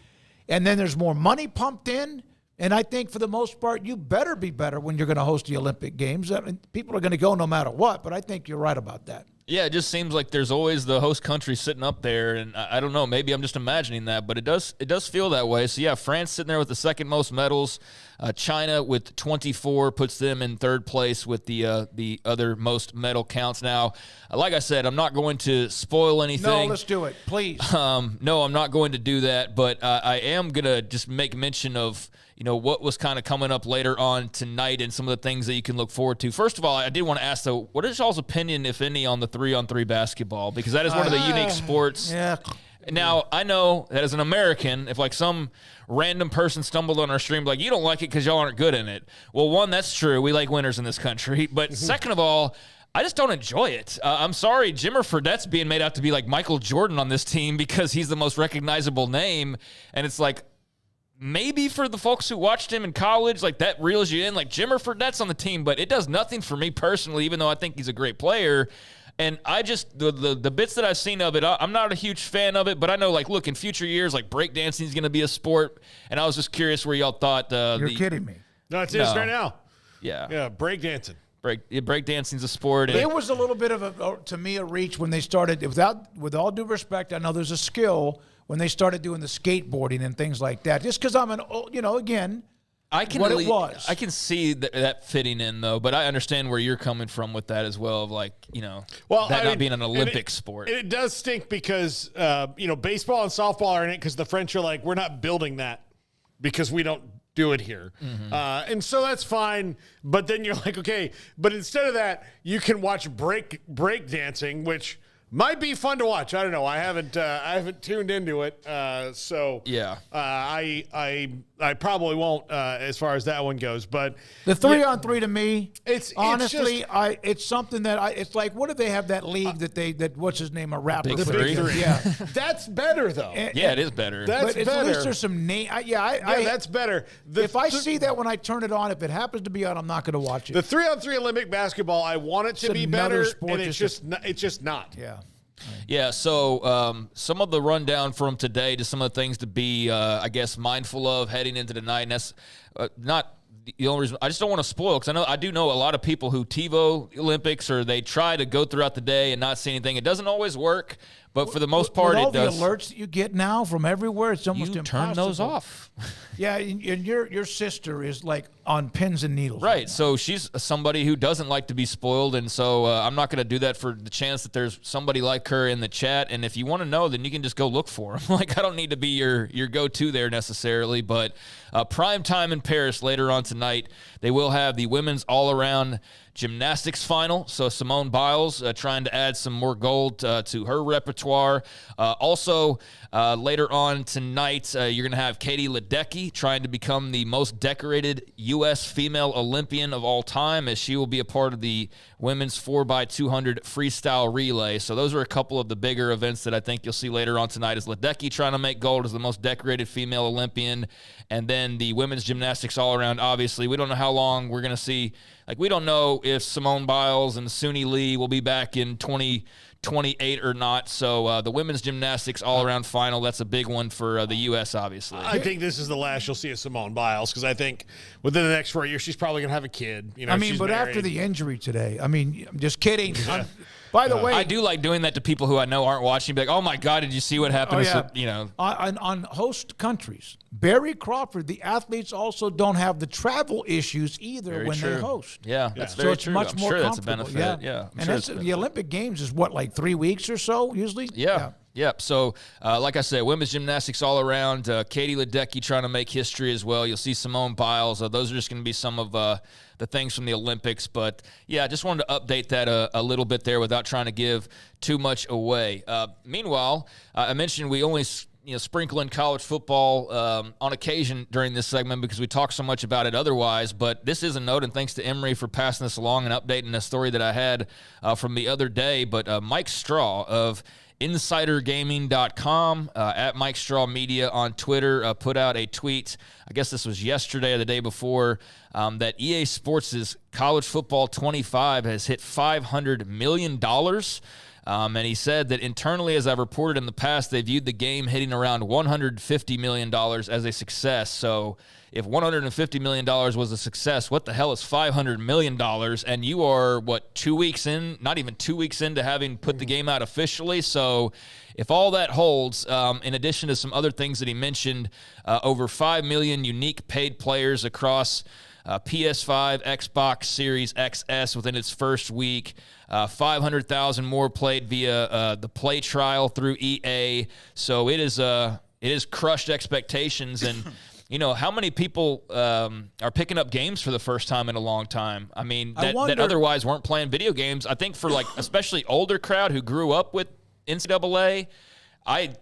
and then there's more money pumped in, and I think for the most part you better be better when you're going to host the Olympic Games. I mean, people are going to go no matter what, but I think you're right about that. Yeah, it just seems like there's always the host country sitting up there, and I don't know, maybe I'm just imagining that, but it does feel that way. So yeah, France sitting there with the second most medals. China with 24 puts them in third place with the other most medal counts. Now, like I said, I'm not going to spoil anything. No, let's do it, please. No, I'm not going to do that, but I am going to just make mention of what was kind of coming up later on tonight and some of the things that you can look forward to. First of all, I did want to ask, though, what is y'all's opinion, if any, on the 3-on-3 basketball? Because that is one of the unique sports. Yeah. Now, I know that as an American, if some random person stumbled on our stream, you don't like it because y'all aren't good in it. Well, one, that's true. We like winners in this country. But second of all, I just don't enjoy it. I'm sorry, Jimmer Fredette's being made out to be like Michael Jordan on this team because he's the most recognizable name. And it's maybe for the folks who watched him in college, that reels you in. Jimmer Fredette's on the team, but it does nothing for me personally, even though I think he's a great player. And I just, the bits that I've seen of it, I'm not a huge fan of it, but I know, look, in future years, breakdancing is going to be a sport, and I was just curious where y'all thought You're kidding me. No, it is right now. Yeah. Yeah, breakdancing. Breakdancing's a sport. It was a little bit of, to me, a reach when they started, with all due respect, I know there's a skill, when they started doing the skateboarding and things like that. Just because I'm again, I can see that fitting in, though, but I understand where you're coming from with that as well, not being an Olympic sport. It does stink because, baseball and softball are in it because the French are we're not building that because we don't do it here. Mm-hmm. And so that's fine, but then you're okay, but instead of that, you can watch break dancing, which might be fun to watch. I don't know. I haven't tuned into it. So yeah, I probably won't as far as that one goes. But the 3-on-3 to me, it's something that it's what do they have that league that what's his name, a rapper? Big Three. Yeah, that's better though. It is better. That's better. At least there's some name. That's better. If I see that when I turn it on, if it happens to be on, I'm not going to watch it. The 3-on-3 Olympic basketball, I want it to be better, and it's just not. Yeah. Yeah, so some of the rundown from today to some of the things to be, I guess, mindful of heading into the night. And that's not the only reason. I just don't want to spoil because I do know a lot of people who TiVo Olympics or they try to go throughout the day and not see anything. It doesn't always work, but for the most part, it does. All the alerts that you get now from everywhere, it's almost impossible. Turn those off. Yeah, and your sister is on pins and needles. Right, so she's somebody who doesn't like to be spoiled, and so I'm not going to do that for the chance that there's somebody like her in the chat. And if you want to know, then you can just go look for them. I don't need to be your go-to there necessarily, but prime time in Paris later on tonight. They will have the women's all-around gymnastics final. So Simone Biles trying to add some more gold to her repertoire. Also, later on tonight, you're going to have Katie Ledecky trying to become the most decorated U.S. female Olympian of all time, as she will be a part of the women's 4x200 freestyle relay. So those are a couple of the bigger events that I think you'll see later on tonight, is Ledecky trying to make gold as the most decorated female Olympian. And then the women's gymnastics all-around, obviously. We don't know how long we're going to see. We don't know if Simone Biles and Suni Lee will be back in 2022 28 or not. So the women's gymnastics all-around final, that's a big one for the U.S., obviously. I think this is the last you'll see of Simone Biles, because I think within the next 4 years she's probably going to have a kid. You know, I mean, she's but married. after the injury today, I mean, I'm just kidding. By the way, I do like doing that to people who I know aren't watching. Be like, oh my God, did you see what happened? You know, on host countries, Barry Crawford, the athletes also don't have the travel issues either when they host. Yeah, that's so very it's true. much I'm more sure that's a comfortable. benefit. Yeah, and that's, the Olympic Games is what, like 3 weeks or so usually. Yep. So, like I said, women's gymnastics all around. Katie Ledecky trying to make history as well. You'll see Simone Biles. Those are just going to be some of the things from the Olympics. But, yeah, I just wanted to update that a little bit there without trying to give too much away. Meanwhile, I mentioned we only sprinkle in college football on occasion during this segment because we talk so much about it otherwise. But this is a note, and thanks to Emery for passing this along and updating a story that I had from the other day. But Mike Straw of InsiderGaming.com, at Mike Straw Media on Twitter, put out a tweet, I guess this was yesterday or the day before, that EA Sports' College Football 25 has hit $500 million. And he said that internally, as I've reported in the past, they viewed the game hitting around $150 million as a success. So if $150 million was a success, what the hell is $500 million? And you are, 2 weeks in, not even 2 weeks into having put the game out officially. So if all that holds, in addition to some other things that he mentioned, over 5 million unique paid players across PS5, Xbox Series XS within its first week, 500,000 more played via the play trial through EA. So it is crushed expectations. And you know, how many people are picking up games for the first time in a long time? I mean, that otherwise weren't playing video games. I think for especially older crowd who grew up with NCAA, it's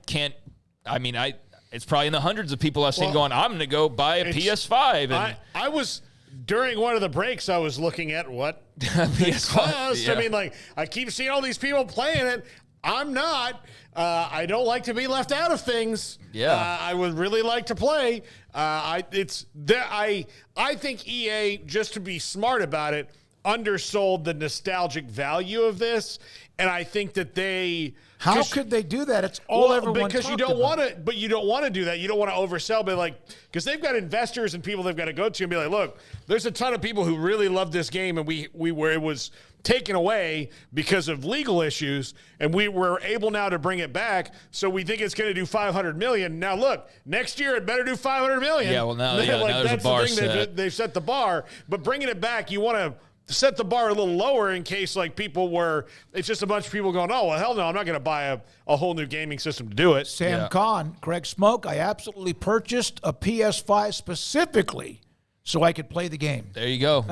probably in the hundreds of people I've seen going, I'm going to go buy a PS5. And I was, during one of the breaks, I was looking at what it cost. Yeah. I mean, I keep seeing all these people playing it. I'm not. I don't like to be left out of things. Yeah. I would really like to play. I think EA, just to be smart about it, undersold the nostalgic value of this, and I think that they. How could they do that? It's all everyone because you don't want to, but you don't want to do that. You don't want to oversell, but because they've got investors and people they've got to go to and be like, look, there's a ton of people who really love this game, and we were it was taken away because of legal issues, and we were able now to bring it back. So we think it's going to do $500 million. Now look, next year it better do $500 million. Yeah, well now there's a bar set. They've set the bar, but bringing it back, you want to set the bar a little lower in case it's just a bunch of people going, oh, well, hell no, I'm not going to buy a whole new gaming system to do it. Sam Kahn, Craig Smoke, I absolutely purchased a PS5 specifically so I could play the game. There you go.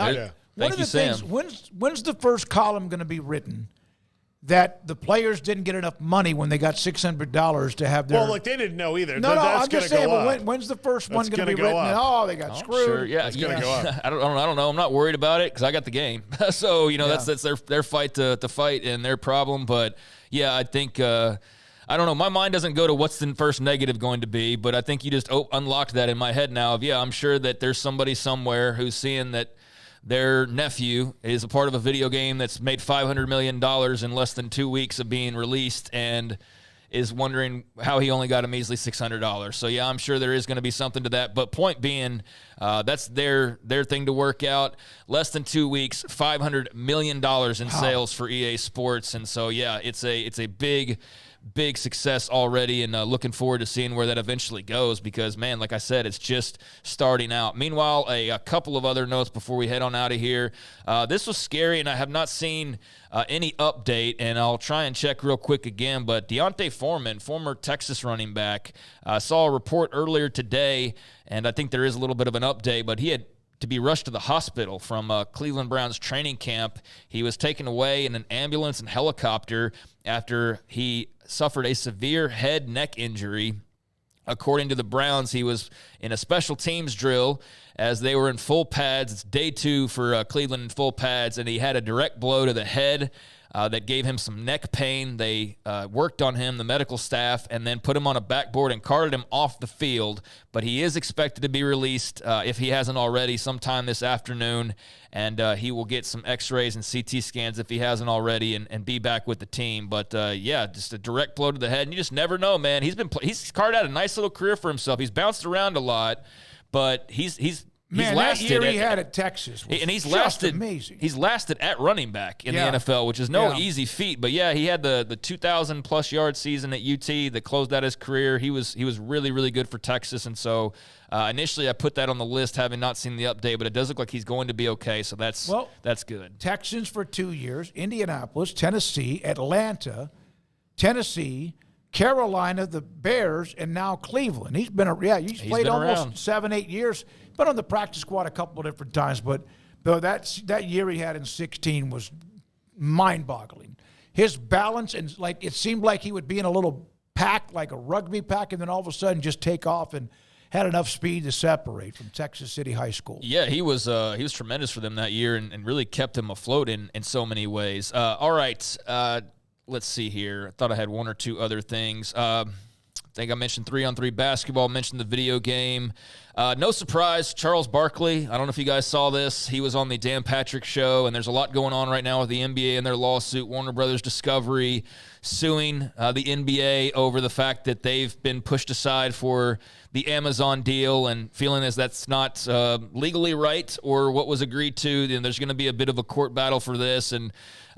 Thank you, Sam. When's the first column going to be written that the players didn't get enough money when they got $600 to have their... Well, they didn't know either. No, I'm just saying, but when's the first one going to be written? And, they got screwed. Sure, yeah. It's going to go up. I don't know. I'm not worried about it because I got the game. So, that's their fight to fight and their problem. But, yeah, I think... I don't know. My mind doesn't go to what's the first negative going to be, but I think you just unlocked that in my head now I'm sure that there's somebody somewhere who's seeing that their nephew is a part of a video game that's made $500 million in less than 2 weeks of being released and is wondering how he only got a measly $600. So, I'm sure there is going to be something to that. But point being, that's their thing to work out. Less than 2 weeks, $500 million in sales for EA Sports. And so, it's a big success already, and looking forward to seeing where that eventually goes because, man, like I said, it's just starting out. Meanwhile, a couple of other notes before we head on out of here. This was scary, and I have not seen any update, and I'll try and check real quick again, but Deontay Foreman, former Texas running back, saw a report earlier today, and I think there is a little bit of an update, but he had to be rushed to the hospital from Cleveland Browns training camp. He was taken away in an ambulance and helicopter after he suffered a severe head-neck injury. According to the Browns, he was in a special teams drill as they were in full pads. It's day 2 for Cleveland in full pads, and he had a direct blow to the head. that gave him some neck pain. They worked on him, the medical staff, and then put him on a backboard and carted him off the field. But he is expected to be released, if he hasn't already, sometime this afternoon. And he will get some x-rays and CT scans if he hasn't already and be back with the team. But, just a direct blow to the head. And you just never know, man. He's carved out a nice little career for himself. He's bounced around a lot, but he's lasted. That year he had at Texas was and he's just lasted amazing. He's lasted at running back in the NFL, which is no easy feat. But, he had the 2,000-plus yard season at UT that closed out his career. He was really, really good for Texas. And so initially I put that on the list, having not seen the update, but it does look like he's going to be okay. So that's good. Texans for 2 years, Indianapolis, Tennessee, Atlanta, Tennessee, Carolina, the Bears, and now Cleveland. He's played almost 7-8 years. Been on the practice squad a couple of different times, but that year he had in 2016 was mind-boggling. His balance, and it seemed like he would be in a little pack, like a rugby pack, and then all of a sudden just take off and had enough speed to separate from Texas City High School. Yeah, he was tremendous for them that year and really kept him afloat in so many ways. All right, let's see here. I thought I had one or two other things. I think I mentioned 3-on-3 basketball, mentioned the video game. No surprise, Charles Barkley. I don't know if you guys saw this. He was on the Dan Patrick Show, and there's a lot going on right now with the NBA and their lawsuit. Warner Brothers Discovery suing the NBA over the fact that they've been pushed aside for the Amazon deal and feeling as that's not legally right or what was agreed to. Then there's going to be a bit of a court battle for this, and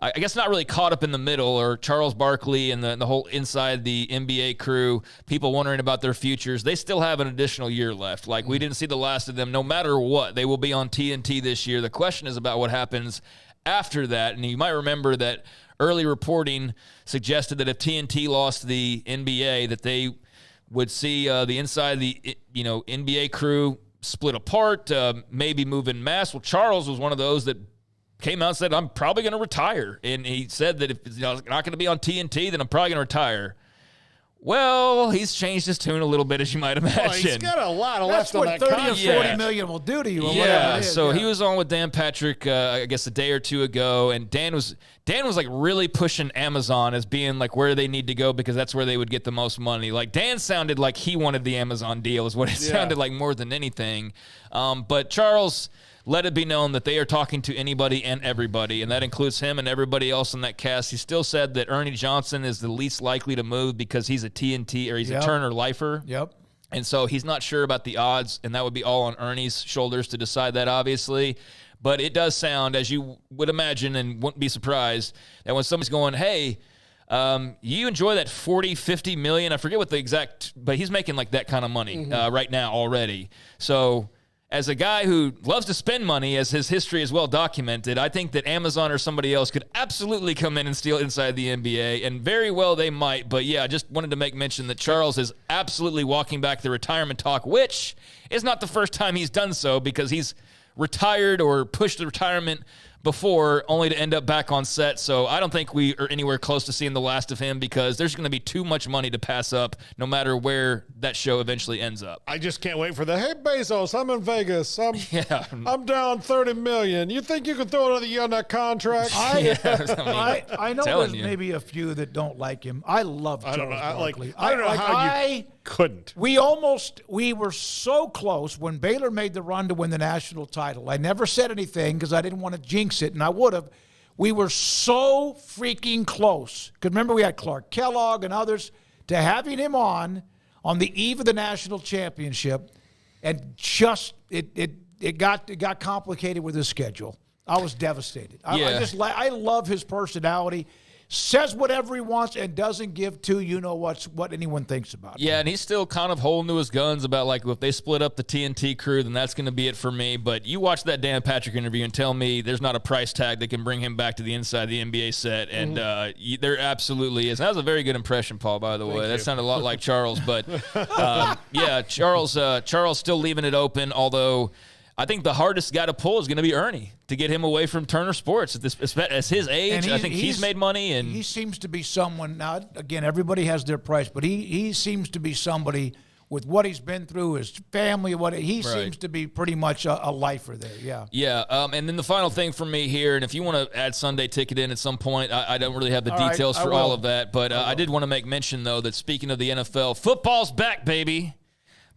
I guess not really caught up in the middle, or Charles Barkley and the whole inside the NBA crew, people wondering about their futures. They still have an additional year left. We didn't see the last of them. No matter what, they will be on TNT this year. The question is about what happens after that. And you might remember that early reporting suggested that if TNT lost the NBA, that they would see the inside the NBA crew split apart, maybe move en masse. Well, Charles was one of those that came out and said, I'm probably going to retire. And he said that if it's not going to be on TNT, then I'm probably going to retire. Well, he's changed his tune a little bit, as you might imagine. Well, he's got a lot of left on that contract. That's what 30 or 40 million will do to you. He was on with Dan Patrick, I guess, a day or two ago, and Dan was really pushing Amazon as being where they need to go because that's where they would get the most money. Dan sounded like he wanted the Amazon deal is what it sounded like more than anything. But Charles let it be known that they are talking to anybody and everybody, and that includes him and everybody else in that cast. He still said that Ernie Johnson is the least likely to move because he's a TNT or he's a Turner lifer. Yep. And so he's not sure about the odds, and that would be all on Ernie's shoulders to decide that, obviously. But it does sound, as you would imagine and wouldn't be surprised, that when somebody's going, hey, you enjoy that 40, 50 million, I forget what the exact, but he's making that kind of money right now already. So as a guy who loves to spend money, as his history is well documented, I think that Amazon or somebody else could absolutely come in and steal inside the NBA, and very well they might. But I just wanted to make mention that Charles is absolutely walking back the retirement talk, which is not the first time he's done so, because he's retired or pushed the retirement before, only to end up back on set. So I don't think we are anywhere close to seeing the last of him, because there's going to be too much money to pass up no matter where that show eventually ends up. I just can't wait for hey, Bezos, I'm in Vegas. I'm down $30 million. You think you can throw another year on that contract? I know there's maybe a few that don't like him. I love Charles Barkley. I don't know how you couldn't. We were so close when Baylor made the run to win the national title. I never said anything because I didn't want to jinx it, and I would have. We were so freaking close. Because remember, we had Clark Kellogg and others to having him on the eve of the national championship, and just it got complicated with his schedule. I was devastated. I love his personality. Says whatever he wants and doesn't give what anyone thinks about it. Yeah, and he's still kind of holding to his guns about if they split up the TNT crew, then that's going to be it for me. But you watch that Dan Patrick interview and tell me there's not a price tag that can bring him back to the inside of the NBA set, and there absolutely is. And that was a very good impression, Paul, by the way. That sounded a lot like Charles, but Charles still leaving it open, although I think the hardest guy to pull is going to be Ernie, to get him away from Turner Sports. At his age, I think he's made money. And he seems to be someone, now, again, everybody has their price, but he seems to be somebody with what he's been through, his family, he seems to be pretty much a lifer there. Yeah. Yeah. And then the final thing for me here, and if you want to add Sunday Ticket in at some point, I don't really have the details for all of that, but I did want to make mention, though, that speaking of the NFL, football's back, baby.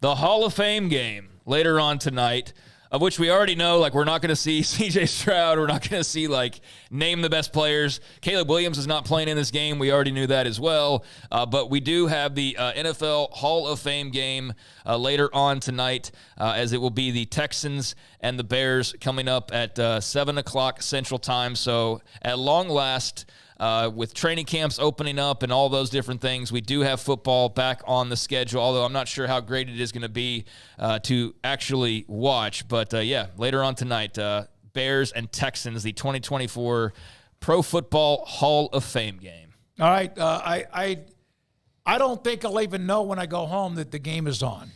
The Hall of Fame game later on tonight, of which we already know, like, we're not going to see C.J. Stroud. We're not going to see, like, name the best players. Caleb Williams is not playing in this game. We already knew that as well. But we do have the NFL Hall of Fame game later on tonight, as it will be the Texans and the Bears coming up at 7 o'clock Central Time. So at long last, with training camps opening up and all those different things, we do have football back on the schedule, although I'm not sure how great it is going to be to actually watch. But, later on tonight, Bears and Texans, the 2024 Pro Football Hall of Fame game. All right. I don't think I'll even know when I go home that the game is on.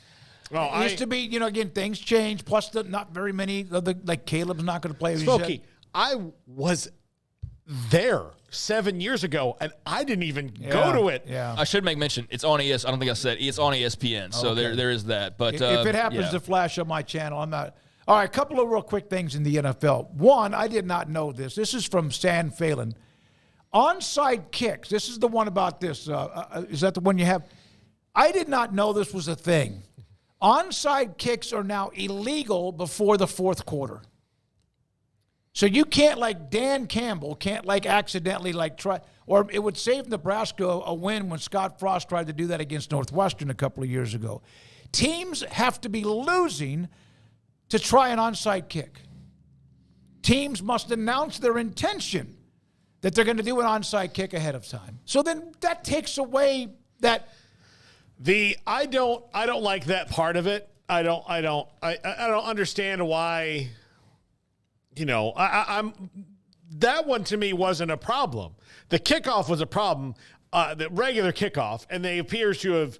Well, it used to be, again, things change, plus not very many, like Caleb's not going to play. Smokey, I was there 7 years ago, and I didn't even go to it. Yeah. I should make mention, it's on ES. I don't think I said it's on ESPN, so there is that. But if it happens to flash on my channel, I'm not. All right, a couple of real quick things in the NFL. One, I did not know this. This is from Stan Phelan. Onside kicks. This is the one about this. Is that the one you have? I did not know this was a thing. Onside kicks are now illegal before the fourth quarter. So you can't, like Dan Campbell, accidentally try, or it would save Nebraska a win when Scott Frost tried to do that against Northwestern a couple of years ago. Teams have to be losing to try an onside kick. Teams must announce their intention that they're going to do an onside kick ahead of time. So then that takes away that. I don't like that part of it. I don't understand why. That one to me wasn't a problem. The kickoff was a problem, the regular kickoff, and they appear to have,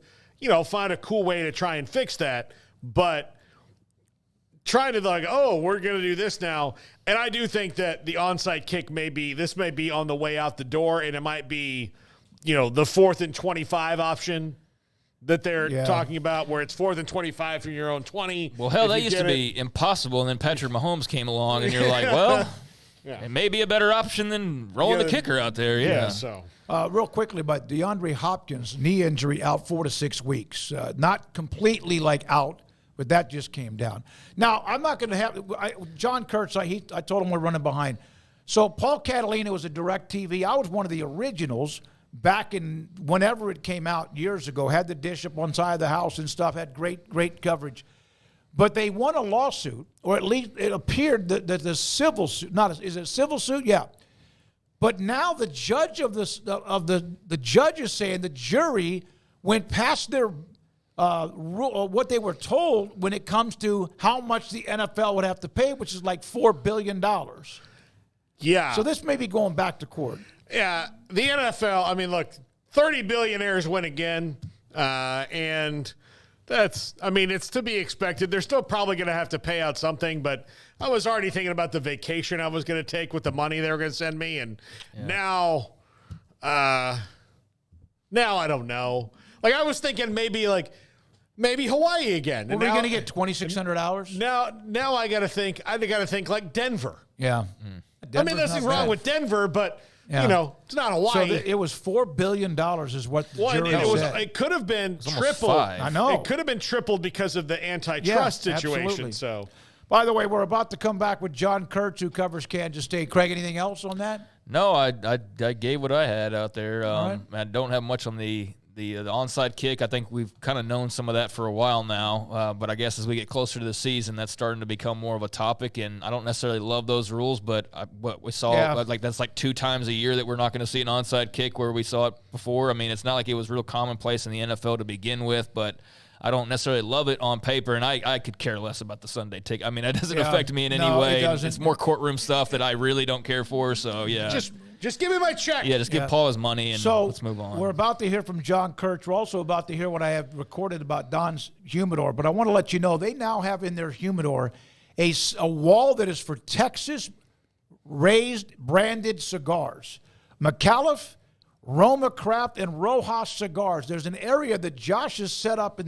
found a cool way to try and fix that. But trying to we're going to do this now, and I do think that the onside kick may be on the way out the door, and it might be, the 4th and 25 option that they're talking about, where it's 4th and 25 from your own 20. Well, hell, that used to be impossible, and then Patrick Mahomes came along, and you're like, well, it may be a better option than rolling the kicker out there. Yeah. So real quickly, but DeAndre Hopkins, knee injury, out 4 to 6 weeks. Not completely out, but that just came down. Now, I'm not going to have John Curts. I told him we're running behind. So Paul Catalina was a DirecTV. I was one of the originals. Back in whenever it came out years ago, had the dish up on side of the house and stuff, had great coverage. But they won a lawsuit, or at least it appeared that the civil suit, is it a civil suit? Yeah. But now the judge the judge is saying the jury went past their what they were told when it comes to how much the NFL would have to pay, which is like $4 billion. Yeah. So this may be going back to court. Yeah, the NFL, look, 30 billionaires win again, and that's, it's to be expected. They're still probably going to have to pay out something, but I was already thinking about the vacation I was going to take with the money they were going to send me, and now I don't know. I was thinking maybe Hawaii again. Were we going to get 2,600 hours? Now I got to think like Denver. Yeah. There's nothing wrong with Denver, but it's not Hawaii. So it was $4 billion is what the jury said. It could have been tripled. I know. It could have been tripled because of the antitrust situation. Absolutely. So, by the way, we're about to come back with John Curts, who covers Kansas State. Craig, anything else on that? No, I gave what I had out there. Right. I don't have much on the onside kick. I think we've kind of known some of that for a while now, but I guess as we get closer to the season, that's starting to become more of a topic, and I don't necessarily love those rules, but what we saw, that's 2 times a year that we're not going to see an onside kick where we saw it before. It's not like it was real commonplace in the NFL to begin with, but I don't necessarily love it on paper, and I could care less about the Sunday tick. It doesn't affect me in any way. It's more courtroom stuff that I really don't care for, so yeah. Just give me my check. Yeah, just give Paul his money and let's move on. We're about to hear from John Curts. We're also about to hear what I have recorded about Don's humidor. But I want to let you know they now have in their humidor a wall that is for Texas raised branded cigars. McAuliffe, Roma Craft and Rojas Cigars. There's an area that Josh has set up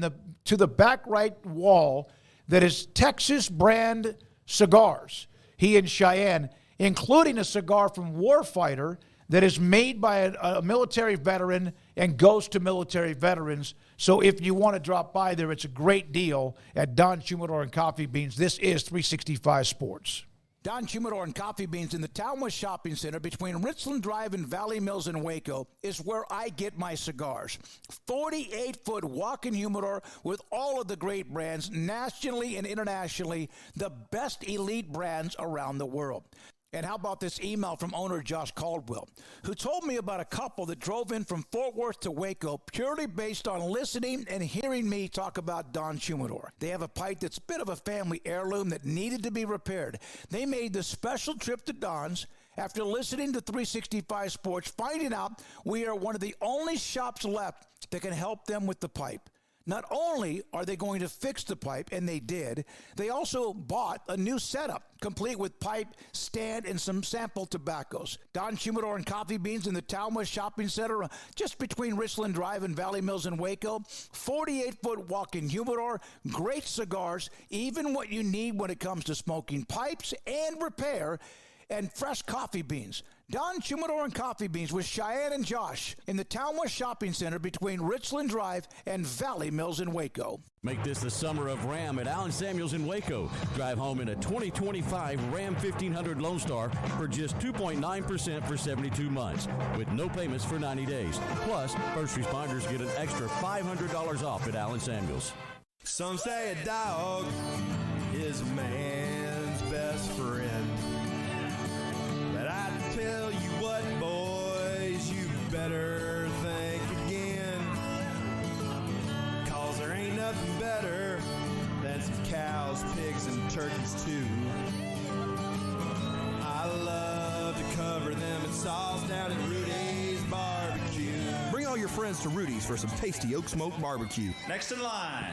to the back right wall that is Texas brand cigars. He and Cheyenne, including a cigar from Warfighter that is made by a military veteran and goes to military veterans. So if you want to drop by there, it's a great deal at Don Humidor and Coffee Beans. This is 365 Sports. Don Humidor and Coffee Beans in the Townwest Shopping Center between Richland Drive and Valley Mills in Waco is where I get my cigars. 48-foot walk-in humidor with all of the great brands, nationally and internationally, the best elite brands around the world. And how about this email from owner Josh Caldwell, who told me about a couple that drove in from Fort Worth to Waco purely based on listening and hearing me talk about Don Humidor. They have a pipe that's a bit of a family heirloom that needed to be repaired. They made the special trip to Don's after listening to 365 Sports, finding out we are one of the only shops left that can help them with the pipe. Not only are they going to fix the pipe, and they did, they also bought a new setup, complete with pipe, stand, and some sample tobaccos. Don Humidor and Coffee Beans in the Townwest Shopping Center, just between Richland Drive and Valley Mills in Waco. 48-foot walk-in humidor, great cigars, even what you need when it comes to smoking pipes and repair, and fresh coffee beans. Don Humidor and Coffee Beans with Cheyenne and Josh in the Townwest Shopping Center between Richland Drive and Valley Mills in Waco. Make this the summer of Ram at Allen Samuels in Waco. Drive home in a 2025 Ram 1500 Lone Star for just 2.9% for 72 months with no payments for 90 days. Plus, first responders get an extra $500 off at Allen Samuels. Some say a dog is a man's best friend. But I tell you what, boys, you better think again. 'Cause there ain't nothing better than some cows, pigs, and turkeys too. I love to cover them in sauce down at Rudy's Barbecue. Bring all your friends to Rudy's for some tasty oak smoke barbecue. Next in line.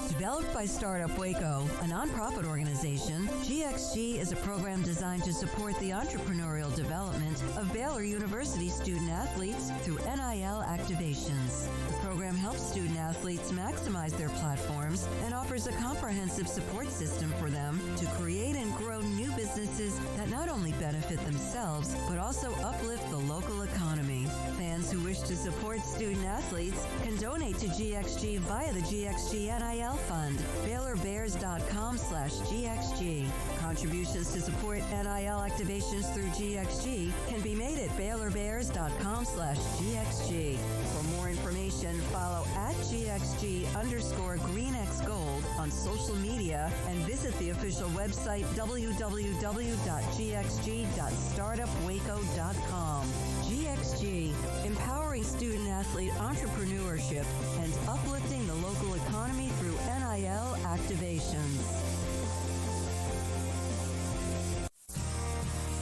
Developed by Startup Waco, a nonprofit organization, GXG is a program designed to support the entrepreneurial development of Baylor University student athletes through NIL activations. The program helps student athletes maximize their platforms and offers a comprehensive support system for them to create and grow new businesses that not only benefit themselves, but also uplift the local economy. Fans who wish to support student athletes can donate to GXG via the GXG NIL Fund, BaylorBears.com/GXG. Contributions to support NIL activations through GXG can be made at BaylorBears.com/GXG. For more information, follow at GXG_GreenXGold on social media and visit the official website www.gxg.startupwaco.com. GXG, empowering student-athlete entrepreneurship and uplifting the local economy through NIL activations.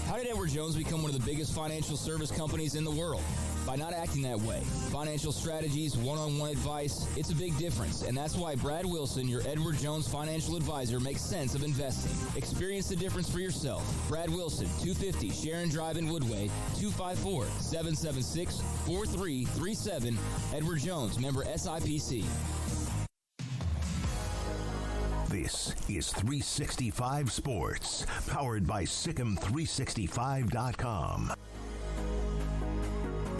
How did Edward Jones become one of the biggest financial service companies in the world? By not acting that way. Financial strategies, one-on-one advice, it's a big difference. And that's why Brad Wilson, your Edward Jones financial advisor, makes sense of investing. Experience the difference for yourself. Brad Wilson, 250 Sharon Drive in Woodway, 254-776-4337. Edward Jones, member SIPC. This is 365 Sports, powered by Sikkim365.com.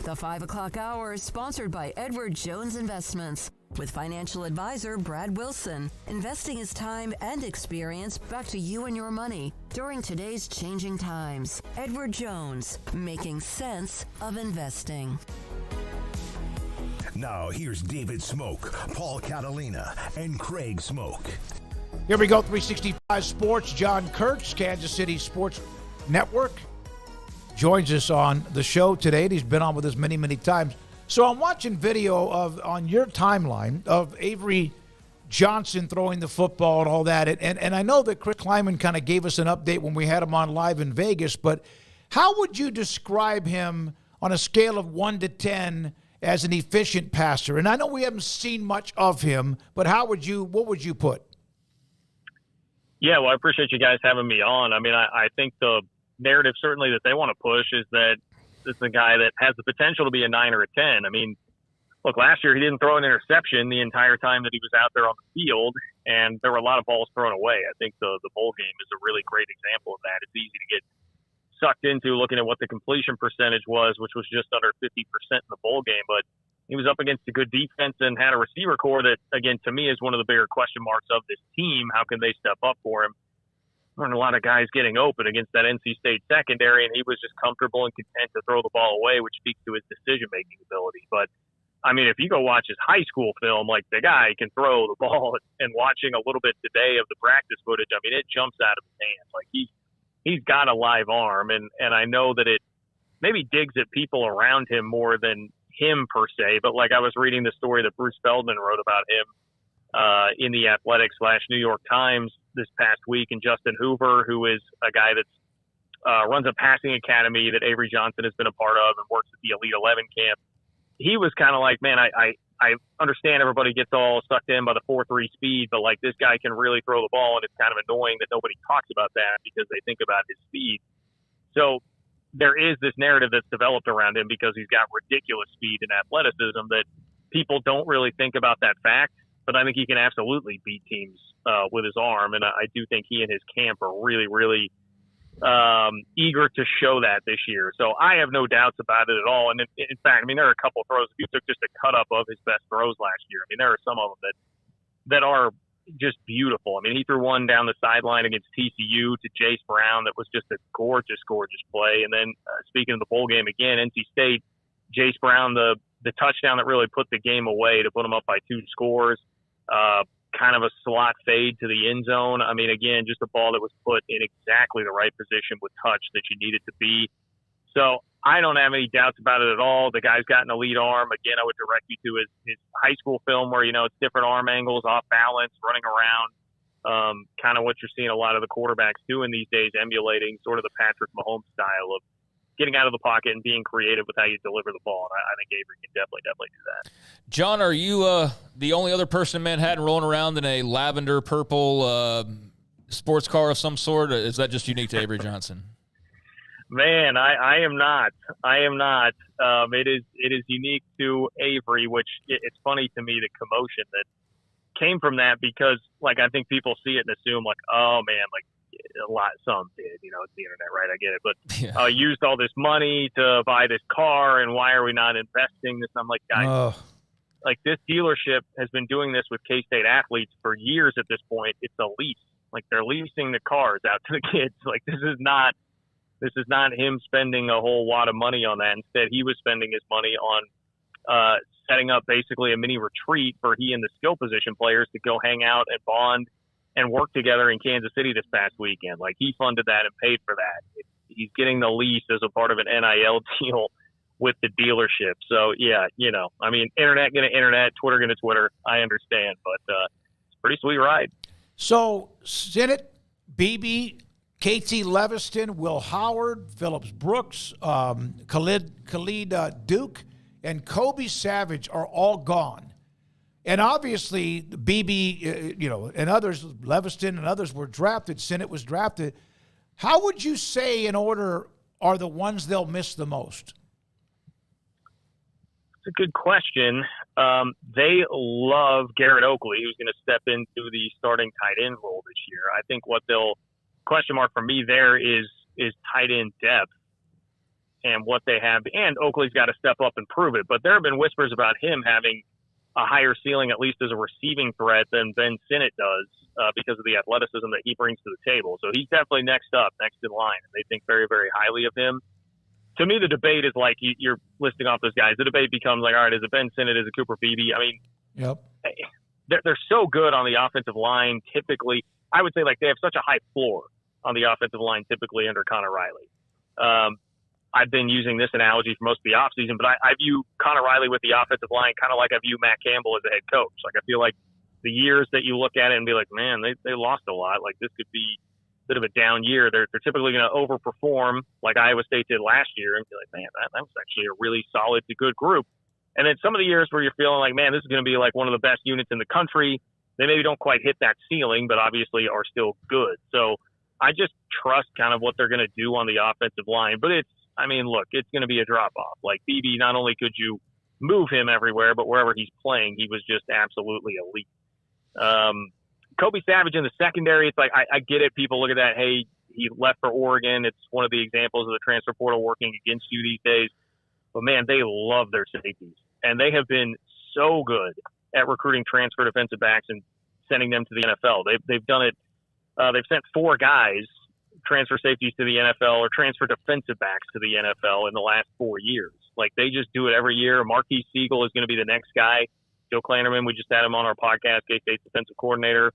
The 5 o'clock hour is sponsored by Edward Jones Investments. With financial advisor Brad Wilson, investing his time and experience back to you and your money during today's changing times. Edward Jones, making sense of investing. Now here's David Smoke, Paul Catalina, and Craig Smoke. Here we go, 365 Sports. John Curts, Kansas City Sports Network, joins us on the show today. He's been on with us many, many times. So I'm watching video on your timeline of Avery Johnson throwing the football and all that. And I know that Chris Kleiman kind of gave us an update when we had him on live in Vegas, but how would you describe him on a scale of 1 to 10 as an efficient passer? And I know we haven't seen much of him, but what would you put? Yeah, well, I appreciate you guys having me on. I mean, I think the narrative certainly that they want to push is that This is a guy that has the potential to be a 9 or a 10. I mean, look, last year he didn't throw an interception the entire time that he was out there on the field, and there were a lot of balls thrown away. I think the bowl game is a really great example of that. It's easy to get sucked into looking at what the completion percentage was, which was just under 50% in the bowl game. But he was up against a good defense and had a receiver core that, again, to me is one of the bigger question marks of this team. How can they step up for him? There weren't a lot of guys getting open against that NC State secondary, and he was just comfortable and content to throw the ball away, which speaks to his decision-making ability. But, I mean, if you go watch his high school film, like, the guy can throw the ball, and watching a little bit today of the practice footage, I mean, it jumps out of his hands. Like, he's got a live arm, and I know that it maybe digs at people around him more than him per se, but like I was reading the story that Bruce Feldman wrote about him in the Athletic/New York Times this past week, and Justin Hoover, who is a guy that's runs a passing academy that Avery Johnson has been a part of and works at the Elite 11 camp. He was kind of like, man, I understand everybody gets all sucked in by the 4.3 speed, but like this guy can really throw the ball, and it's kind of annoying that nobody talks about that because they think about his speed. So there is this narrative that's developed around him because he's got ridiculous speed and athleticism that people don't really think about that fact. But I think he can absolutely beat teams with his arm, and I do think he and his camp are really, really eager to show that this year. So I have no doubts about it at all. And in fact, I mean, there are a couple of throws. If you took just a cut up of his best throws last year, I mean, there are some of them that are just beautiful. I mean, he threw one down the sideline against TCU to Jace Brown that was just a gorgeous, gorgeous play. And then speaking of the bowl game again, NC State, Jace Brown, the touchdown that really put the game away to put them up by 2 scores. Kind of a slot fade to the end zone. I mean, again, just a ball that was put in exactly the right position with touch that you needed to be. So I don't have any doubts about it at all. The guy's got an elite arm. Again, I would direct you to his high school film where, you know, it's different arm angles, off balance, running around, kind of what you're seeing a lot of the quarterbacks doing these days, emulating sort of the Patrick Mahomes style of getting out of the pocket and being creative with how you deliver the ball. And I think Avery can definitely do that. John, are you the only other person in Manhattan rolling around in a lavender purple sports car of some sort? Or is that just unique to Avery Johnson? Man, I am not. It is unique to Avery, which it's funny to me, the commotion that came from that, because like I think people see it and assume like, oh man, like some did, you know, it's the internet, right? I get it, but used all this money to buy this car, and why are we not investing this? I'm like, guys, like this dealership has been doing this with K-State athletes for years at this point. It's a lease, like they're leasing the cars out to the kids. Like this is not him spending a whole lot of money on that. Instead, he was spending his money on setting up basically a mini retreat for he and the skill position players to go hang out and bond and work together in Kansas City this past weekend. Like he funded that and paid for that. He's getting the lease as a part of an NIL deal with the dealership. So yeah, you know, I mean, internet gonna internet, Twitter gonna Twitter. I understand, but it's a pretty sweet ride. So Sinnott, BB, KT Leviston, Will Howard, Phillips Brooks, Khalid Duke, and Kobe Savage are all gone. And obviously, BB, and others, Leviston and others were drafted. Sinnott was drafted. How would you say, in order, are the ones they'll miss the most? It's a good question. They love Garrett Oakley, who's going to step into the starting tight end role this year. I think what they'll question mark for me there is tight end depth and what they have. And Oakley's got to step up and prove it. But there have been whispers about him having a higher ceiling, at least as a receiving threat, than Ben Sinnott does because of the athleticism that he brings to the table. So he's definitely next in line. And they think very, very highly of him. To me, the debate is like you're listing off those guys. The debate becomes like, all right, is it Ben Sinnott? Is it Cooper Beebe? I mean, they're so good on the offensive line. Typically, I would say like they have such a high floor on the offensive line typically under Connor Riley. I've been using this analogy for most of the offseason, but I view Connor Riley with the offensive line kind of like I view Matt Campbell as a head coach. Like I feel like the years that you look at it and be like, man, they lost a lot. Like this could be a bit of a down year. They're typically going to overperform like Iowa State did last year and be like, man, that was actually a really solid to good group. And then some of the years where you're feeling like, man, this is going to be like one of the best units in the country. They maybe don't quite hit that ceiling, but obviously are still good. So I just trust kind of what they're going to do on the offensive line. But it's I mean, look, it's going to be a drop-off. Like, BB, not only could you move him everywhere, but wherever he's playing, he was just absolutely elite. Kobe Savage in the secondary, it's like, I get it. People look at that, hey, he left for Oregon. It's one of the examples of the transfer portal working against you these days. But, man, they love their safeties. And they have been so good at recruiting transfer defensive backs and sending them to the NFL. They've done it. They've sent 4 guys, transfer safeties, to the NFL, or transfer defensive backs to the NFL in the last 4 years. Like, they just do it every year. Marquise Siegel is going to be the next guy. Joe Klanderman, we just had him on our podcast, K-State's defensive coordinator.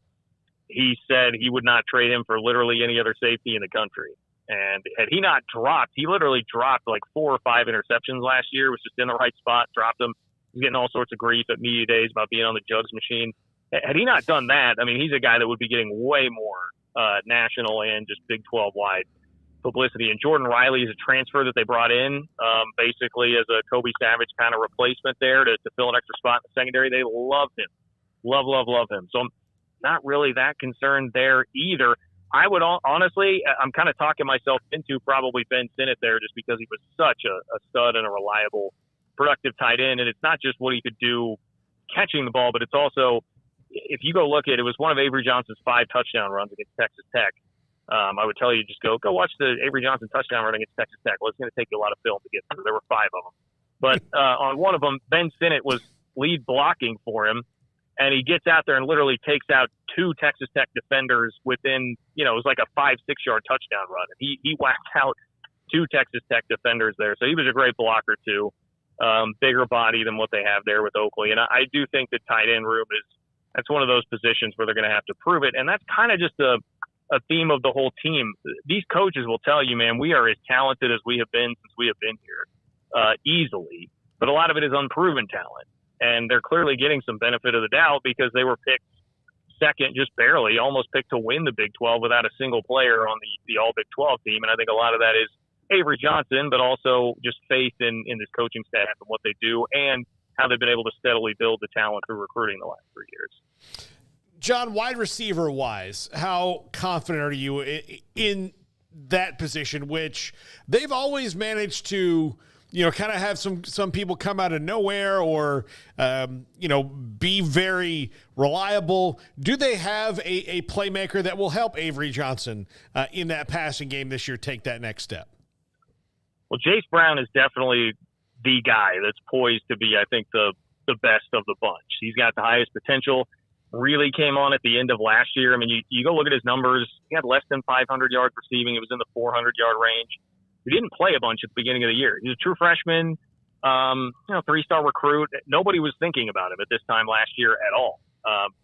He said he would not trade him for literally any other safety in the country. And had he not dropped, he literally dropped like 4 or 5 interceptions last year, was just in the right spot, dropped them. He's getting all sorts of grief at media days about being on the jugs machine. Had he not done that, I mean, he's a guy that would be getting way more national and just Big 12-wide publicity. And Jordan Riley is a transfer that they brought in basically as a Kobe Savage kind of replacement there to fill an extra spot in the secondary. They love him. Love him. So I'm not really that concerned there either. I would honestly, I'm kind of talking myself into probably Ben Sinnott there just because he was such a stud and a reliable, productive tight end. And it's not just what he could do catching the ball, but it's also, if you go look at it, was one of Avery Johnson's 5 touchdown runs against Texas Tech. I would tell you, just go watch the Avery Johnson touchdown run against Texas Tech. Well, it's going to take you a lot of film to get through. There were 5 of them. But on one of them, Ben Sinnott was lead blocking for him. And he gets out there and literally takes out 2 Texas Tech defenders within, it was like a 5-6 yard touchdown run. And he whacked out 2 Texas Tech defenders there. So he was a great blocker too. Bigger body than what they have there with Oakley. And I do think the tight end room that's one of those positions where they're going to have to prove it. And that's kind of just a theme of the whole team. These coaches will tell you, man, we are as talented as we have been since we have been here, easily. But a lot of it is unproven talent. And they're clearly getting some benefit of the doubt because they were picked second, just barely, almost picked to win the Big 12 without a single player on the All Big 12 team. And I think a lot of that is Avery Johnson, but also just faith in this coaching staff and what they do and how they've been able to steadily build the talent through recruiting the last 3 years. John, wide receiver-wise, how confident are you in that position, which they've always managed to – kind of have some people come out of nowhere or, be very reliable. Do they have a playmaker that will help Avery Johnson in that passing game this year take that next step? Well, Jace Brown is definitely the guy that's poised to be, I think, the best of the bunch. He's got the highest potential, really came on at the end of last year. I mean, you go look at his numbers. He had less than 500 yards receiving. It was in the 400-yard range. He didn't play a bunch at the beginning of the year. He was a true freshman, 3-star recruit. Nobody was thinking about him at this time last year at all.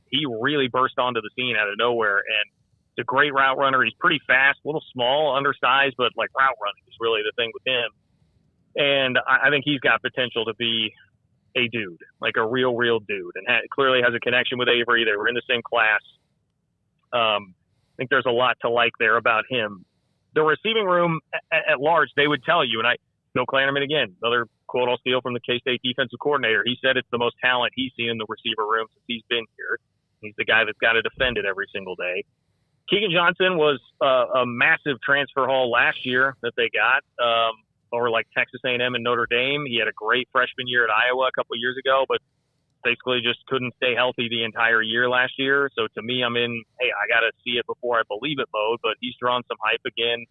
He really burst onto the scene out of nowhere, and he's a great route runner. He's pretty fast, a little small, undersized, but like route running is really the thing with him. And I think he's got potential to be a dude, like a real dude, and clearly has a connection with Avery. They were in the same class. I think there's a lot to like there about him. The receiving room at large, they would tell you, and Joe Klanderman again, another quote I'll steal from the K-State defensive coordinator. He said it's the most talent he's seen in the receiver room since he's been here. He's the guy that's got to defend it every single day. Keegan Johnson was a massive transfer haul last year that they got over like Texas A&M and Notre Dame. He had a great freshman year at Iowa a couple of years ago, but basically just couldn't stay healthy the entire year last year. So to me, I'm in, hey, I got to see it before I believe it mode, but he's drawn some hype again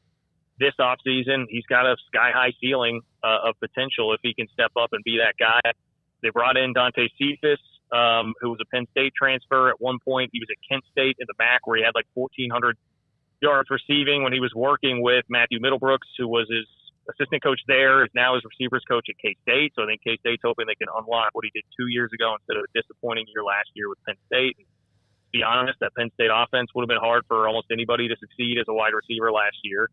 this offseason. He's got a sky-high ceiling of potential if he can step up and be that guy. They brought in Dante Cephas, who was a Penn State transfer. At one point, he was at Kent State in the back where he had like 1,400 yards receiving when he was working with Matthew Middlebrooks, who was his assistant coach there, is now his receivers coach at K-State. So I think K-State's hoping they can unlock what he did 2 years ago instead of a disappointing year last year with Penn State. To be honest, that Penn State offense would have been hard for almost anybody to succeed as a wide receiver last year.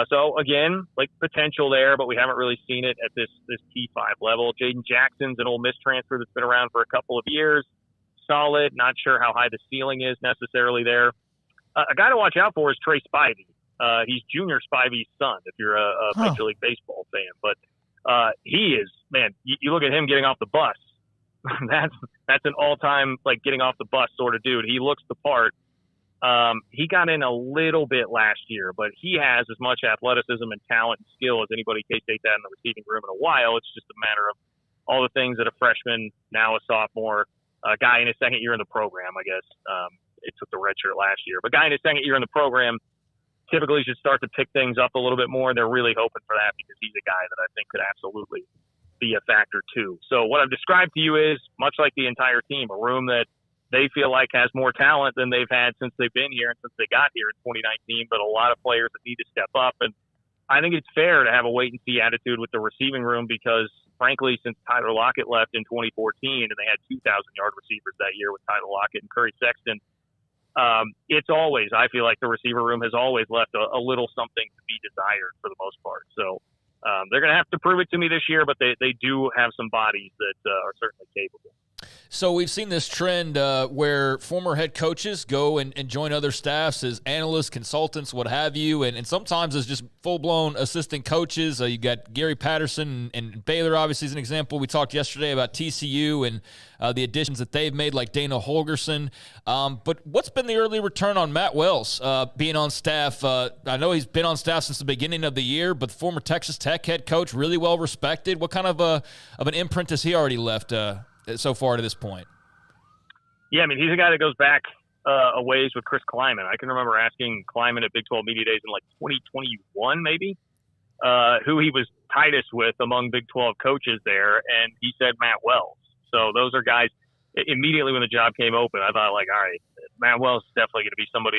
So again, like potential there, but we haven't really seen it at this T5 level. Jaden Jackson's an Ole Miss transfer that's been around for a couple of years. Solid. Not sure how high the ceiling is necessarily there. A guy to watch out for is Trey Spivey. He's Junior Spivey's son, if you're a Major League Baseball fan. But he is, man, you look at him getting off the bus. That's an all-time, like, getting off the bus sort of dude. He looks the part. He got in a little bit last year, but he has as much athleticism and talent and skill as anybody K-State's had in the receiving room in a while. It's just a matter of all the things that a freshman, now a sophomore, a guy in his second year in the program, I guess. It took the red shirt last year. But guy in his second year in the program typically should start to pick things up a little bit more. They're really hoping for that because he's a guy that I think could absolutely be a factor too. So what I've described to you is, much like the entire team, a room that they feel like has more talent than they've had since they've been here and since they got here in 2019, but a lot of players that need to step up. And I think it's fair to have a wait-and-see attitude with the receiving room because, frankly, since Tyler Lockett left in 2014, and they had 2,000-yard receivers that year with Tyler Lockett and Curry Sexton, it's always, I feel like the receiver room has always left a little something to be desired for the most part. So they're going to have to prove it to me this year, but they do have some bodies that are certainly capable. So we've seen this trend where former head coaches go and join other staffs as analysts, consultants, what have you, and sometimes as just full-blown assistant coaches. You got Gary Patterson and Baylor, obviously, is an example. We talked yesterday about TCU and the additions that they've made, like Dana Holgerson. But what's been the early return on Matt Wells being on staff? I know he's been on staff since the beginning of the year, but the former Texas Tech head coach, really well respected. What kind of an imprint has he already left so far to this point? Yeah, I mean, he's a guy that goes back a ways with Chris Kleiman. I can remember asking Kleiman at Big 12 Media Days in like 2021 maybe, who he was tightest with among Big 12 coaches there, and he said Matt Wells. So those are guys, immediately when the job came open, I thought, like, all right, Matt Wells is definitely going to be somebody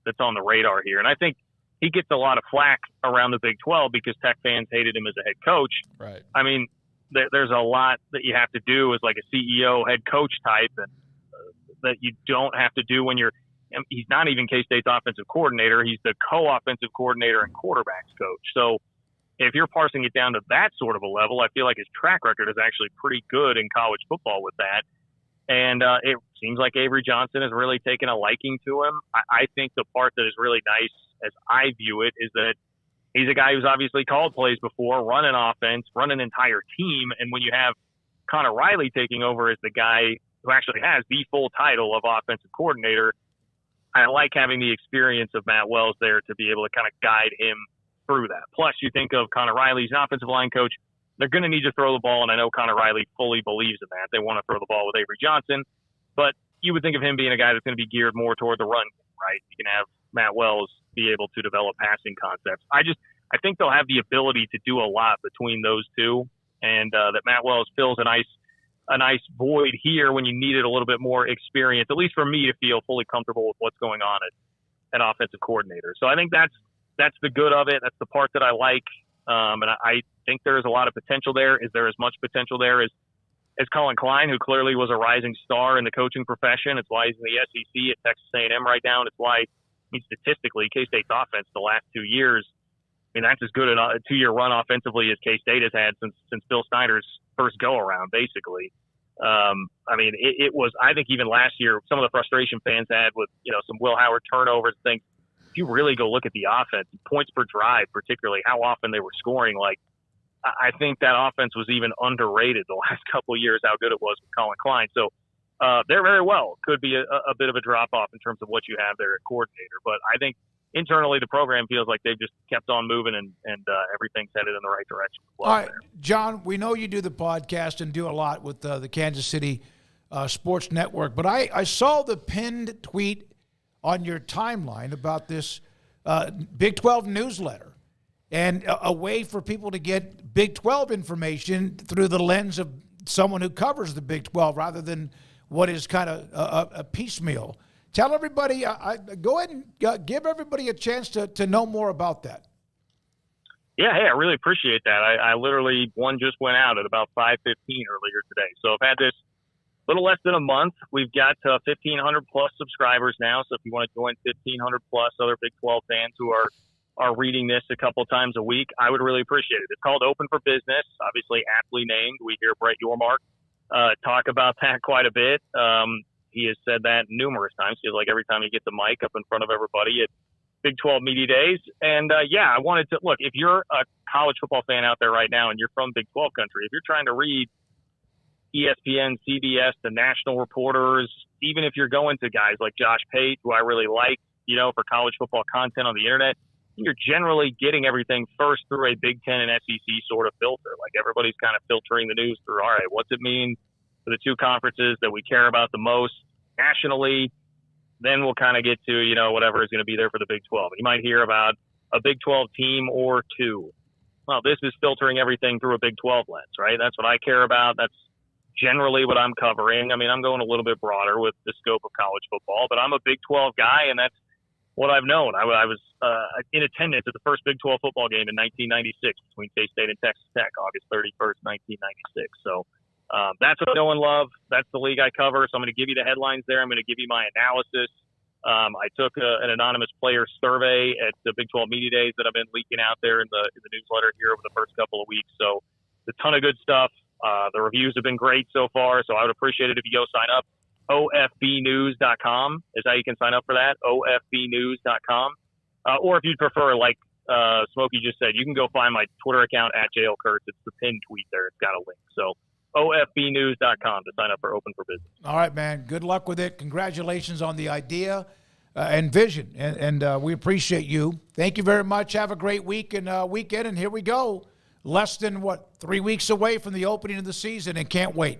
that's on the radar here. And I think he gets a lot of flack around the Big 12 because Tech fans hated him as a head coach. Right. I mean, there's a lot that you have to do as like a CEO head coach type and that you don't have to do when he's not even K-State's offensive coordinator. He's the co-offensive coordinator and quarterbacks coach. So if you're parsing it down to that sort of a level, I feel like his track record is actually pretty good in college football with that. And it seems like Avery Johnson has really taken a liking to him. I think the part that is really nice, as I view it, is that he's a guy who's obviously called plays before, run an offense, run an entire team. And when you have Connor Riley taking over as the guy who actually has the full title of offensive coordinator, I like having the experience of Matt Wells there to be able to kind of guide him through that. Plus, you think of Connor Riley, he's an offensive line coach. They're going to need to throw the ball, and I know Connor Riley fully believes in that. They want to throw the ball with Avery Johnson, but you would think of him being a guy that's going to be geared more toward the run, right? You can have Matt Wells be able to develop passing concepts. I think they'll have the ability to do a lot between those two, and that Matt Wells fills a nice void here when you needed a little bit more experience, at least for me to feel fully comfortable with what's going on at offensive coordinator. So I think that's the good of it. That's the part that I like. And I think there's a lot of potential there. Is there as much potential there as Colin Klein, who clearly was a rising star in the coaching profession? It's why he's in the SEC at Texas A&M right now. And it's why, statistically, K-State's offense the last 2 years, that's as good a 2-year run offensively as K-State has had since Bill Snyder's first go-around, basically. It was, I think even last year, some of the frustration fans had with, some Will Howard turnovers and things. If you really go look at the offense, points per drive, particularly how often they were scoring, I think that offense was even underrated the last couple of years, how good it was with Colin Klein. So there very well could be a bit of a drop-off in terms of what you have there at coordinator. But I think internally the program feels like they've just kept on moving and everything's headed in the right direction. All right, John, we know you do the podcast and do a lot with the Kansas City Sports Network, but I saw the pinned tweet on your timeline about this Big 12 newsletter and a way for people to get Big 12 information through the lens of someone who covers the Big 12 rather than what is kind of a piecemeal. Tell everybody, go ahead and give everybody a chance to know more about that. Yeah, hey, I really appreciate that. I literally, one just went out at about 5:15 earlier today. So I've had this little less than a month. We've got 1,500 plus subscribers now. So if you want to join 1,500 plus other Big 12 fans who are reading this a couple times a week, I would really appreciate it. It's called Open for Business, obviously aptly named. We hear Brett Yormark talk about that quite a bit. He has said that numerous times. Feels like every time he gets a mic up in front of everybody at Big 12 Media Days. And I wanted to look, if you're a college football fan out there right now and you're from Big 12 country, if you're trying to read ESPN, CBS, the national reporters, even if you're going to guys like Josh Pate, who I really like, for college football content on the internet, you're generally getting everything first through a Big Ten and SEC sort of filter. Like everybody's kind of filtering the news through, all right, what's it mean for the two conferences that we care about the most nationally? Then we'll kind of get to, whatever is going to be there for the Big 12. You might hear about a Big 12 team or two. Well, this is filtering everything through a Big 12 lens, right? That's what I care about. That's generally what I'm covering. I mean, I'm going a little bit broader with the scope of college football, but I'm a Big 12 guy, and that's what I've known. I was in attendance at the first Big 12 football game in 1996 between K-State and Texas Tech, August 31st, 1996. So that's what I know and love. That's the league I cover. So I'm going to give you the headlines there. I'm going to give you my analysis. I took an anonymous player survey at the Big 12 Media Days that I've been leaking out there in the newsletter here over the first couple of weeks. So it's a ton of good stuff. The reviews have been great so far, so I would appreciate it if you go sign up. OFBnews.com is how you can sign up for that, OFBnews.com. Or if you'd prefer, like Smokey just said, you can go find my Twitter account at JL Curts. It's the pinned tweet there. It's got a link. So OFBnews.com to sign up for Open for Business. All right, man. Good luck with it. Congratulations on the idea and vision, and we appreciate you. Thank you very much. Have a great week and weekend, and here we go. Less than, 3 weeks away from the opening of the season, and can't wait.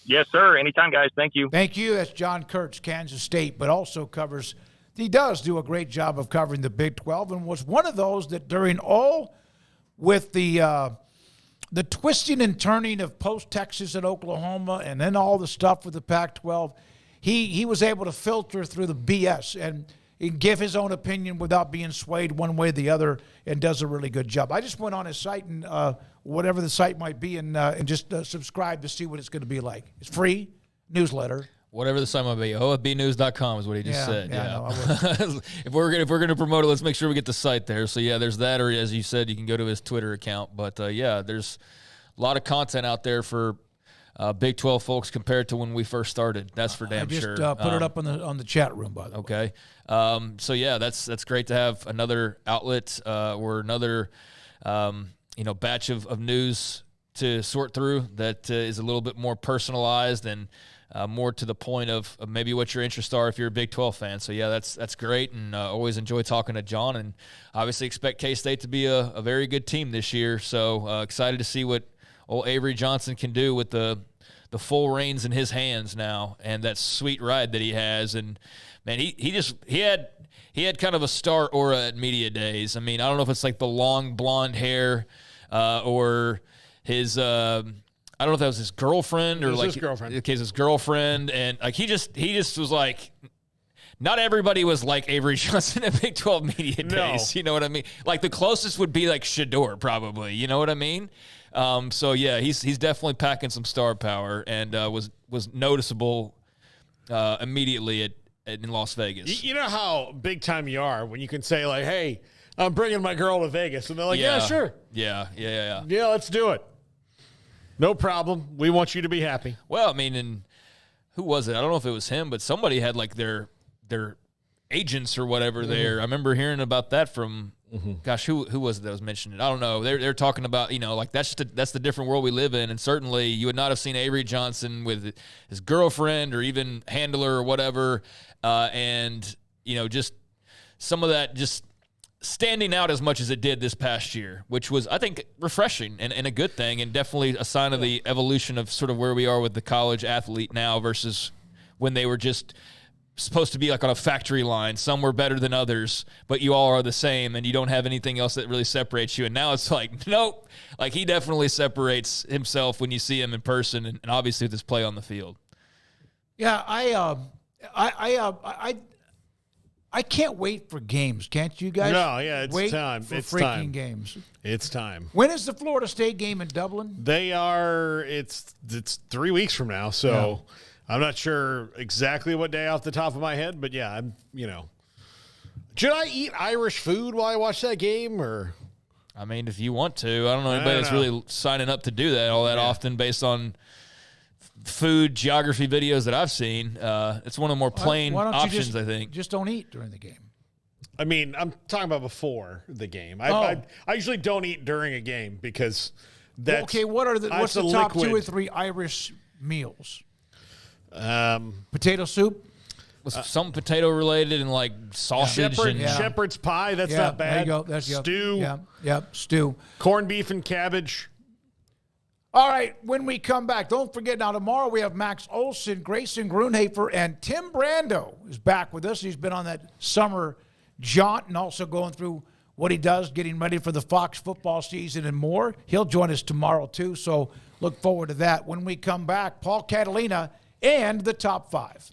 Yes, sir. Anytime, guys. Thank you. Thank you. That's John Curts, Kansas State, but also he does do a great job of covering the Big 12 and was one of those that during all with the twisting and turning of post-Texas and Oklahoma and then all the stuff with the Pac-12, he was able to filter through the BS and give his own opinion without being swayed one way or the other, and does a really good job. I just went on his site and whatever the site might be and just subscribe to see what it's going to be like. It's free newsletter. Whatever the site might be, OFBnews.com is what he just said. Yeah. No, if we're gonna promote it, let's make sure we get the site there. So yeah, there's that, or as you said, you can go to his Twitter account. But there's a lot of content out there for Big 12 folks compared to when we first started. That's for damn sure. I just put it up on the chat room, by the way. Okay. So yeah, that's great to have another outlet or another batch of news to sort through that is a little bit more personalized and more to the point of maybe what your interests are if you're a Big 12 fan. So yeah, that's great, and always enjoy talking to John, and obviously expect K-State to be a very good team this year. So excited to see what old Avery Johnson can do with the full reins in his hands now, and that sweet ride that he has. And man, he had kind of a star aura at media days. I mean, I don't know if it's like the long blonde hair or his I don't know if that was his girlfriend or his girlfriend. Okay, his girlfriend, and like he just was like, not everybody was like Avery Johnson at Big 12 media days. You know what I mean? Like the closest would be like Shador probably. You know what I mean? So yeah, he's definitely packing some star power, and was noticeable immediately in Las Vegas. You know how big time you are when you can say like, "Hey, I'm bringing my girl to Vegas," and they're like, "Yeah, sure, yeah, let's do it. No problem. We want you to be happy." Well, I mean, and who was it? I don't know if it was him, but somebody had like their agents or whatever there. I remember hearing about that from. Gosh, who was it that was mentioning it? I don't know. They're talking about, like that's the different world we live in, and certainly you would not have seen Avery Johnson with his girlfriend or even handler or whatever, and just some of that just standing out as much as it did this past year, which was, I think, refreshing and a good thing, and definitely a sign of the evolution of sort of where we are with the college athlete now versus when they were just supposed to be like on a factory line. Some were better than others, but you all are the same, and you don't have anything else that really separates you. And now it's like, nope, like he definitely separates himself when you see him in person, and obviously with his play on the field. Yeah, I can't wait for games. Can't you guys? No, yeah, it's wait time. For it's freaking time. Games. It's time. When is the Florida State game in Dublin? They are. It's 3 weeks from now, so. Yeah. I'm not sure exactly what day off the top of my head, but yeah, should I eat Irish food while I watch that game, or? I mean, if you want to. I don't know anybody that's really signing up to do that all that often based on food geography videos that I've seen. It's one of the more plain options, I think. Just don't eat during the game. I mean, I'm talking about before the game. I usually don't eat during a game because Okay, what's the top 2 or 3 Irish meals? Potato soup? Something potato related and like sausage. Shepherd's pie, that's not bad. There you go. Stew. Stew. Corned beef and cabbage. All right, when we come back, don't forget now tomorrow we have Max Olson, Grayson Grunhafer, and Tim Brando is back with us. He's been on that summer jaunt and also going through what he does, getting ready for the Fox football season and more. He'll join us tomorrow too, so look forward to that. When we come back, Paul Catalina and the top 5.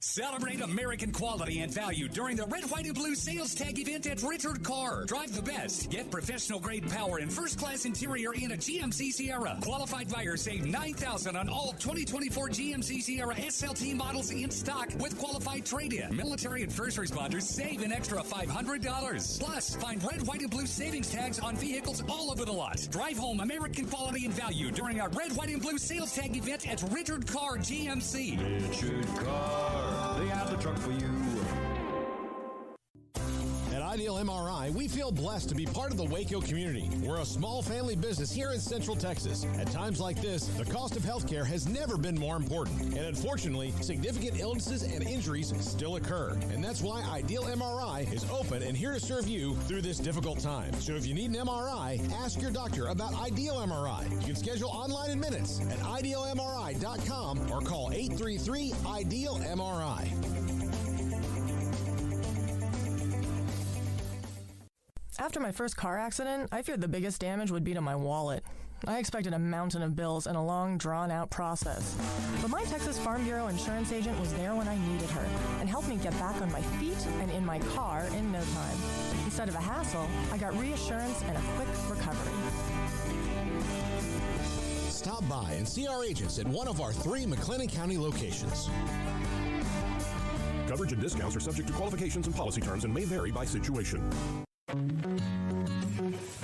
Celebrate American quality and value during the Red, White, and Blue sales tag event at Richard Carr. Drive the best. Get professional-grade power and first-class interior in a GMC Sierra. Qualified buyers save $9,000 on all 2024 GMC Sierra SLT models in stock with qualified trade-in. Military and first responders save an extra $500. Plus, find Red, White, and Blue savings tags on vehicles all over the lot. Drive home American quality and value during our Red, White, and Blue sales tag event at Richard Carr GMC. Richard Carr. They have the truck for you. At Ideal MRI, we feel blessed to be part of the Waco community. We're a small family business here in Central Texas. At times like this, the cost of healthcare has never been more important. And unfortunately, significant illnesses and injuries still occur. And that's why Ideal MRI is open and here to serve you through this difficult time. So if you need an MRI, ask your doctor about Ideal MRI. You can schedule online in minutes at idealmri.com or call 833-IDEAL-MRI. After my first car accident, I feared the biggest damage would be to my wallet. I expected a mountain of bills and a long, drawn-out process. But my Texas Farm Bureau insurance agent was there when I needed her and helped me get back on my feet and in my car in no time. Instead of a hassle, I got reassurance and a quick recovery. Stop by and see our agents at one of our 3 McLennan County locations. Coverage and discounts are subject to qualifications and policy terms and may vary by situation.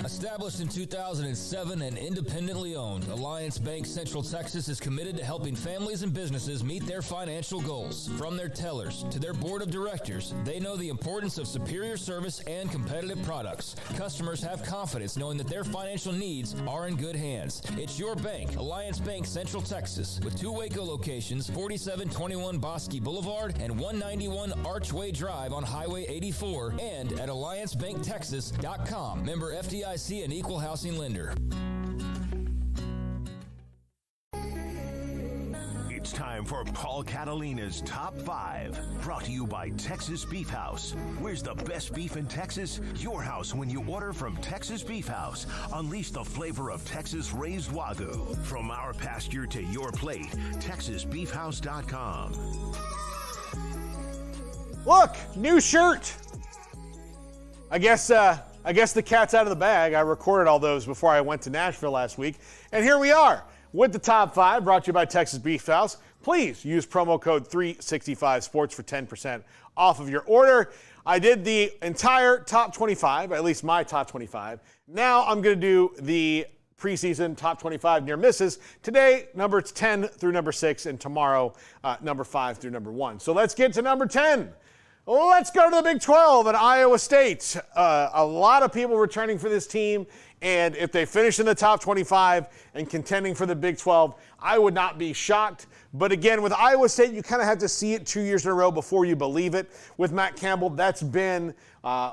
Established in 2007 and independently owned, Alliance Bank Central Texas is committed to helping families and businesses meet their financial goals. From their tellers to their board of directors, they know the importance of superior service and competitive products. Customers have confidence knowing that their financial needs are in good hands. It's your bank, Alliance Bank Central Texas, with 2 Waco locations, 4721 Bosque Boulevard and 191 Archway Drive on Highway 84, and at AllianceBankTexas.com. Member FDIC and equal housing lender. It's time for Paul Catalina's Top 5, brought to you by Texas Beef House. Where's the best beef in Texas? Your house when you order from Texas Beef House. Unleash the flavor of Texas-raised Wagyu. From our pasture to your plate, TexasBeefHouse.com. Look, new shirt. I guess the cat's out of the bag. I recorded all those before I went to Nashville last week. And here we are with the top 5 brought to you by Texas Beef House. Please use promo code 365sports for 10% off of your order. I did the entire top 25, at least my top 25. Now I'm going to do the preseason top 25 near misses. Today, numbers 10 through number 6, and tomorrow, number 5 through number 1. So let's get to number 10. Let's go to the Big 12 at Iowa State. A lot of people returning for this team, and if they finish in the top 25 and contending for the Big 12, I would not be shocked. But again, with Iowa State, you kind of have to see it 2 years in a row before you believe it. With Matt Campbell, that's been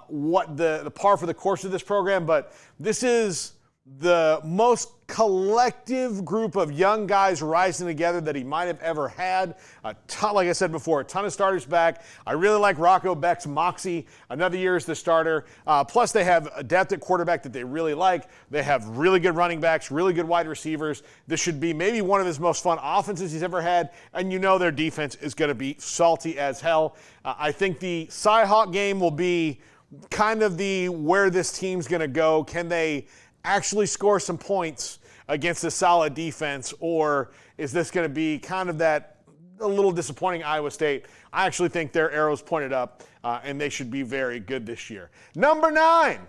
what the par for the course of this program. But this is the most collective group of young guys rising together that he might have ever had. A ton, like I said before, a ton of starters back. I really like Rocco Beck's moxie. Another year as the starter. Plus, they have a depth at quarterback that they really like. They have really good running backs, really good wide receivers. This should be maybe one of his most fun offenses he's ever had. And you know their defense is going to be salty as hell. I think the Cy-Hawk game will be kind of the where this team's going to go. Can they actually score some points against a solid defense, or is this going to be kind of that a little disappointing Iowa State? I actually think their arrows pointed up, and they should be very good this year. Number 9,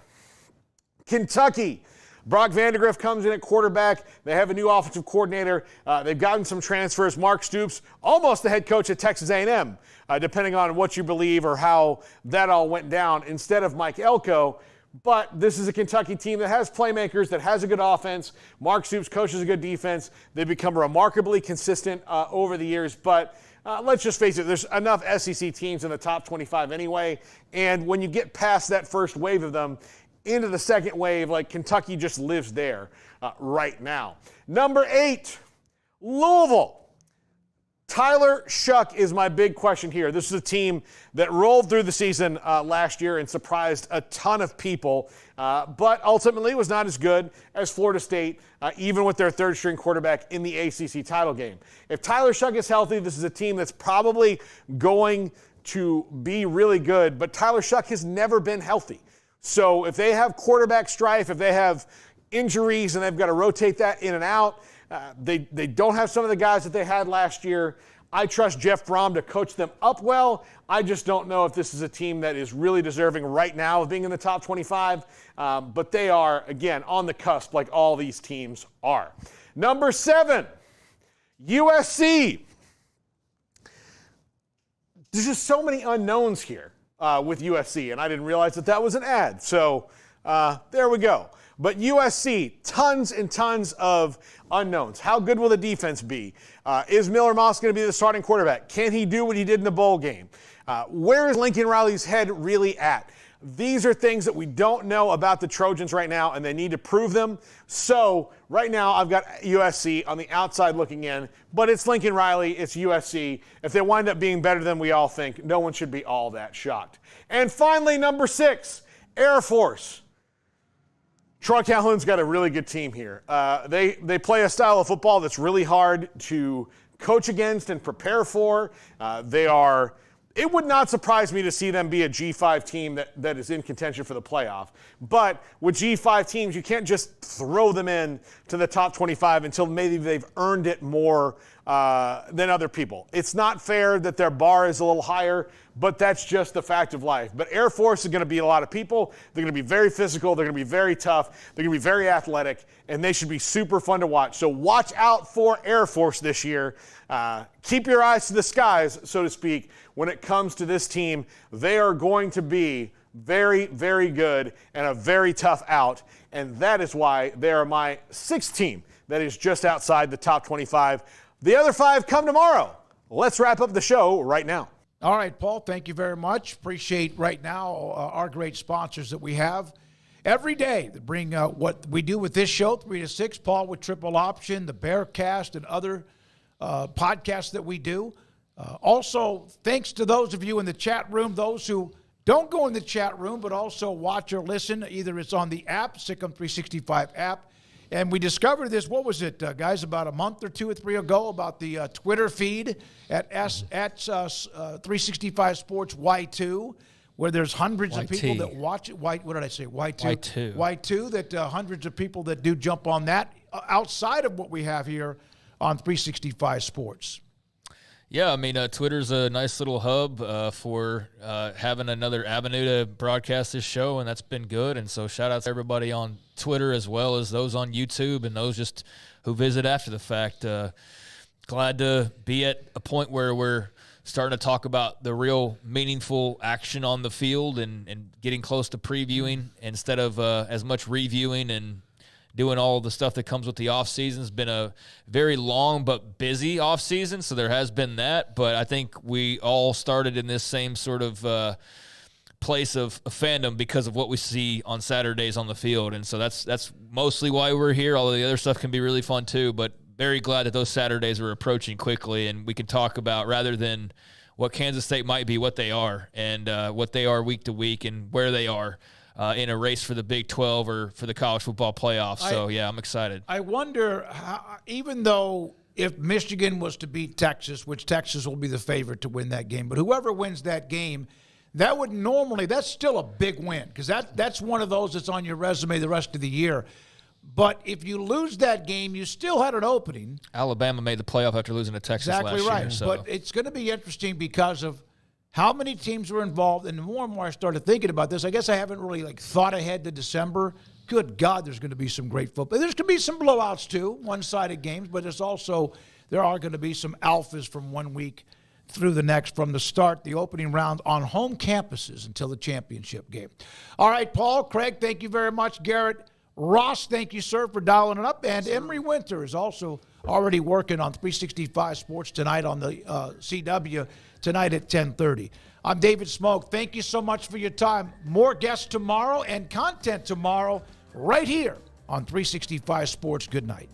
Kentucky. Brock Vandegrift comes in at quarterback. They have a new offensive coordinator. They've gotten some transfers. Mark Stoops, almost the head coach at Texas A&M, depending on what you believe or how that all went down. Instead of Mike Elko, But this is a Kentucky team that has playmakers, that has a good offense. Mark Stoops coaches a good defense. They've become remarkably consistent over the years. But let's just face it, there's enough SEC teams in the top 25 anyway. And when you get past that first wave of them, into the second wave, like Kentucky just lives there right now. Number 8, Louisville. Tyler Shuck is my big question here. This is a team that rolled through the season last year and surprised a ton of people, but ultimately was not as good as Florida State, even with their third-string quarterback in the ACC title game. If Tyler Shuck is healthy, this is a team that's probably going to be really good, but Tyler Shuck has never been healthy. So if they have quarterback strife, if they have injuries and they've got to rotate that in and out, they don't have some of the guys that they had last year. I trust Jeff Brom to coach them up well. I just don't know if this is a team that is really deserving right now of being in the top 25. But they are, again, on the cusp like all these teams are. Number 7, USC. There's just so many unknowns here with USC, and I didn't realize that was an ad. So there we go. But USC, tons and tons of unknowns. How good will the defense be? Is Miller Moss going to be the starting quarterback? Can he do what he did in the bowl game? Where is Lincoln Riley's head really at? These are things that we don't know about the Trojans right now, and they need to prove them. So right now I've got USC on the outside looking in, but it's Lincoln Riley, it's USC. If they wind up being better than we all think, no one should be all that shocked. And finally, number 6, Air Force. Troy Calhoun's got a really good team here. They play a style of football that's really hard to coach against and prepare for. It would not surprise me to see them be a G5 team that is in contention for the playoff. But with G5 teams, you can't just throw them in to the top 25 until maybe they've earned it more than other people. It's not fair that their bar is a little higher, but that's just the fact of life. But Air Force is going to be a lot of people. They're going to be very physical. They're going to be very tough. They're going to be very athletic, and they should be super fun to watch. So watch out for Air Force this year. Keep your eyes to the skies, so to speak, when it comes to this team. They are going to be very, very good and a very tough out, and that is why they are my 6th team that is just outside the top 25. The other 5 come tomorrow. Let's wrap up the show right now. All right, Paul, thank you very much. Appreciate right now our great sponsors that we have every day that bring what we do with this show, 3 to 6. Paul with Triple Option, the Bearcast, and other podcasts that we do. Also, thanks to those of you in the chat room, those who don't go in the chat room but also watch or listen. Either it's on the app, Sikkim 365 app. And we discovered this, what was it, guys, about a month or 2 or 3 ago, about the Twitter feed at 365 Sports Y2, where there's hundreds of people that watch it. What did I say? Y2. Y2, that hundreds of people that do jump on that outside of what we have here on 365 Sports. Yeah, I mean, Twitter's a nice little hub for having another avenue to broadcast this show, and that's been good. And so shout out to everybody on Twitter as well as those on YouTube and those just who visit after the fact. Glad to be at a point where we're starting to talk about the real meaningful action on the field and getting close to previewing instead of as much reviewing and doing all the stuff that comes with the offseason. It's been a very long but busy offseason, so there has been that. But I think we all started in this same sort of place of fandom because of what we see on Saturdays on the field. And so that's mostly why we're here, although the other stuff can be really fun too. But very glad that those Saturdays are approaching quickly, and we can talk about, rather than what Kansas State might be, what they are, and what they are week to week and where they are in a race for the Big 12 or for the college football playoffs. So, yeah, I'm excited. I wonder, even though if Michigan was to beat Texas, which Texas will be the favorite to win that game, but whoever wins that game, that's still a big win, because that's one of those that's on your resume the rest of the year. But if you lose that game, you still had an opening. Alabama made the playoff after losing to Texas last year. Exactly right. So. But it's going to be interesting because of how many teams were involved. And the more and more I started thinking about this, I guess I haven't really thought ahead to December. Good God, there's going to be some great football. There's going to be some blowouts too, one-sided games, but there are going to be some alphas from one week through the next from the start, the opening round on home campuses until the championship game. All right, Paul, Craig, thank you very much. Garrett, Ross, thank you, sir, for dialing it up. And Emery Winter is also already working on 365 Sports tonight on the CW tonight at 10:30. I'm David Smoke. Thank you so much for your time. More guests tomorrow and content tomorrow right here on 365 Sports. Good night.